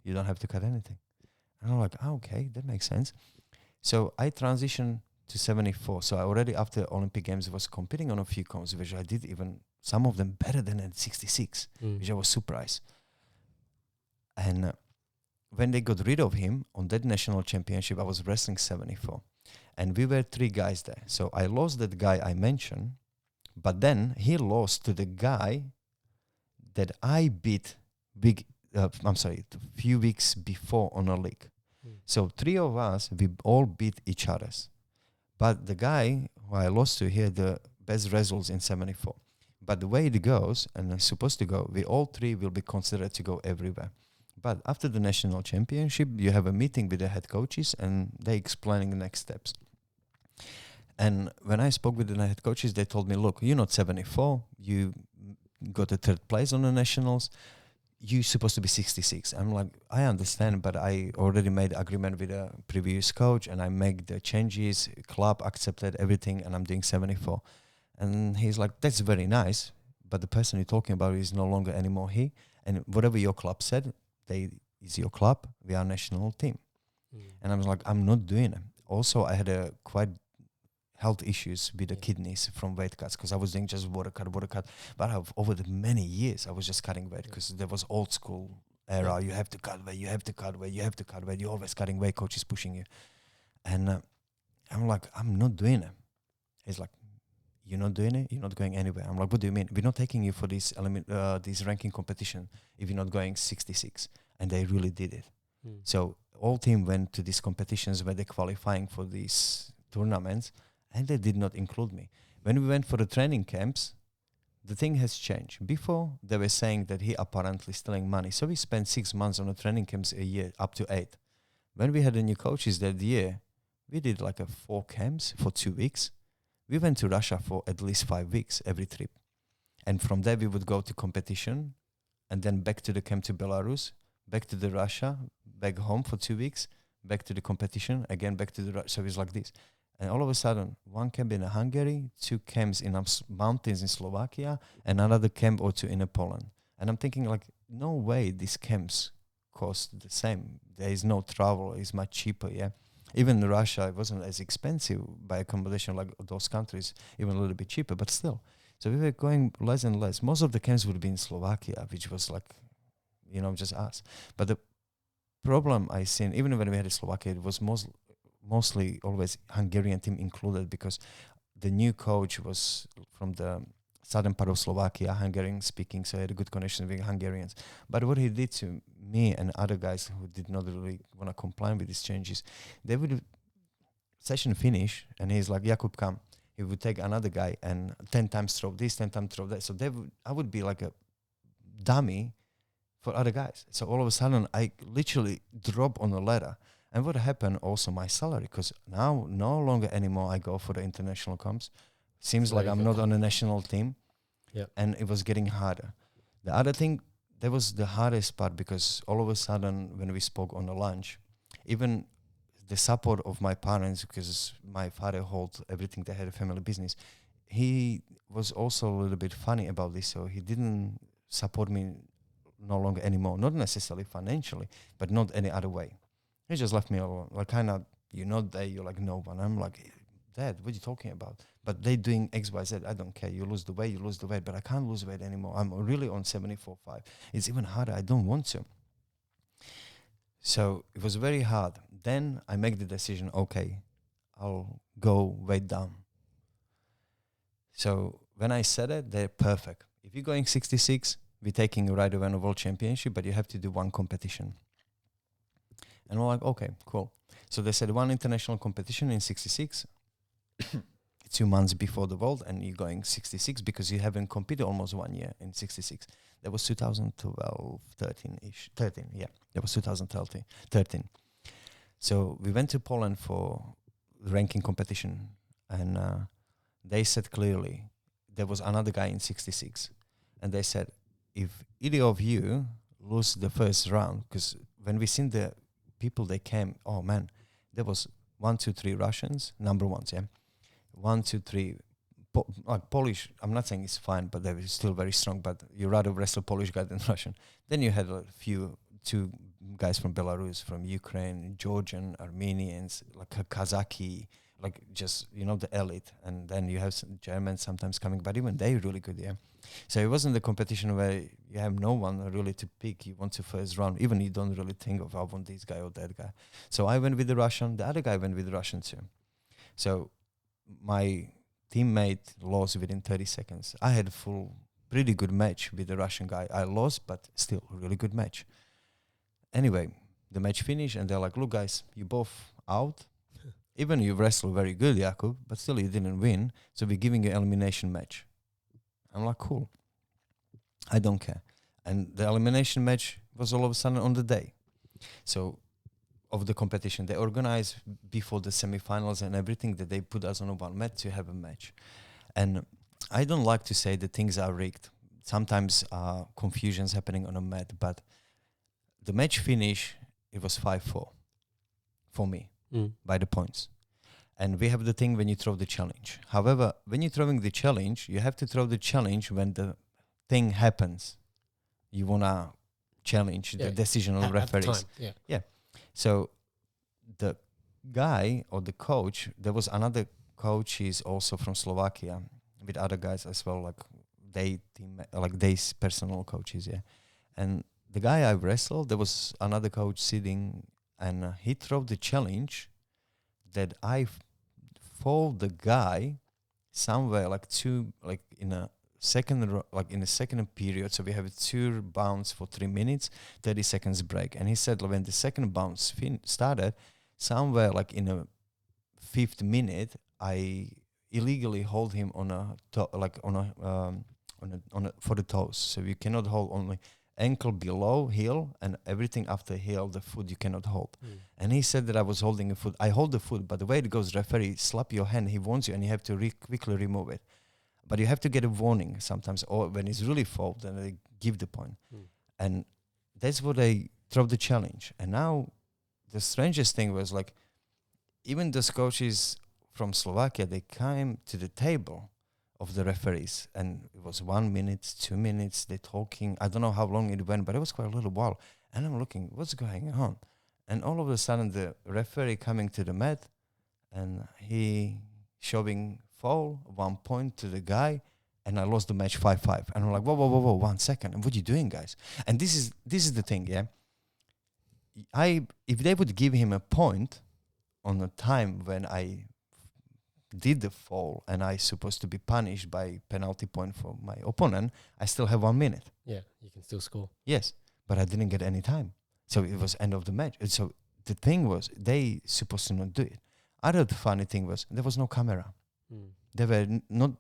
You don't have to cut anything. And I'm like, okay, that makes sense. So I transitioned to 74. So I already, after Olympic Games, was competing on a few comps, which I did even some of them better than at 66, which I was surprised. And when they got rid of him on that national championship, I was wrestling 74. And we were 3 guys there. So I lost that guy I mentioned, but then he lost to the guy that I beat a few weeks before on a league. So 3 of us, we all beat each other's. But the guy who I lost to, he had the best results in 74. But the way it goes, and it's supposed to go, we all 3 will be considered to go everywhere. But after the national championship, you have a meeting with the head coaches and they explaining the next steps. And when I spoke with the head coaches, they told me, look, you're not 74. You got a 3rd place on the nationals. You're supposed to be 66. I'm like, I understand, but I already made agreement with a previous coach and I make the changes, club accepted everything, and I'm doing 74. And he's like, that's very nice, but the person you're talking about is no longer anymore he. And whatever your club said, is your club, we are national team. And I was like, I'm not doing it. Also, I had a quite health issues with the kidneys from weight cuts because I was doing just water cut. But over the many years, I was just cutting weight because there was old school era. You have to cut weight, you cut weight. You're always cutting weight, coach is pushing you. And I'm like, I'm not doing it. He's like, you're not doing it? You're not going anywhere. I'm like, what do you mean? We're not taking you for this ranking competition if you're not going 66. And they really did it. So all team went to these competitions where they're qualifying for these tournaments, and they did not include me. When we went for the training camps, the thing has changed. Before, they were saying that he apparently stealing money. So we spent 6 months on the training camps a year, up to 8. When we had the new coaches that year, we did like 4 camps for 2 weeks. We went to Russia for at least 5 weeks every trip. And from there, we would go to competition and then back to the camp to Belarus, back to the Russia, back home for 2 weeks, back to the competition, again back to the Russia. So it's like this. And all of a sudden, 1 camp in Hungary, 2 camps in mountains in Slovakia, and another camp or 2 in Poland. And I'm thinking like, no way these camps cost the same. There is no travel, it's much cheaper, yeah. Even in Russia, it wasn't as expensive by accommodation like those countries, even a little bit cheaper, but still. So we were going less and less. Most of the camps would be in Slovakia, which was like, just us. But the problem I seen, even when we had in Slovakia, it was mostly always Hungarian team included because the new coach was from the southern part of Slovakia, Hungarian speaking, so he had a good connection with Hungarians. But what he did to me and other guys who did not really want to comply with these changes, they would session finish and he's like, Jakub, come. He would take another guy and 10 times throw this, 10 times throw that. So I would be like a dummy for other guys. So all of a sudden, I literally drop on a ladder. And what happened also my salary, because now no longer anymore I go for the international comps. Seems like I'm not on a national team. Yep. And it was getting harder. The other thing, that was the hardest part because all of a sudden when we spoke on the lunch, even the support of my parents, because my father held everything, they had a family business, he was also a little bit funny about this. So he didn't support me no longer anymore, not necessarily financially, but not any other way. He just left me alone. Like kind of, you're not there, you're like no one. I'm like, Dad, what are you talking about? But they doing X, Y, Z. I don't care. You lose the weight, but I can't lose weight anymore. I'm really on 74.5. It's even harder. I don't want to. So it was very hard. Then I make the decision, okay, I'll go weight down. So when I said it, they're perfect. If you're going 66, we're taking you right away on a world championship, but you have to do 1 competition. And we're like, okay, cool. So they said 1 international competition in 66, 2 months before the world, and you're going 66 because you haven't competed almost 1 year in 66. That was 2012, 13-ish. 13, yeah. That was 2013. So we went to Poland for the ranking competition, and they said clearly, there was another guy in 66. And they said, if either of you lose the first round, because when we seen the people that came, oh man, there was 1, 2, 3 Russians, number ones, yeah. 1, 2, 3 like Polish. I'm not saying it's fine, but they were still very strong. But you rather wrestle Polish guy than Russian. Then you had a few 2 guys from Belarus, from Ukraine, Georgian, Armenians, like Kazaki, like just the elite, and then you have some Germans sometimes coming, but even they're really good. Yeah, so it wasn't the competition where you have no one really to pick. You want to first round, even you don't really think of I want this guy or that guy. So I went with the Russian. The other guy went with the Russian too. So my teammate lost within 30 seconds. I had a pretty good match with the Russian guy. I lost, but still a really good match. Anyway, the match finished, and they're like, "Look, guys, you both out. Even you wrestled very good, Jakub, but still you didn't win. So we're giving you an elimination match." I'm like, "Cool. I don't care." And the elimination match was all of a sudden on the day. So of the competition, they organized before the semifinals and everything, that they put us on one mat to have a match. And I don't like to say that things are rigged. Sometimes confusion's happening on a mat, but the match finish, it was 5-4 for me by the points. And we have the thing when you throw the challenge. However, when you're throwing the challenge, you have to throw the challenge when the thing happens. You want to challenge the decision of referees. Yeah. So the guy or the coach, there was another coach, he's also from Slovakia, with other guys as well, like they personal coaches, yeah. And the guy I wrestled, there was another coach sitting, and he threw the challenge that I followed the guy somewhere in a second period. So we have 2 bounds for 3 minutes, 30 seconds break. And he said when the second bounce started, somewhere like in a 5th minute, I illegally hold him for the toes. So you cannot hold only ankle below heel, and everything after heel, the foot you cannot hold. And he said that I was holding a foot. I hold the foot, but the way it goes, referee slap your hand, he warns you, and you have to quickly remove it. But you have to get a warning sometimes, or when it's really fault, then they give the point. And that's what they throw the challenge. And now the strangest thing was like, even those coaches from Slovakia, they came to the table of the referees, and it was 1 minute, 2 minutes, they talking. I don't know how long it went, but it was quite a little while. And I'm looking, what's going on? And all of a sudden, the referee coming to the mat, and he showing foul, 1 point to the guy, and I lost the match 5-5. And I'm like, whoa, 1 second. And what are you doing, guys? And this is the thing, yeah. If they would give him a point on the time when I did the foul and I supposed to be punished by penalty point for my opponent, I still have 1 minute. Yeah, you can still score. Yes, but I didn't get any time. So it was end of the match. And so the thing was, they supposed to not do it. Other funny thing was, there was no camera. There were not,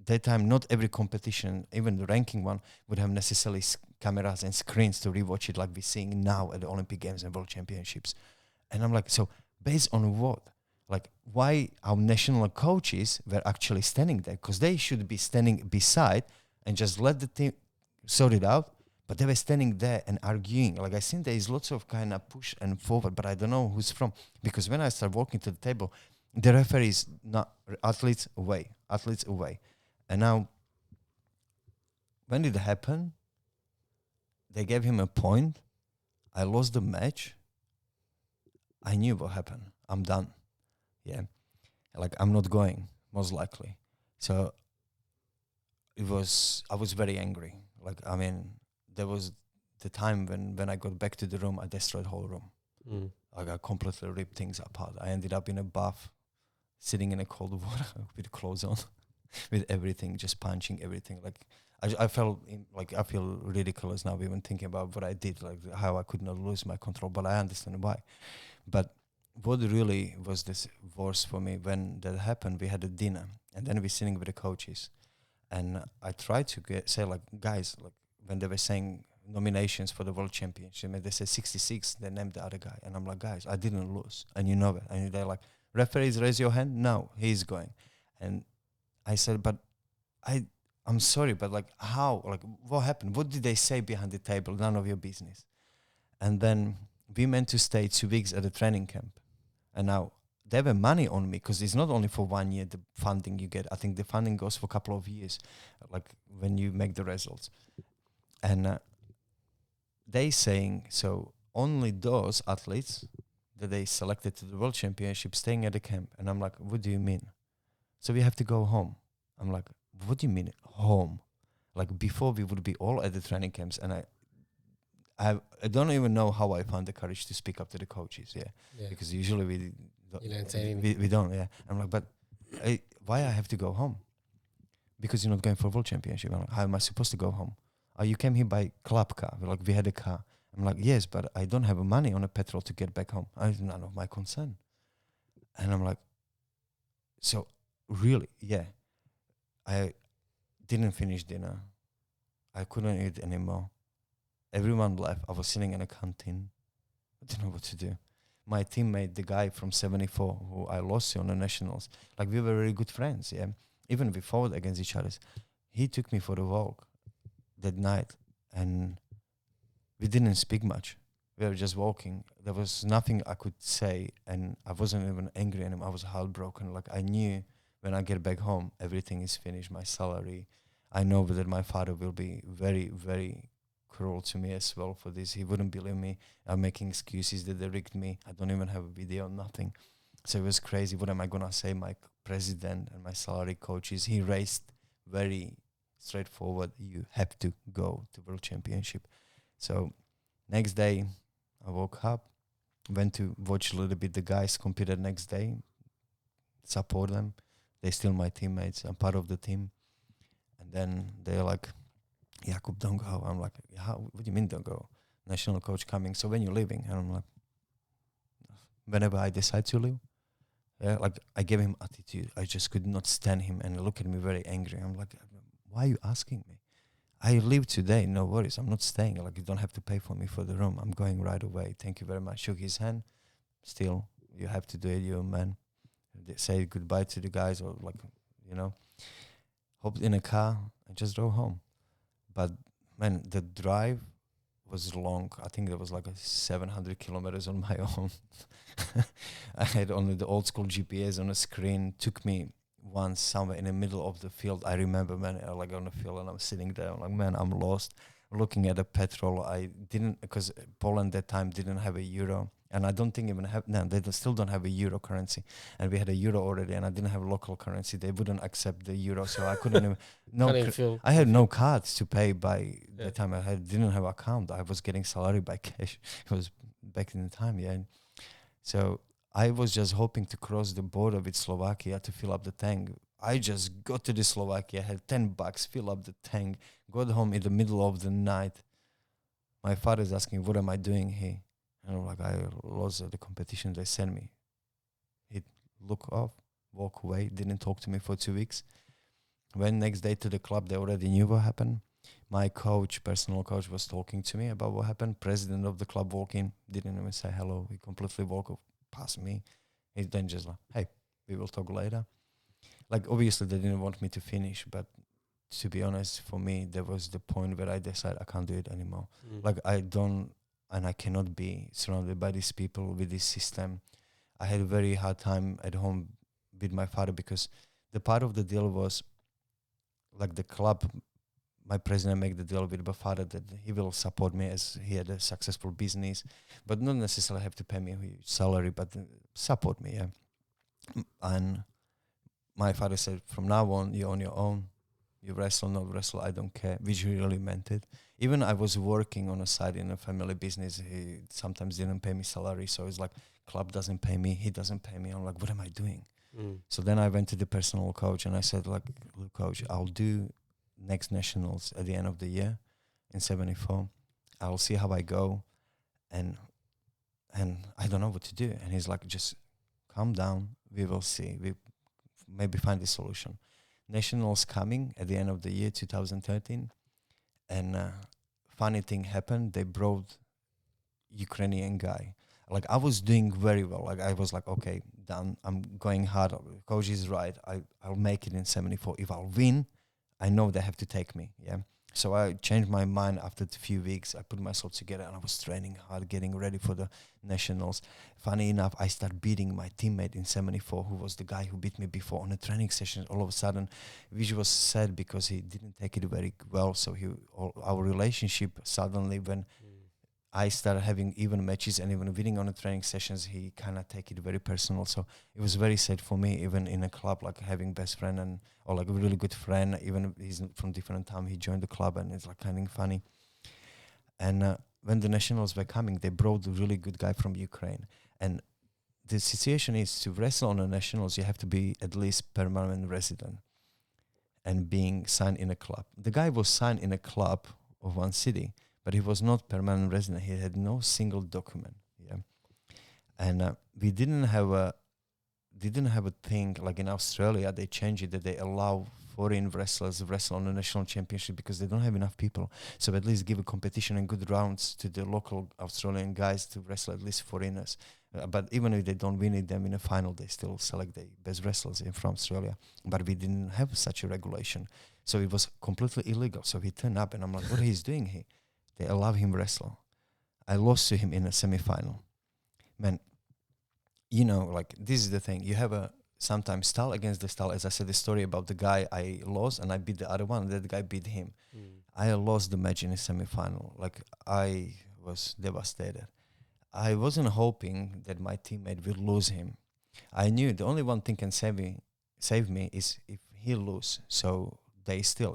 that time, not every competition, even the ranking one, would have necessarily cameras and screens to rewatch it like we're seeing now at the Olympic Games and World Championships. And I'm like, so based on what? Like, why our national coaches were actually standing there? Because they should be standing beside and just let the team sort it out. But they were standing there and arguing. Like, I think there is lots of kind of push and forward, but I don't know who's from. Because when I start walking to the table, the referee is not athletes away. And now, when did it happen? They gave him a point. I lost the match. I knew what happened. I'm done. Yeah. Like, I'm not going, most likely. So I was very angry. Like, I mean, there was the time when I got back to the room, I destroyed the whole room. Like, I completely ripped things apart. I ended up in a bath, sitting in a cold water with clothes on, with everything, just punching everything. Like, I felt I feel ridiculous now even thinking about what I did, like how I could not lose my control, but I understand why. But what really was this worse for me, when that happened, we had a dinner, and then we're sitting with the coaches, and I tried to say, like, guys, like, when they were saying nominations for the World Championship, and they said 66, they named the other guy, and I'm like, guys, I didn't lose, and you know it. And they're like, referees, raise your hand. No, he's going. And I said, but I'm sorry, but like, how? Like, what happened? What did they say behind the table? None of your business. And then we meant to stay 2 weeks at the training camp. And now they have money on me, because it's not only for 1 year, the funding you get. I think the funding goes for a couple of years, like when you make the results. And they saying, so only those athletes that they selected to the World Championship, staying at the camp. And I'm like, what do you mean? So we have to go home. I'm like, what do you mean home? Like before we would be all at the training camps, and I don't even know how I found the courage to speak up to the coaches, Yeah. because usually You don't say anything. we don't, I'm like, but why I have to go home? Because you're not going for World Championship. I'm like, how am I supposed to go home? Oh, you came here by club car. We're like, we had a car. I'm like, yes, but I don't have money on a petrol to get back home. It's none of my concern. And I'm like, so really, I didn't finish dinner. I couldn't eat anymore. Everyone left. I was sitting in a canteen. I didn't know what to do. My teammate, the guy from 74, who I lost to on the nationals, like we were very good friends, Even we fought against each other. He took me for a walk that night, and we didn't speak much. We were just walking. There was nothing I could say, and I wasn't even angry anymore. I was heartbroken. Like I knew when I get back home, everything is finished. My salary. I know that my father will be very, very cruel to me as well for this. He wouldn't believe me. I'm making excuses that they rigged me. I don't even have a video, nothing. So it was crazy. What am I gonna say? My president and my salary coaches, he raised very straightforward. You have to go to World Championship. So next day, I woke up, went to watch a little bit the guys competed next day, support them. They're still my teammates. I'm part of the team. And then they're like, Jakub, don't go. I'm like, what do you mean don't go? National coach coming. So when you're leaving? And I'm like, whenever I decide to leave. Yeah, like I gave him attitude. I just could not stand him and look at me very angry. I'm like, why are you asking me? I leave today, no worries. I'm not staying. Like you don't have to pay for me for the room. I'm going right away. Thank you very much. Shook his hand. Still, you have to do it, you're a man. They say goodbye to the guys or like, hopped in a car and just drove home. But man, the drive was long. I think there was like 700 kilometers on my own. I had only the old school GPS on the screen. Took me once somewhere in the middle of the field. I remember, man, like on the field, and I'm sitting there. I'm like, man, I'm lost. Looking at the petrol, I didn't, because Poland that time didn't have a euro, and I don't think even have. No, they still don't have a euro currency, and we had a euro already, and I didn't have local currency. They wouldn't accept the euro, so I couldn't even. I had no cards to pay by the time. Didn't have account. I was getting salary by cash. It was back in the time, So I was just hoping to cross the border with Slovakia to fill up the tank. I just got to the Slovakia, had $10, fill up the tank, got home in the middle of the night. My father's asking, what am I doing here? And I'm like, I lost the competition they sent me. He look off, walk away, didn't talk to me for 2 weeks. Went next day to the club, they already knew what happened. My coach, personal coach, was talking to me about what happened. President of the club walked in, didn't even say hello. He completely walked past me. He then just like, hey, we will talk later. Like, obviously, they didn't want me to finish, but to be honest, for me, there was the point where I decided I can't do it anymore. Like, I don't, and I cannot be surrounded by these people with this system. I had a very hard time at home with my father because the part of the deal was, like, the club, my president made the deal with my father that he will support me as he had a successful business, but not necessarily have to pay me a huge salary, but support me, And my father said, from now on, you're on your own. You wrestle, not wrestle, I don't care, which he really meant it. Even I was working on a side in a family business. He sometimes didn't pay me salary. So it's like, club doesn't pay me, he doesn't pay me. I'm like, what am I doing? So then I went to the personal coach and I said, like, look, coach, I'll do next nationals at the end of the year in 74. I'll see how I go. And I don't know what to do. And he's like, just calm down. We will see. We maybe find a solution. Nationals coming at the end of the year, 2013. And funny thing happened. They brought Ukrainian guy. Like, I was doing very well. Like, I was like, okay, done. I'm going hard. Coach is right. I'll make it in 74. If I'll win, I know they have to take me. Yeah. So I changed my mind after a few weeks. I put myself together and I was training hard, getting ready for the nationals. Funny enough, I started beating my teammate in 74, who was the guy who beat me before on a training session. All of a sudden, which was sad because he didn't take it very well. So our relationship suddenly, when I started having even matches and even winning on the training sessions, he kind of take it very personal. So it was very sad for me, even in a club, like having best friend and or like a really good friend, even if he's from different time, he joined the club and it's like kind of funny. And when the nationals were coming, they brought a really good guy from Ukraine. And the situation is to wrestle on the nationals, you have to be at least permanent resident and being signed in a club. The guy was signed in a club of one city, but he was not permanent resident. He had no single document. Yeah, and we didn't have a thing like in Australia. They changed it that they allow foreign wrestlers to wrestle on the national championship because they don't have enough people. So at least give a competition and good rounds to the local Australian guys to wrestle at least foreigners. But even if they don't win it, them in a final, they still select the best wrestlers from Australia. But we didn't have such a regulation. So it was completely illegal. So he turned up and I'm like, what he's doing here? They allow him wrestle. I lost to him in a semi-final. Man, you know, like this is the thing. You have a sometimes style against the style. As I said, the story about the guy I lost and I beat the other one, and that guy beat him. I lost the match in the semi-final. Like I was devastated. I wasn't hoping that my teammate will lose him. I knew the only one thing can save me is if he lose. So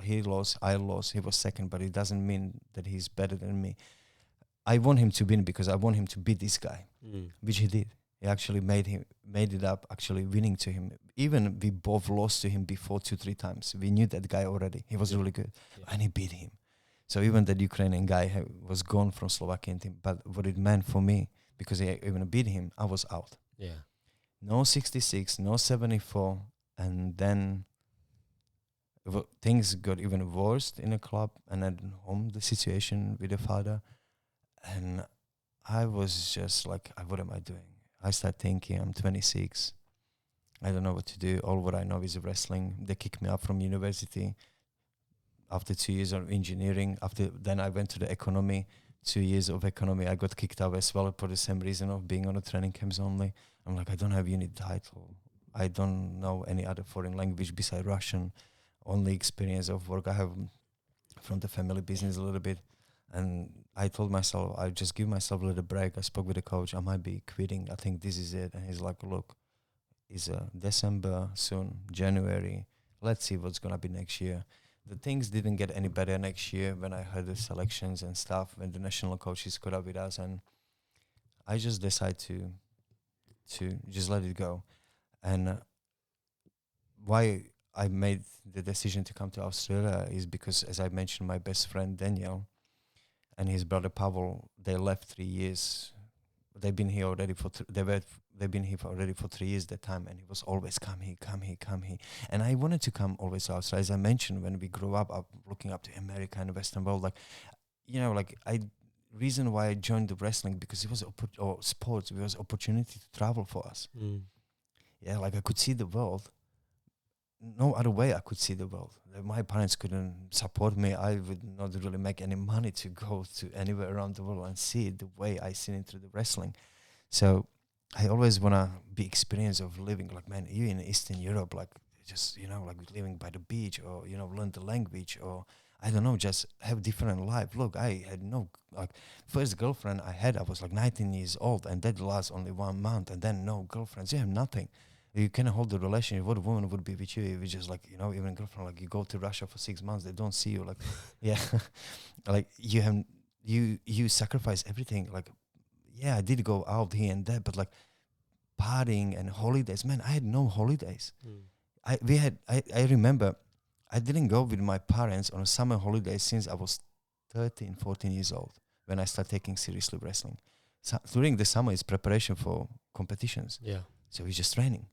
he lost, I lost, he was second, but it doesn't mean that he's better than me. I want him to win because I want him to beat this guy, which he did. He actually made it up, actually winning to him. Even we both lost to him before 2-3 times. We knew that guy already. He was really good, and he beat him. So even that Ukrainian guy was gone from Slovakian team. But what it meant for me, because he even beat him, I was out. Yeah. No 66, no 74, and then things got even worse in the club and at home, the situation with the father. And I was just like, what am I doing? I start thinking, I'm 26. I don't know what to do. All what I know is wrestling. They kicked me out from university after 2 years of engineering. Then I went to the economy. 2 years of economy, I got kicked out as well for the same reason of being on the training camps only. I'm like, I don't have unit title. I don't know any other foreign language besides Russian. Only experience of work I have from the family business a little bit. And I told myself, I just give myself a little break. I spoke with the coach. I might be quitting. I think this is it. And he's like, look, it's December soon, January. Let's see what's going to be next year. The things didn't get any better next year when I heard the selections and stuff, when the national coaches caught up with us. And I just decided to just let it go. And why I made the decision to come to Australia is because, as I mentioned, my best friend Daniel and his brother Pavel, they left 3 years. They've been here already they've been here already for 3 years that time, and he was always come here. And I wanted to come always to Australia. As I mentioned, when we grew up looking up to America and the Western world, like, you know, like reason why I joined the wrestling because it was sports. It was opportunity to travel for us. Yeah, like I could see the world. No other way I could see the world. My parents couldn't support me. I would not really make any money to go to anywhere around the world and see it the way I seen it through the wrestling. So I always want to be experience of living, like, man, you in Eastern Europe, like, just, you know, like living by the beach or, you know, learn the language or, I don't know, just have different life. Look, I had no, like, first girlfriend I had, I was like 19 years old and that lasts only 1 month and then no girlfriends. You have nothing. You cannot hold the relationship. What a woman would be with you if you just, like, you know, even girlfriend, like, you go to Russia for 6 months, they don't see you, like, yeah, like, you sacrifice everything. Like, yeah, I did go out here and there, but like partying and holidays, man, I had no holidays. I remember I didn't go with my parents on a summer holiday since I was 13, 14 years old when I started taking seriously wrestling. So during the summer is preparation for competitions. Yeah. So we're just training.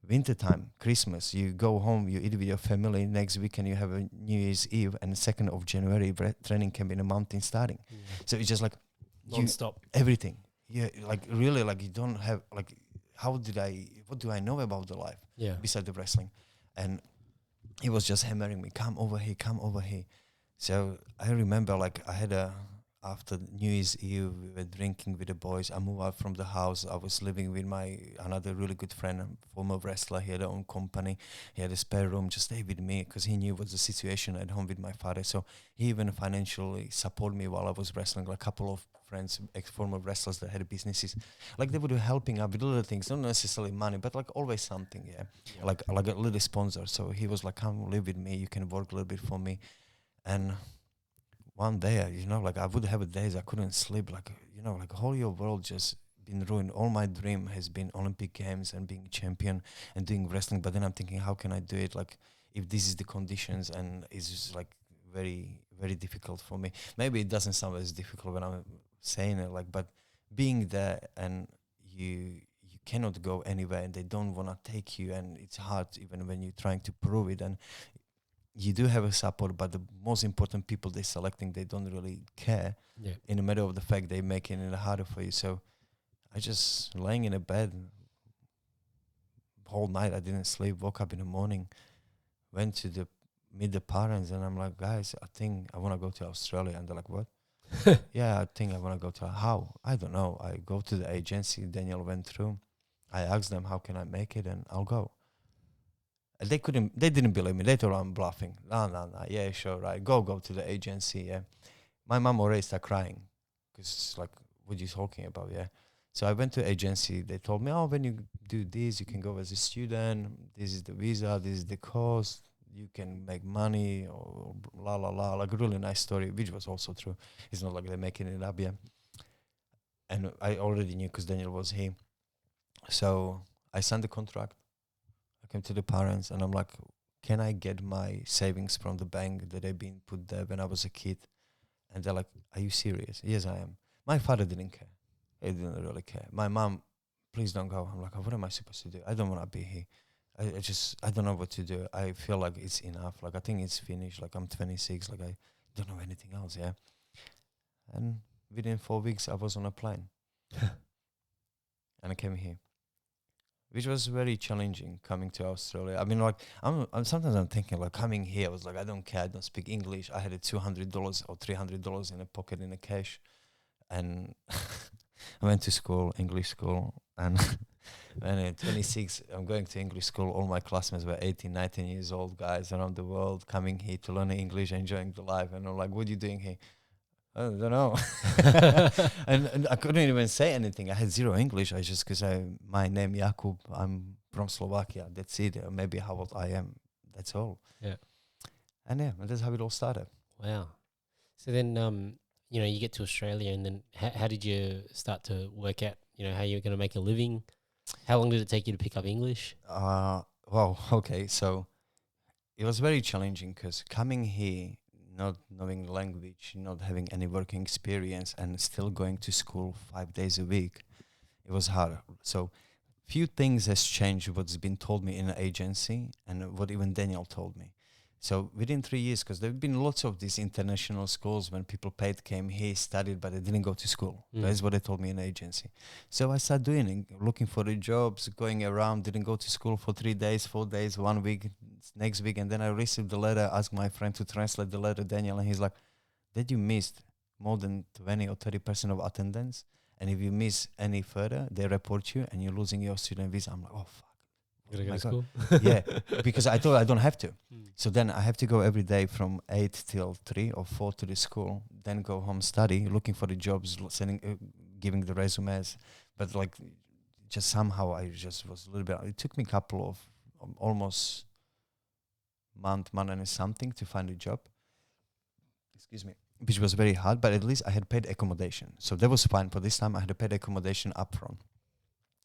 Wintertime, Christmas, you go home, you eat with your family. Next weekend, you have a New Year's Eve, and 2nd of January, training camp in a mountain starting. So it's just like Non-stop. Everything. Yeah, like really, like you don't have, like, what do I know about the life besides the wrestling? And he was just hammering me, come over here. So I remember, like, after New Year's Eve, we were drinking with the boys. I moved out from the house. I was living with my another really good friend, a former wrestler. He had his own company. He had a spare room. Just stay with me because he knew what's the situation at home with my father. So he even financially supported me while I was wrestling. Like a couple of friends, ex-former wrestlers that had businesses, like they would be helping out with little things, not necessarily money, but like always something. Yeah, like a little sponsor. So he was like, "Come live with me. You can work a little bit for me," and one day, like I would have days I couldn't sleep, like, like whole your world just been ruined. All my dream has been Olympic Games and being champion and doing wrestling. But then I'm thinking, how can I do it? Like, if this is the conditions, and it's just like very, very difficult for me. Maybe it doesn't sound as difficult when I'm saying it, like, but being there and you cannot go anywhere and they don't want to take you, and it's hard even when you're trying to prove it. And you do have a support, but the most important people they're selecting, they don't really care. Yeah. In the matter of the fact they're making it harder for you. So I just laying in a bed whole night. I didn't sleep. Woke up in the morning, went to meet the parents, and I'm like, guys, I think I want to go to Australia. And they're like, what? Yeah, I think I want to go to how? I don't know. I go to the agency Daniel went through. I asked them, how can I make it? And I'll go. They didn't believe me. They thought I'm bluffing. No. Yeah, sure, right. Go to the agency. Yeah. My mom already started crying because like, what are you talking about? Yeah. So I went to agency. They told me, oh, when you do this, you can go as a student. This is the visa. This is the cost. You can make money or la la la. Like a really nice story, which was also true. It's not like they're making it up. Yeah. And I already knew because Daniel was here. So I signed the contract. Came to the parents and I'm like, can I get my savings from the bank that had been put there when I was a kid? And they're like, are you serious? Yes, I am. My father didn't care. He didn't really care. My mom, please don't go. I'm like, what am I supposed to do? I don't want to be here. I don't know what to do. I feel like it's enough. Like, I think it's finished. Like, I'm 26. Like, I don't know anything else, yeah? And within 4 weeks, I was on a plane. And I came here, which was very challenging coming to Australia. I mean, like, I'm sometimes I'm thinking, like, coming here, I was like, I don't care, I don't speak English. I had a $200 or $300 in a pocket in a cash. And I went to school, English school. And when at 26, I'm going to English school. All my classmates were 18, 19 years old guys around the world coming here to learn English, enjoying the life. And I'm like, what are you doing here? I don't know. and I couldn't even say anything. I had zero English. I just, because my name Jakub, I'm from Slovakia. That's it. Maybe how old I am. That's all. Yeah. And yeah, that's how it all started. Wow. So then, you get to Australia, and then how did you start to work out, how you're going to make a living? How long did it take you to pick up English? Well, okay. So it was very challenging because coming here, not knowing language, not having any working experience, and still going to school 5 days a week, it was hard. So few things has changed what's been told me in the agency and what even Daniel told me. So within 3 years, because there have been lots of these international schools when people paid, came here, studied, but they didn't go to school. That's what they told me in the agency. So I started doing it, looking for the jobs, going around, didn't go to school for 3 days, 4 days, 1 week, next week. And then I received the letter, asked my friend to translate the letter, Daniel, and he's like, "Did you missed more than 20 or 30% of attendance? And if you miss any further, they report you and you're losing your student visa." I'm like, oh, fuck. Gotta go to school? Yeah, because I thought I don't have to. So then I have to go every day from 8 till 3 or 4 to the school, then go home, study, looking for the jobs, giving the resumes. But like, just somehow I just was a little bit, it took me a couple of almost month and something to find a job. Excuse me. Which was very hard, but at least I had paid accommodation. So that was fine. For this time I had to pay accommodation upfront.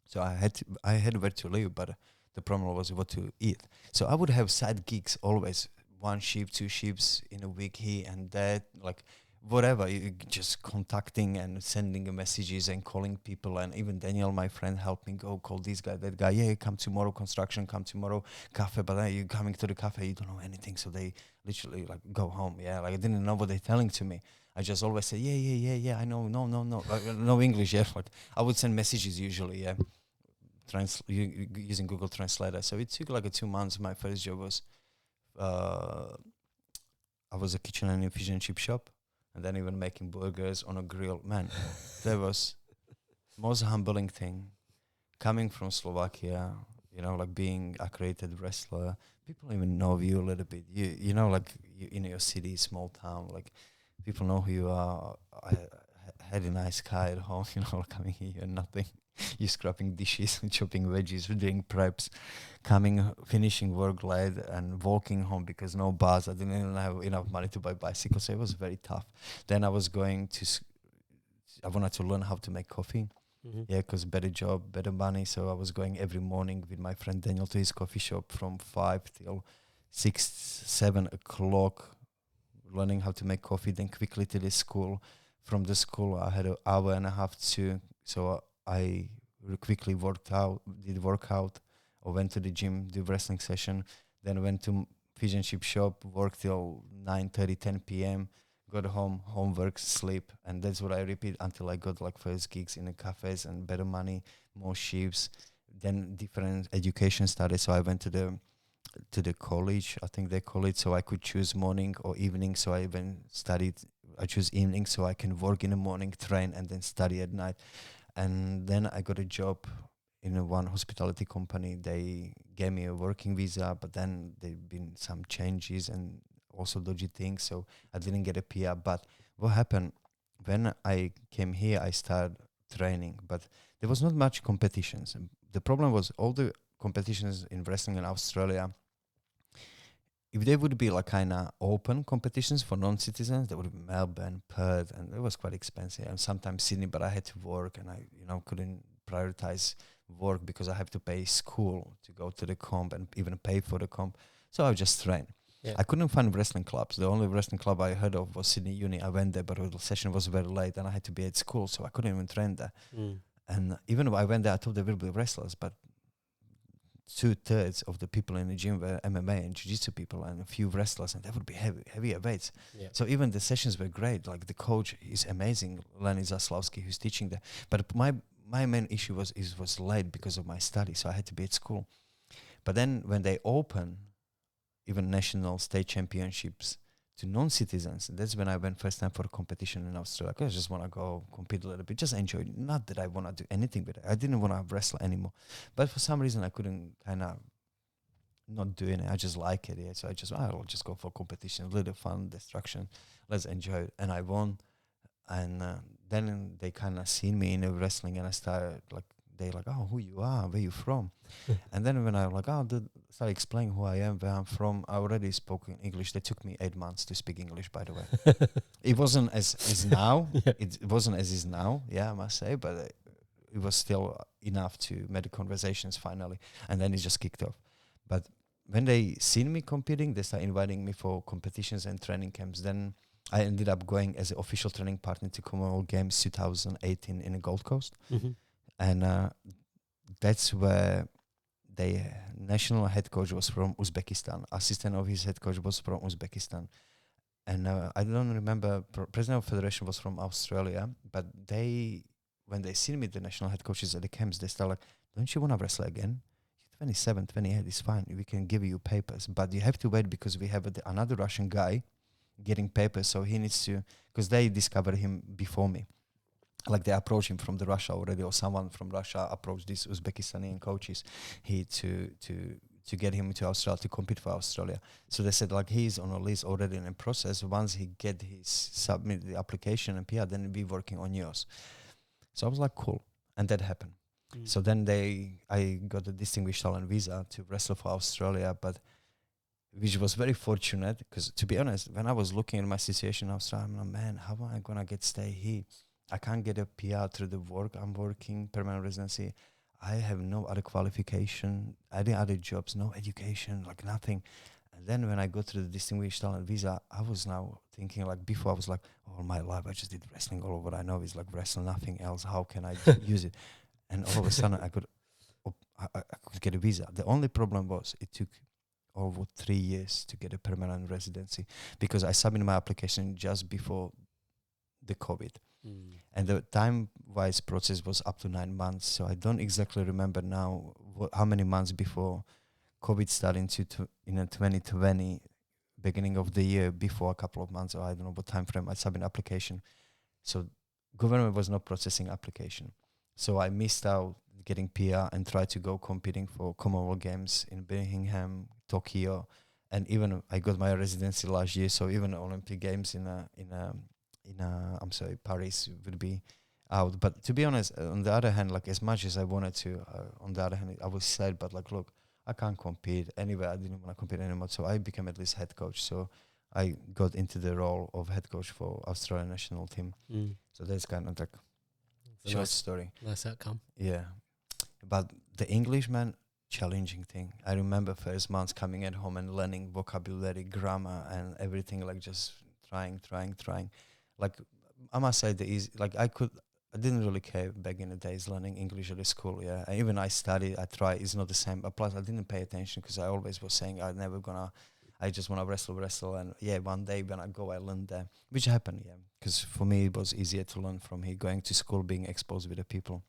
So I had where to live, but the problem was what to eat. So I would have side gigs always, 1 shift, 2 shifts in a week here and there, like whatever, just contacting and sending messages and calling people. And even Daniel, my friend, helped me go call this guy, that guy. Yeah, come tomorrow, construction, come tomorrow, cafe. But then you coming to the cafe, you don't know anything. So they literally like go home. Yeah, like I didn't know what they're telling to me. I just always say, yeah, I know, no. Like, no English, yeah. Like I would send messages usually, yeah. Using Google Translator. So it took like 2 months. My first job was I was a kitchen and efficient chip shop, and then even making burgers on a grill. Man, that was most humbling thing. Coming from Slovakia, you know, like being accredited wrestler, people even know you a little bit. You know, like you in your city, small town, like people know who you are. Had a nice car at home, you know, like coming here and nothing. You scrapping dishes and chopping veggies, doing preps, coming, finishing work late and walking home because no bus. I didn't even have enough money to buy bicycles, so it was very tough. Then I was going to, I wanted to learn how to make coffee. Mm-hmm. Yeah, because better job, better money. So I was going every morning with my friend Daniel to his coffee shop from 5 till 6, 7 o'clock, learning how to make coffee, then quickly to the school. From the school, I had an hour and a half to, so I quickly did workout, or went to the gym, do wrestling session, then went to fish and chip shop, worked till 9:30, 10 p.m., got home, homework, sleep, and that's what I repeat until I got like first gigs in the cafes and better money, more shifts, then different education started. So I went to the college, I think they call it, so I could choose morning or evening. So I even I choose evening so I can work in the morning, train, and then study at night. And then I got a job in one hospitality company. They gave me a working visa, but then there've been some changes and also dodgy things, so I didn't get a PR. But what happened when I came here, I started training, but there was not much competitions. And the problem was all the competitions in wrestling in Australia, if they would be like kind of open competitions for non-citizens, there would be Melbourne, Perth, and it was quite expensive. And sometimes Sydney, but I had to work, and I, couldn't prioritize work because I have to pay school to go to the comp and even pay for the comp. So I would just train. Yeah. I couldn't find wrestling clubs. The only wrestling club I heard of was Sydney Uni. I went there, but the session was very late, and I had to be at school, so I couldn't even train there. Mm. And even if I went there, I thought there would be wrestlers, but 2/3 of the people in the gym were MMA and jiu-jitsu people, and a few wrestlers, and that would be heavier weights. Yeah. So even the sessions were great. Like the coach is amazing, Lenny Zaslawski, who's teaching there. But my main issue was late because of my study, so I had to be at school. But then when they open even national state championships to non-citizens, that's when I went first time for a competition in Australia. 'Cause I just want to go compete a little bit, just enjoy it. Not that I want to do anything with it. I didn't want to wrestle anymore. But for some reason, I couldn't kind of not doing it. I just like it. Yeah. So I'll just go for competition, a little fun, destruction. Let's enjoy it. And I won. And then they kind of seen me in the wrestling, and I started like, they like, oh, who you are, where you from? And then when I like, started explaining who I am, where I'm from, I already spoke in English. They took me 8 months to speak English, by the way. It wasn't as now. Yeah. It wasn't as is now, yeah, I must say, but it was still enough to make the conversations finally. And then it just kicked off. But when they seen me competing, they started inviting me for competitions and training camps. Then I ended up going as an official training partner to Commonwealth Games 2018 in the Gold Coast. Mm-hmm. And that's where the national head coach was from Uzbekistan. Assistant of his head coach was from Uzbekistan. And I don't remember, president of federation was from Australia, but when they see me, the national head coaches at the camps, they start like, don't you want to wrestle again? You're 27, 28, it's fine. We can give you papers, but you have to wait because we have another Russian guy getting papers. So he needs to, because they discovered him before me. Like they approached him from the Russia already, or someone from Russia approached these Uzbekistani coaches to get him to Australia to compete for Australia. So they said like he's on a list already in a process. Once he get his submit the application and PR, then we'll be working on yours. So I was like, cool, and that happened. Mm. So then I got a distinguished talent visa to wrestle for Australia, but which was very fortunate because to be honest, when I was looking at my situation in Australia, I'm like, man, how am I gonna stay here? I can't get a PR through the work I'm working, permanent residency. I have no other qualification, any other jobs, no education, like nothing. And then when I go through the distinguished talent visa, I was now thinking like before I was like, all my life I just did wrestling. All what I know is like wrestling, nothing else. How can I use it? And all of a sudden I could get a visa. The only problem was it took over 3 years to get a permanent residency because I submitted my application just before the COVID. And the time-wise process was up to 9 months. So I don't exactly remember now how many months before COVID started in 2020 beginning of the year, before a couple of months, or I don't know what time frame, I submit application. So government was not processing application. So I missed out getting PR and tried to go competing for Commonwealth Games in Birmingham, Tokyo, and even I got my residency last year. So even Olympic Games Paris would be out. But to be honest, on the other hand, like as much as I wanted to, on the other hand, I was sad. But like, look, I can't compete anyway. I didn't want to compete anymore, so I became at least head coach. So I got into the role of head coach for Australian national team. So that's kind of like short story. Nice outcome. Yeah, but the English, man, challenging thing. I remember first months coming at home and learning vocabulary, grammar, and everything. Like just trying. Like I must say, I didn't really care back in the days learning English at the school. Yeah, and even I studied, I tried. It's not the same. But plus, I didn't pay attention because I always was saying I just want to wrestle, and yeah, one day when I go, I learn there, which happened. Yeah, because for me it was easier to learn from here, going to school, being exposed with the people.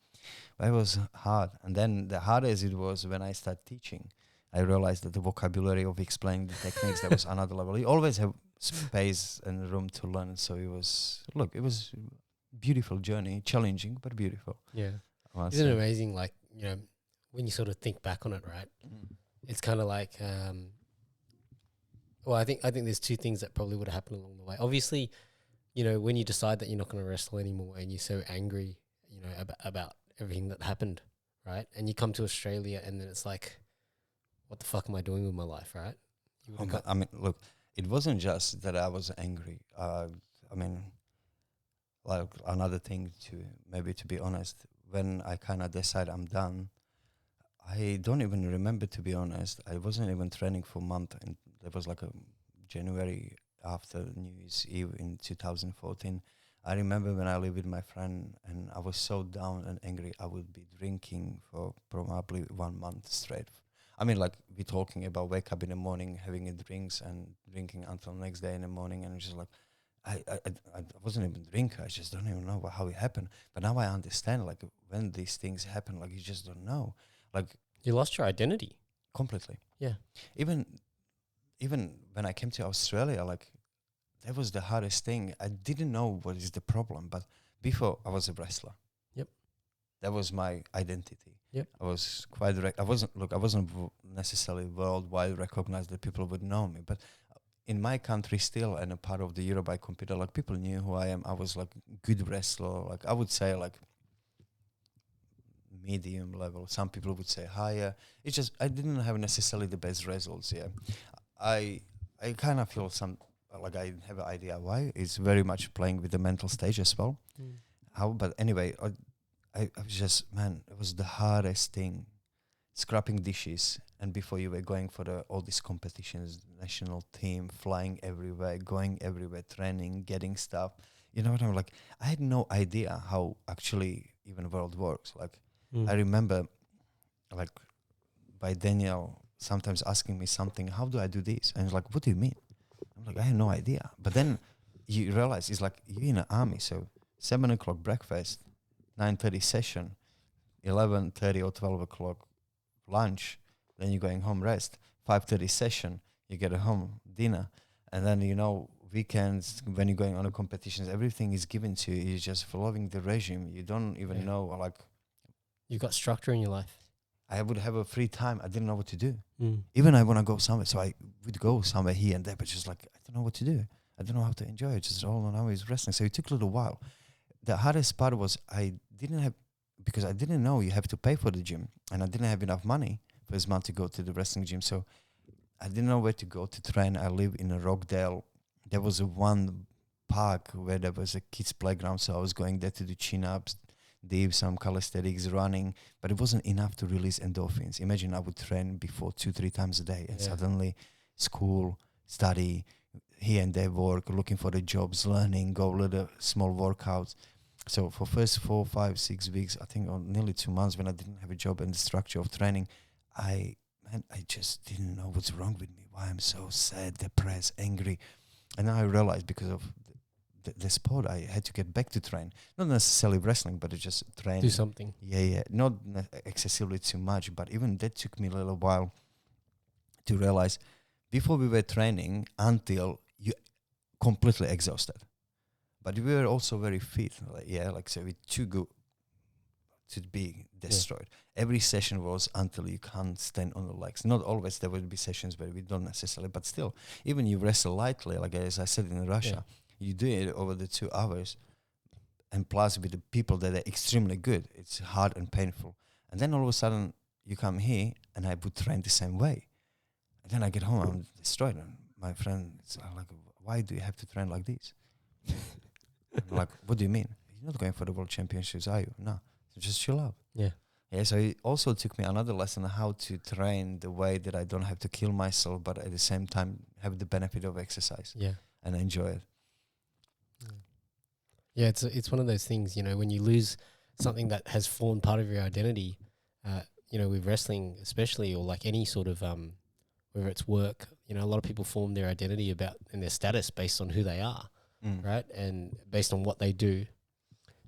But it was hard, and then the hardest it was when I started teaching. I realized that the vocabulary of explaining the techniques, that was another level. You always have space and room to learn. So it was beautiful journey, challenging but beautiful. Yeah. Isn't it amazing? Like, when you sort of think back on it, right? It's kind of like, I think there's two things that probably would have happened along the way. Obviously, when you decide that you're not going to wrestle anymore and you're so angry, about everything that happened, right? And you come to Australia and then it's like, what the fuck am I doing with my life, right? I mean, look, it wasn't just that I was angry. Like another thing to be honest, when I kind of decide I'm done, I don't even remember, to be honest. I wasn't even training for a month, and there was like a January after New Year's Eve in 2014. I remember when I lived with my friend and I was so down and angry, I would be drinking for probably 1 month straight. I mean, like, we're talking about wake up in the morning, having a drinks and drinking until next day in the morning, and just like, I wasn't even a drinker. I just don't even know how it happened. But now I understand, like, when these things happen, like, you just don't know. Like, you lost your identity. Completely. Yeah. Even when I came to Australia, like, that was the hardest thing. I didn't know what is the problem, but before I was a wrestler. Yep. That was my identity. Yep. I was quite I wasn't necessarily worldwide recognized that people would know me, but in my country still, and a part of the Europe I competed, like, people knew who I am. I was like good wrestler, like I would say like medium level. Some people would say higher. It's just I didn't have necessarily the best results. Yeah, I kind of feel like I have an idea why. It's very much playing with the mental stage as well. But anyway, I was just, man, it was the hardest thing, scrapping dishes. And before you were going for all these competitions, national team, flying everywhere, going everywhere, training, getting stuff. You know what I mean? Like, I had no idea how actually even world works. Like, I remember, like, by Daniel sometimes asking me something, how do I do this? And he's like, what do you mean? I'm like, I have no idea. But then you realize it's like you're in an army. So 7 o'clock breakfast, 9:30 session, 11:30 or 12 o'clock lunch, then you're going home rest, 5:30 session, you get a home dinner, and then weekends when you're going on the competitions, everything is given to you. You're just following the regime. You don't even know, like, you got structure in your life. I would have a free time. I didn't know what to do. Even I want to go somewhere, so I would go somewhere here and there, but just like, I don't know what to do. I don't know how to enjoy it. Just all I know is wrestling. So it took a little while. The hardest part was because I didn't know you have to pay for the gym, and I didn't have enough money for this month to go to the wrestling gym. So I didn't know where to go to train. I live in Rockdale. There was one park where there was a kids playground, so I was going there to do chin-ups, did some calisthenics, running, but it wasn't enough to release endorphins. Imagine I would train before 2-3 times a day, and suddenly school, study, here and there work, looking for the jobs, learning, go little small workouts. So for first 4, 5, 6 weeks, I think, or nearly 2 months, when I didn't have a job and the structure of training, I just didn't know what's wrong with me, why I'm so sad, depressed, angry. And now I realized, because of the sport, I had to get back to train. Not necessarily wrestling, but just train. Do something. Yeah. Not excessively too much, but even that took me a little while to realize, before we were training until you completely exhausted. But we were also very fit. Like so we're too good to be destroyed. Every session was until you can't stand on the legs. Not always. There will be sessions where we don't necessarily, but still, even you wrestle lightly, like as I said in Russia, you do it over the 2 hours, and plus with the people that are extremely good, it's hard and painful. And then all of a sudden you come here and I would train the same way. And then I get home, I'm destroyed. And my friends are like, why do you have to train like this? I'm like, what do you mean? You're not going for the world championships, are you? No. So just chill out. Yeah. Yeah, so it also took me another lesson on how to train the way that I don't have to kill myself, but at the same time have the benefit of exercise and enjoy it. Yeah, it's one of those things, when you lose something that has formed part of your identity, with wrestling especially, or like any sort of, whether it's work, a lot of people form their identity and their status based on who they are, right? And based on what they do.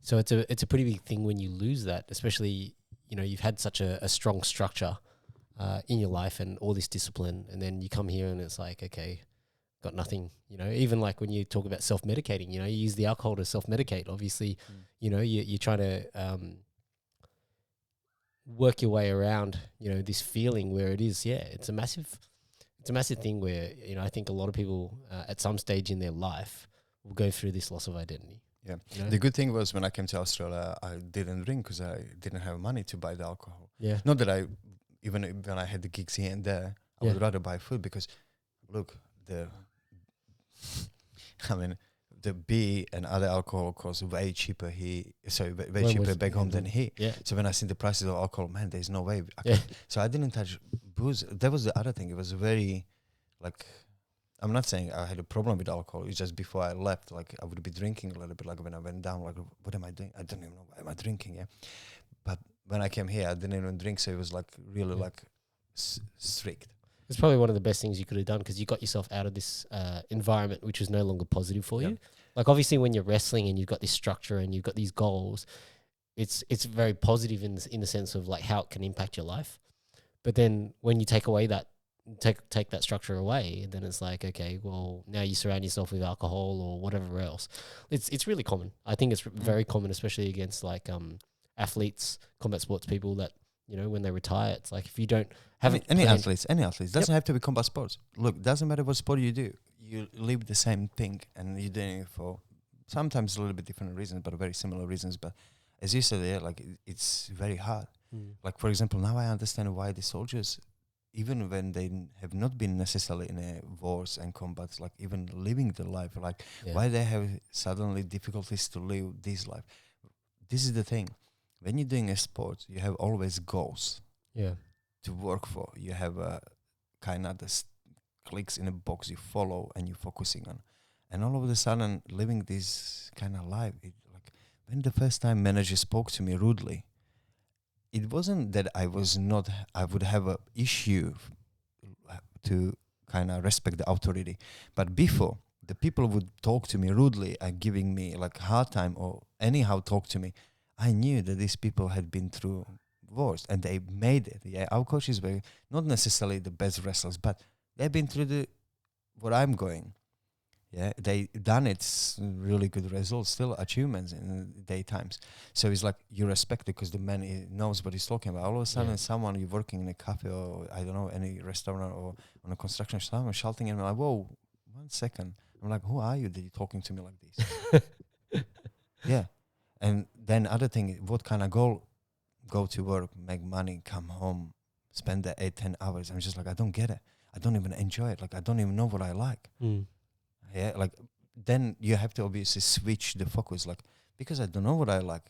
So it's a pretty big thing when you lose that, especially, you've had such a strong structure in your life and all this discipline, and then you come here and it's like, okay, got nothing, even like when you talk about self-medicating, you use the alcohol to self-medicate. Obviously, you're trying to work your way around, this feeling where it is, it's a massive thing where, I think a lot of people at some stage in their life will go through this loss of identity. Yeah. The good thing was when I came to Australia, I didn't drink because I didn't have money to buy the alcohol. Yeah. Not that even when I had the gigs here and there, I would rather buy food because, look, the beer and other alcohol costs way cheaper here. Way cheaper back home than here. Yeah. So when I see the prices of alcohol, man, there's no way. So I didn't touch booze. That was the other thing. It was very, like, I'm not saying I had a problem with alcohol. It's just before I left, like I would be drinking a little bit. Like when I went down, like what am I doing? I don't even know why am I drinking. Yeah, but when I came here, I didn't even drink, so it was like really like strict. It's probably one of the best things you could have done because you got yourself out of this environment which was no longer positive for you. Like obviously when you're wrestling and you've got this structure and you've got these goals, it's very positive in the sense of like how it can impact your life. But then when you take away that. Take that structure away, then it's like, okay, well, now you surround yourself with alcohol or whatever else. It's really common. I think it's very common, especially against like athletes, combat sports people that, when they retire, it's like if you don't have any athletes doesn't have to be combat sports. Look, doesn't matter what sport you do, you live the same thing and you're doing it for sometimes a little bit different reasons, but very similar reasons. But as you said, like it's very hard. Like for example, now I understand why the soldiers, even when they have not been necessarily in a wars and combats, like even living the life, like why they have suddenly difficulties to live this life. This is the thing. When you're doing a sport, you have always goals to work for. You have a kind of the clicks in a box you follow and you're focusing on. And all of a sudden, living this kind of life, like when the first time manager spoke to me rudely, it wasn't that I would have an issue to kind of respect the authority. But before, the people would talk to me rudely and giving me like hard time or anyhow talk to me. I knew that these people had been through wars and they made it. Yeah, our coaches were not necessarily the best wrestlers, but they've been through what I'm going. Yeah, they done it, really good results, still achievements in daytimes. So it's like you respect it because the man knows what he's talking about. All of a sudden, someone you're working in a cafe or I don't know any restaurant or on a construction site, someone shouting at me like, "Whoa, 1 second!" I'm like, "Who are you that you're talking to me like this?" Yeah, and then other thing, what kind of goal? Go to work, make money, come home, spend the 8-10 hours. I'm just like, I don't get it. I don't even enjoy it. Like I don't even know what I like. Yeah, like then you have to obviously switch the focus, like because I don't know what I like.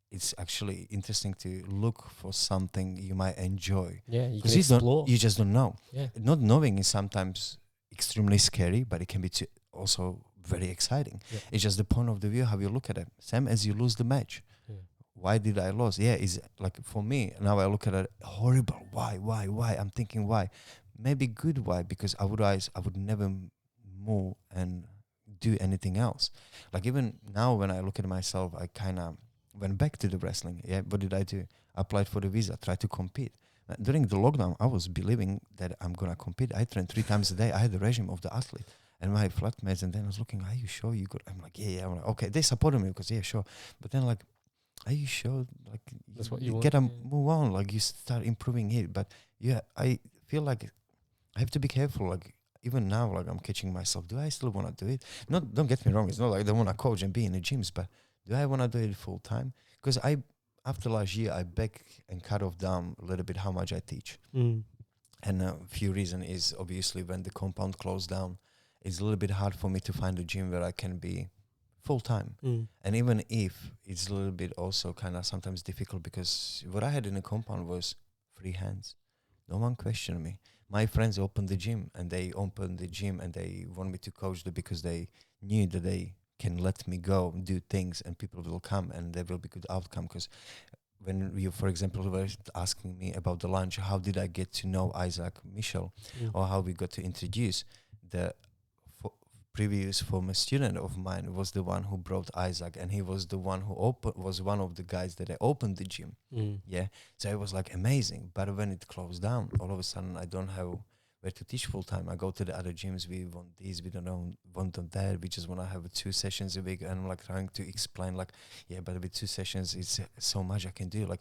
It's actually interesting to look for something you might enjoy. Yeah, you can explore. You just don't know. Yeah, not knowing is sometimes extremely scary, but it can be also very exciting. Yeah. It's just the point of the view how you look at it. Same as you lose the match. Yeah. Why did I lose? Yeah, is like for me now I look at it horrible. Why? I'm thinking why. Maybe good why because otherwise I would never move and do anything else. Like even now when I look at myself, I kind of went back to the wrestling. Yeah, what did I do? I applied for the visa, tried to compete. During the lockdown, I was believing that I'm gonna compete. I trained 3 times a day. I had the regime of the athlete and my flatmates. And then I was looking, are you sure you good? I'm like, yeah. I'm like, okay. They supported me because yeah, sure. But then like, are you sure? Like, That's what you want. gotta move on. Like, you start improving it. But yeah, I feel like I have to be careful. Like, even now, like, I'm catching myself. Do I still want to do it? Not, don't get me wrong. It's not like I don't want to coach and be in the gyms, but do I want to do it full time? Because after last year, I back and cut off down a little bit how much I teach. And a few reason is obviously when the compound closed down, it's a little bit hard for me to find a gym where I can be full time. And even if it's a little bit also kind of sometimes difficult, because what I had in the compound was free hands. No one questioned me. My friends opened the gym and they want me to coach them because they knew that they can let me go and do things and people will come and there will be good outcome. Because when you, for example, were asking me about the lunch, how did I get to know Isaac Michel, or how we got to introduce the previous former student of mine was the one who brought Isaac, and he was the one who was one of the guys that I opened the gym. Yeah, so it was like amazing. But when it closed down, all of a sudden I don't have where to teach full time. I go to the other gyms. We want these. We don't want that. We just want to have 2 sessions a week. And I'm like trying to explain, like, yeah, but with 2 sessions, it's so much I can do. Like,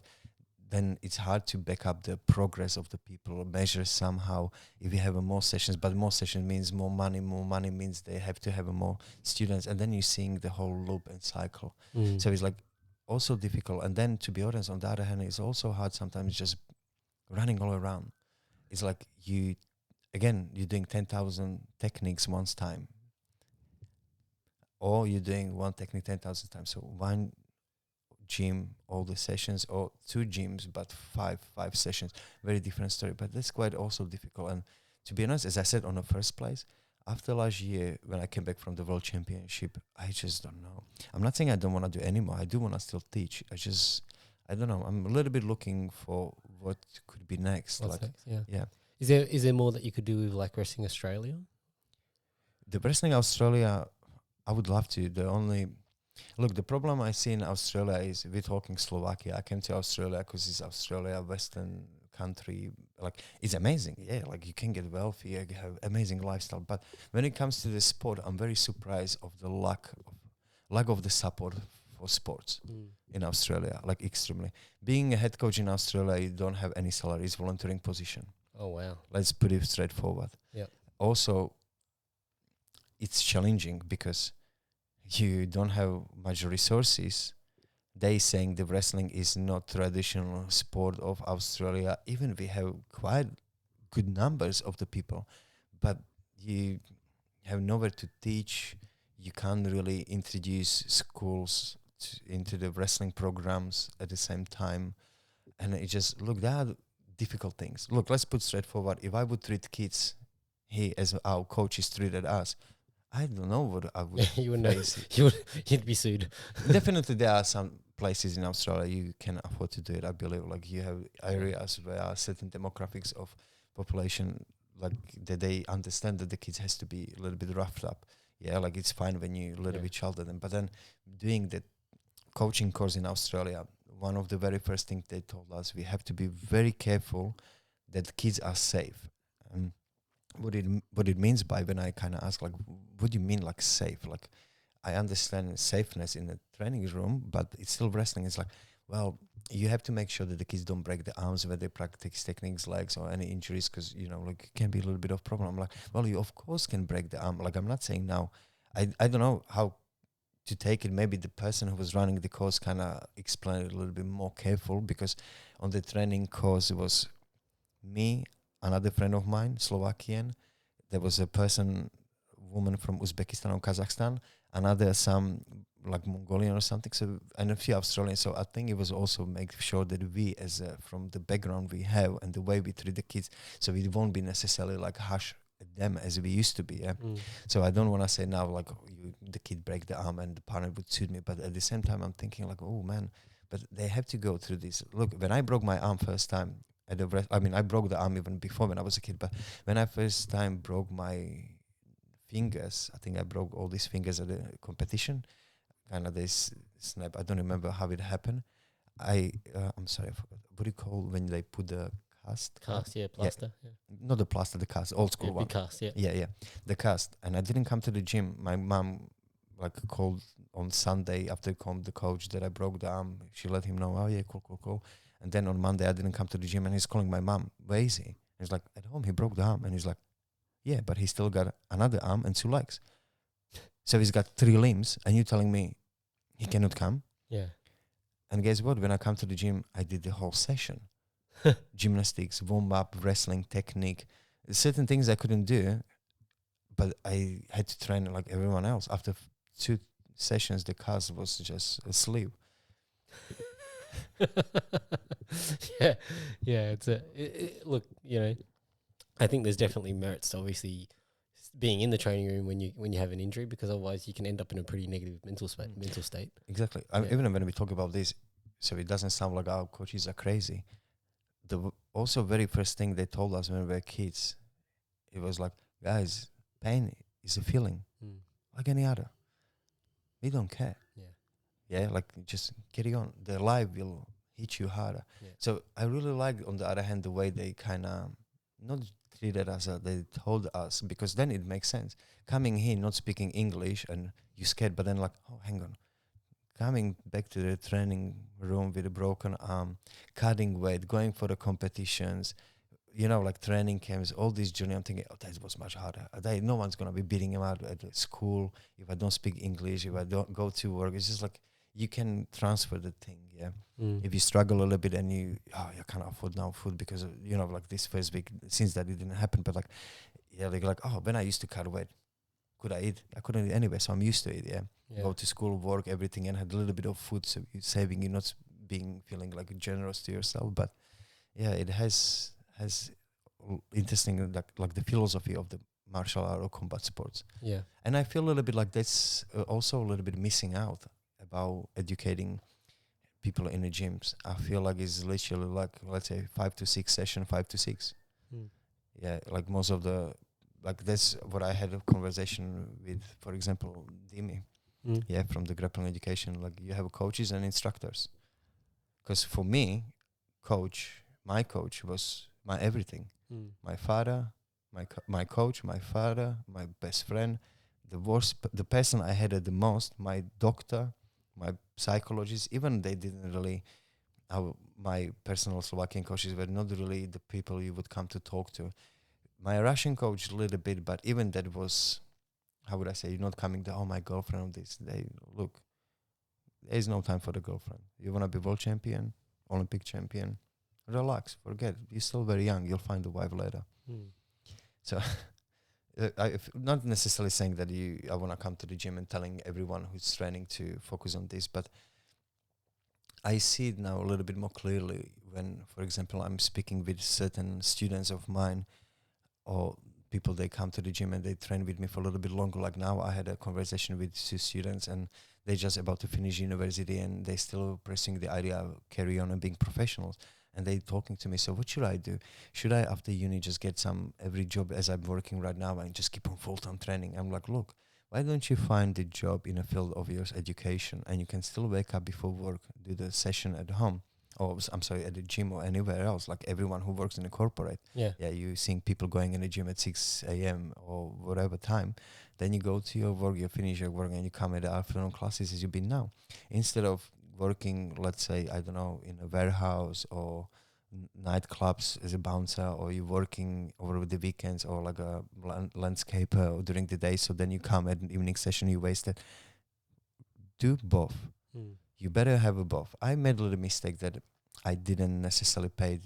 then it's hard to back up the progress of the people or measure somehow if you have more sessions. But more sessions means more money. More money means they have to have more students. And then you're seeing the whole loop and cycle. So it's like also difficult. And then, to be honest, on the other hand, it's also hard sometimes just running all around. It's like you're doing 10,000 techniques once time, or you're doing one technique 10,000 times. So one gym, all the sessions, or 2 gyms, but five sessions. Very different story. But that's quite also difficult. And to be honest, as I said on the first place, after last year, when I came back from the World Championship, I just don't know. I'm not saying I don't want to do anymore. I do want to still teach. I don't know. I'm a little bit looking for what could be next. What's like, next? Yeah. Yeah. Is there more that you could do with like Wrestling Australia? The Wrestling Australia, I would love to. The problem I see in Australia is we're talking Slovakia. I came to Australia because it's Australia, Western country. Like, it's amazing. Yeah, like you can get wealthy, you have amazing lifestyle. But when it comes to the sport, I'm very surprised of the lack of the support for sports in Australia, like extremely. Being a head coach in Australia, you don't have any salary. It's volunteering position. Oh, wow. Let's put it straightforward. Yeah. Also, it's challenging because you don't have much resources. They saying the wrestling is not traditional sport of Australia. Even we have quite good numbers of the people, but you have nowhere to teach. You can't really introduce schools into the wrestling programs at the same time. And it just, look, there are difficult things. Look, let's put straightforward. If I would treat kids here as our coaches treated us, I don't know what I would You would know. face. You'd be sued. Definitely, there are some places in Australia you can afford to do it. I believe, like, you have areas where are certain demographics of population, like that they understand that the kids has to be a little bit roughed up. Yeah, like it's fine when you a little bit shelter them, but then doing the coaching course in Australia, one of the very first things they told us, we have to be very careful that kids are safe. What it means by, when I kind of ask, like, what do you mean like safe? Like, I understand safeness in the training room, but it's still wrestling. It's like, well, you have to make sure that the kids don't break the arms when they practice techniques, legs, or any injuries, because, like, it can be a little bit of problem. I'm like, well, you of course can break the arm. Like, I'm not saying now, I don't know how to take it. Maybe the person who was running the course kind of explained it a little bit more careful, because on the training course it was me, another friend of mine, Slovakian. There was a woman from Uzbekistan or Kazakhstan, another some like Mongolian or something. So, and a few Australians. So I think it was also make sure that we, as from the background we have and the way we treat the kids, so we won't be necessarily like harsh at them as we used to be. Yeah. So I don't want to say now like the kid break the arm and the partner would suit me, but at the same time I'm thinking like, oh man, but they have to go through this. Look, when I broke my arm first time. I broke the arm even before when I was a kid, but when I first time broke my fingers, I think I broke all these fingers at a competition, kind of this snap. I don't remember how it happened. I'm sorry, I forgot. What do you call when they put the Cast, yeah, plaster. Yeah, not the plaster, the cast, old school yeah, one. big cast, yeah. Yeah, the cast. And I didn't come to the gym. My mom like called on Sunday after the coach that I broke the arm. She let him know, oh yeah, cool. And then on Monday I didn't come to the gym, and he's calling my mom, where is he? He's like, at home, he broke the arm. And he's like, yeah, but he still got another arm and 2 legs. So he's got 3 limbs, and you telling me he cannot come? Yeah. And guess what? When I come to the gym, I did the whole session. Gymnastics, warm up, wrestling, technique. Certain things I couldn't do, but I had to train like everyone else. After 2 sessions, the cast was just asleep. yeah. It's look, I think there's definitely merits to obviously being in the training room when you have an injury, because otherwise you can end up in a pretty negative mental state. Exactly. Even when we talk about this, so it doesn't sound like our coaches are crazy. The also very first thing they told us when we were kids, it was like, guys, pain is a feeling like any other. We don't care. Yeah, like just carry on. The life will hit you harder. Yeah. So I really like, on the other hand, the way they kind of not treated us, they told us, because then it makes sense. Coming here, not speaking English, and you scared, but then like, oh, hang on. Coming back to the training room with a broken arm, cutting weight, going for the competitions, like training camps, all this journey, I'm thinking, oh, that was much harder. No one's going to be beating him out at school if I don't speak English, if I don't go to work. It's just like, you can transfer the thing, yeah. If you struggle a little bit and you can't afford now food because of, like this first week, since that it didn't happen, but like, yeah, like oh, when I used to cut weight, could I eat? I couldn't eat anyway, so I'm used to it, yeah. Go to school, work, everything, and had a little bit of food, so you're saving, you're not feeling like generous to yourself, but yeah, it has interesting, like the philosophy of the martial art or combat sports. Yeah. And I feel a little bit like that's also a little bit missing out about educating people in the gyms. I feel like it's literally like, let's say 5 to 6 session, 5 to 6. Yeah, like most of the, like that's what I had a conversation with, for example, Dimi. Yeah, from the grappling education, like you have coaches and instructors. Because for me, my coach was my everything. My father, my coach, my father, my best friend, the person I hated the most, my doctor, my psychologist. Even they didn't really, my personal Slovakian coaches were not really the people you would come to talk to. My Russian coach a little bit, but even that was, how would I say, you're not coming to, oh, my girlfriend of this. Look, there's no time for the girlfriend. You want to be world champion, Olympic champion, relax, forget. You're still very young. You'll find a wife later. So not necessarily saying that I want to come to the gym and telling everyone who's training to focus on this, but I see it now a little bit more clearly when, for example, I'm speaking with certain students of mine or people, they come to the gym and they train with me for a little bit longer. Like now I had a conversation with 2 students and they're just about to finish university and they're still pressing the idea of carry on and being professionals. And they talking to me, so what should I do? Should I, after uni, just get every job as I'm working right now and just keep on full-time training? I'm like, look, why don't you find a job in a field of your education and you can still wake up before work, do the session at home, or at the gym or anywhere else, like everyone who works in a corporate. Yeah, you're seeing people going in the gym at 6 a.m. or whatever time. Then you go to your work, you finish your work, and you come at the afternoon classes as you've been now. Instead of working, let's say, I don't know, in a warehouse or nightclubs as a bouncer, or you're working over the weekends or like a landscaper or during the day, so then you come at an evening session, you waste it. Do both. You better have a both. I made a little mistake that I didn't necessarily pay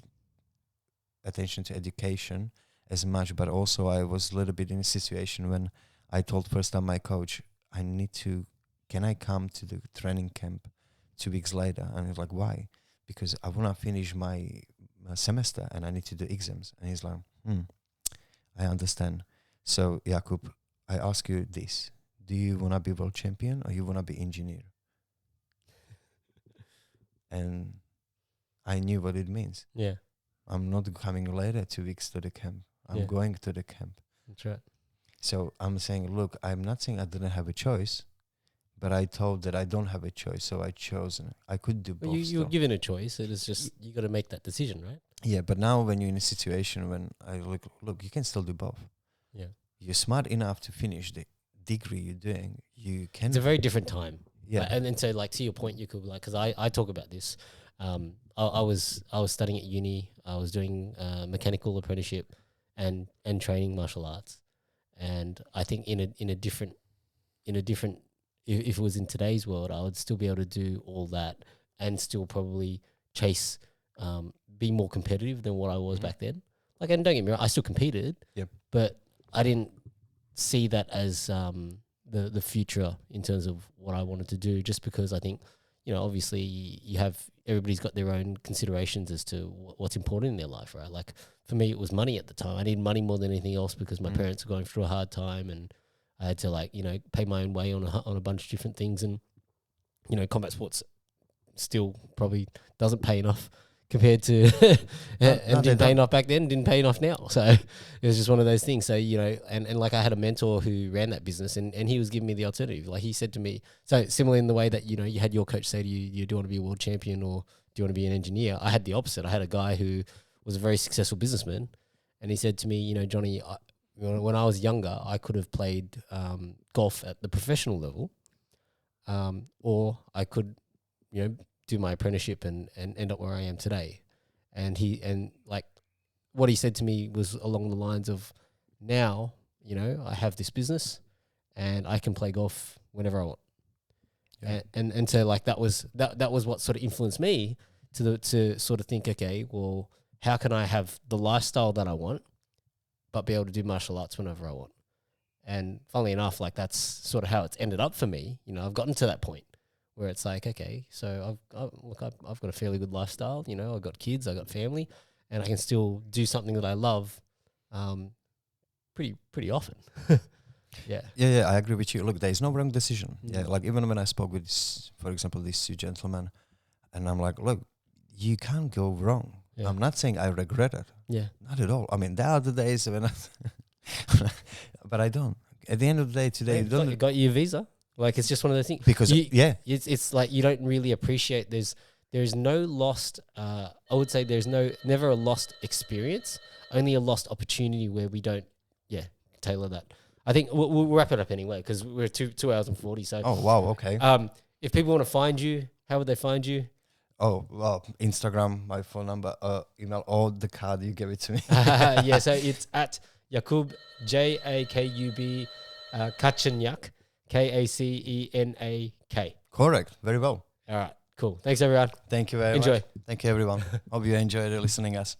attention to education as much, but also I was a little bit in a situation when I told first time my coach, can I come to the training camp 2 weeks later? And he's like, why? Because I want to finish my semester and I need to do exams. And he's like, I understand. So Jakub, I ask you this. Do you want to be world champion or you want to be engineer? And I knew what it means. Yeah. I'm not coming later 2 weeks to the camp. I'm going to the camp. That's right. So I'm saying, look, I'm not saying I didn't have a choice, but I told that I don't have a choice, so I chose. I could do both. You were given a choice. It is just you got to make that decision, right? Yeah, but now when you're in a situation when I look, you can still do both. Yeah. You're smart enough to finish the degree you're doing. You can. It's a very different time. Yeah. And then so like to your point, you could like, because I talk about this. I was studying at uni. I was doing mechanical apprenticeship and training martial arts. And I think in a different if it was in today's world, I would still be able to do all that and still probably chase be more competitive than what I was back then. Like, and don't get me wrong, I still competed. Yep. But I didn't see that as the future in terms of what I wanted to do, just because I think, you know, obviously you have, everybody's got their own considerations as to what's important in their life, right? Like for me, it was money at the time. I needed money more than anything else because my parents were going through a hard time, and I had to, like, you know, pay my own way on a bunch of different things. And, you know, combat sports still probably doesn't pay enough compared to and didn't pay enough back then, didn't pay enough now. So it was just one of those things. So, you know, and like I had a mentor who ran that business, and he was giving me the alternative. Like he said to me, so similar in the way that, you know, you had your coach say to you, do you want to be a world champion or do you want to be an engineer? I had the opposite. I had a guy who was a very successful businessman, and he said to me, you know, Johnny, when I was younger, I could have played golf at the professional level, or I could, you know, do my apprenticeship and end up where I am today. And like what he said to me was along the lines of, now, you know, I have this business and I can play golf whenever I want. Yeah. And so like that was what sort of influenced me to sort of think, okay, well, how can I have the lifestyle that I want, but be able to do martial arts whenever I want? And funnily enough, like that's sort of how it's ended up for me. You know, I've gotten to that point where it's like, okay, so I've got a fairly good lifestyle. You know, I've got kids, I've got family, and I can still do something that I love pretty often. Yeah. Yeah, I agree with you. Look, there is no wrong decision. Yeah, like even when I spoke with, for example, these two gentlemen, and I'm like, look, you can't go wrong. Yeah. I'm not saying I regret it. Yeah. Not at all. I mean, there are the days when but I don't. At the end of the day, today, you got your visa. Like, it's just one of those things. Because, it's like you don't really appreciate, there's no lost, I would say there's never a lost experience, only a lost opportunity where we don't, tailor that. I think we'll wrap it up anyway because we're 2 hours and 40. So. Oh, wow, okay. If people want to find you, how would they find you? Oh, well, Instagram, my phone number, email, or the card, you give it to me. Yeah, so it's at Jakub, Jakub, Kacenak, Kacenak. Correct. Very well. All right. Cool. Thanks, everyone. Thank you very much. Enjoy. Thank you, everyone. Hope you enjoyed listening us.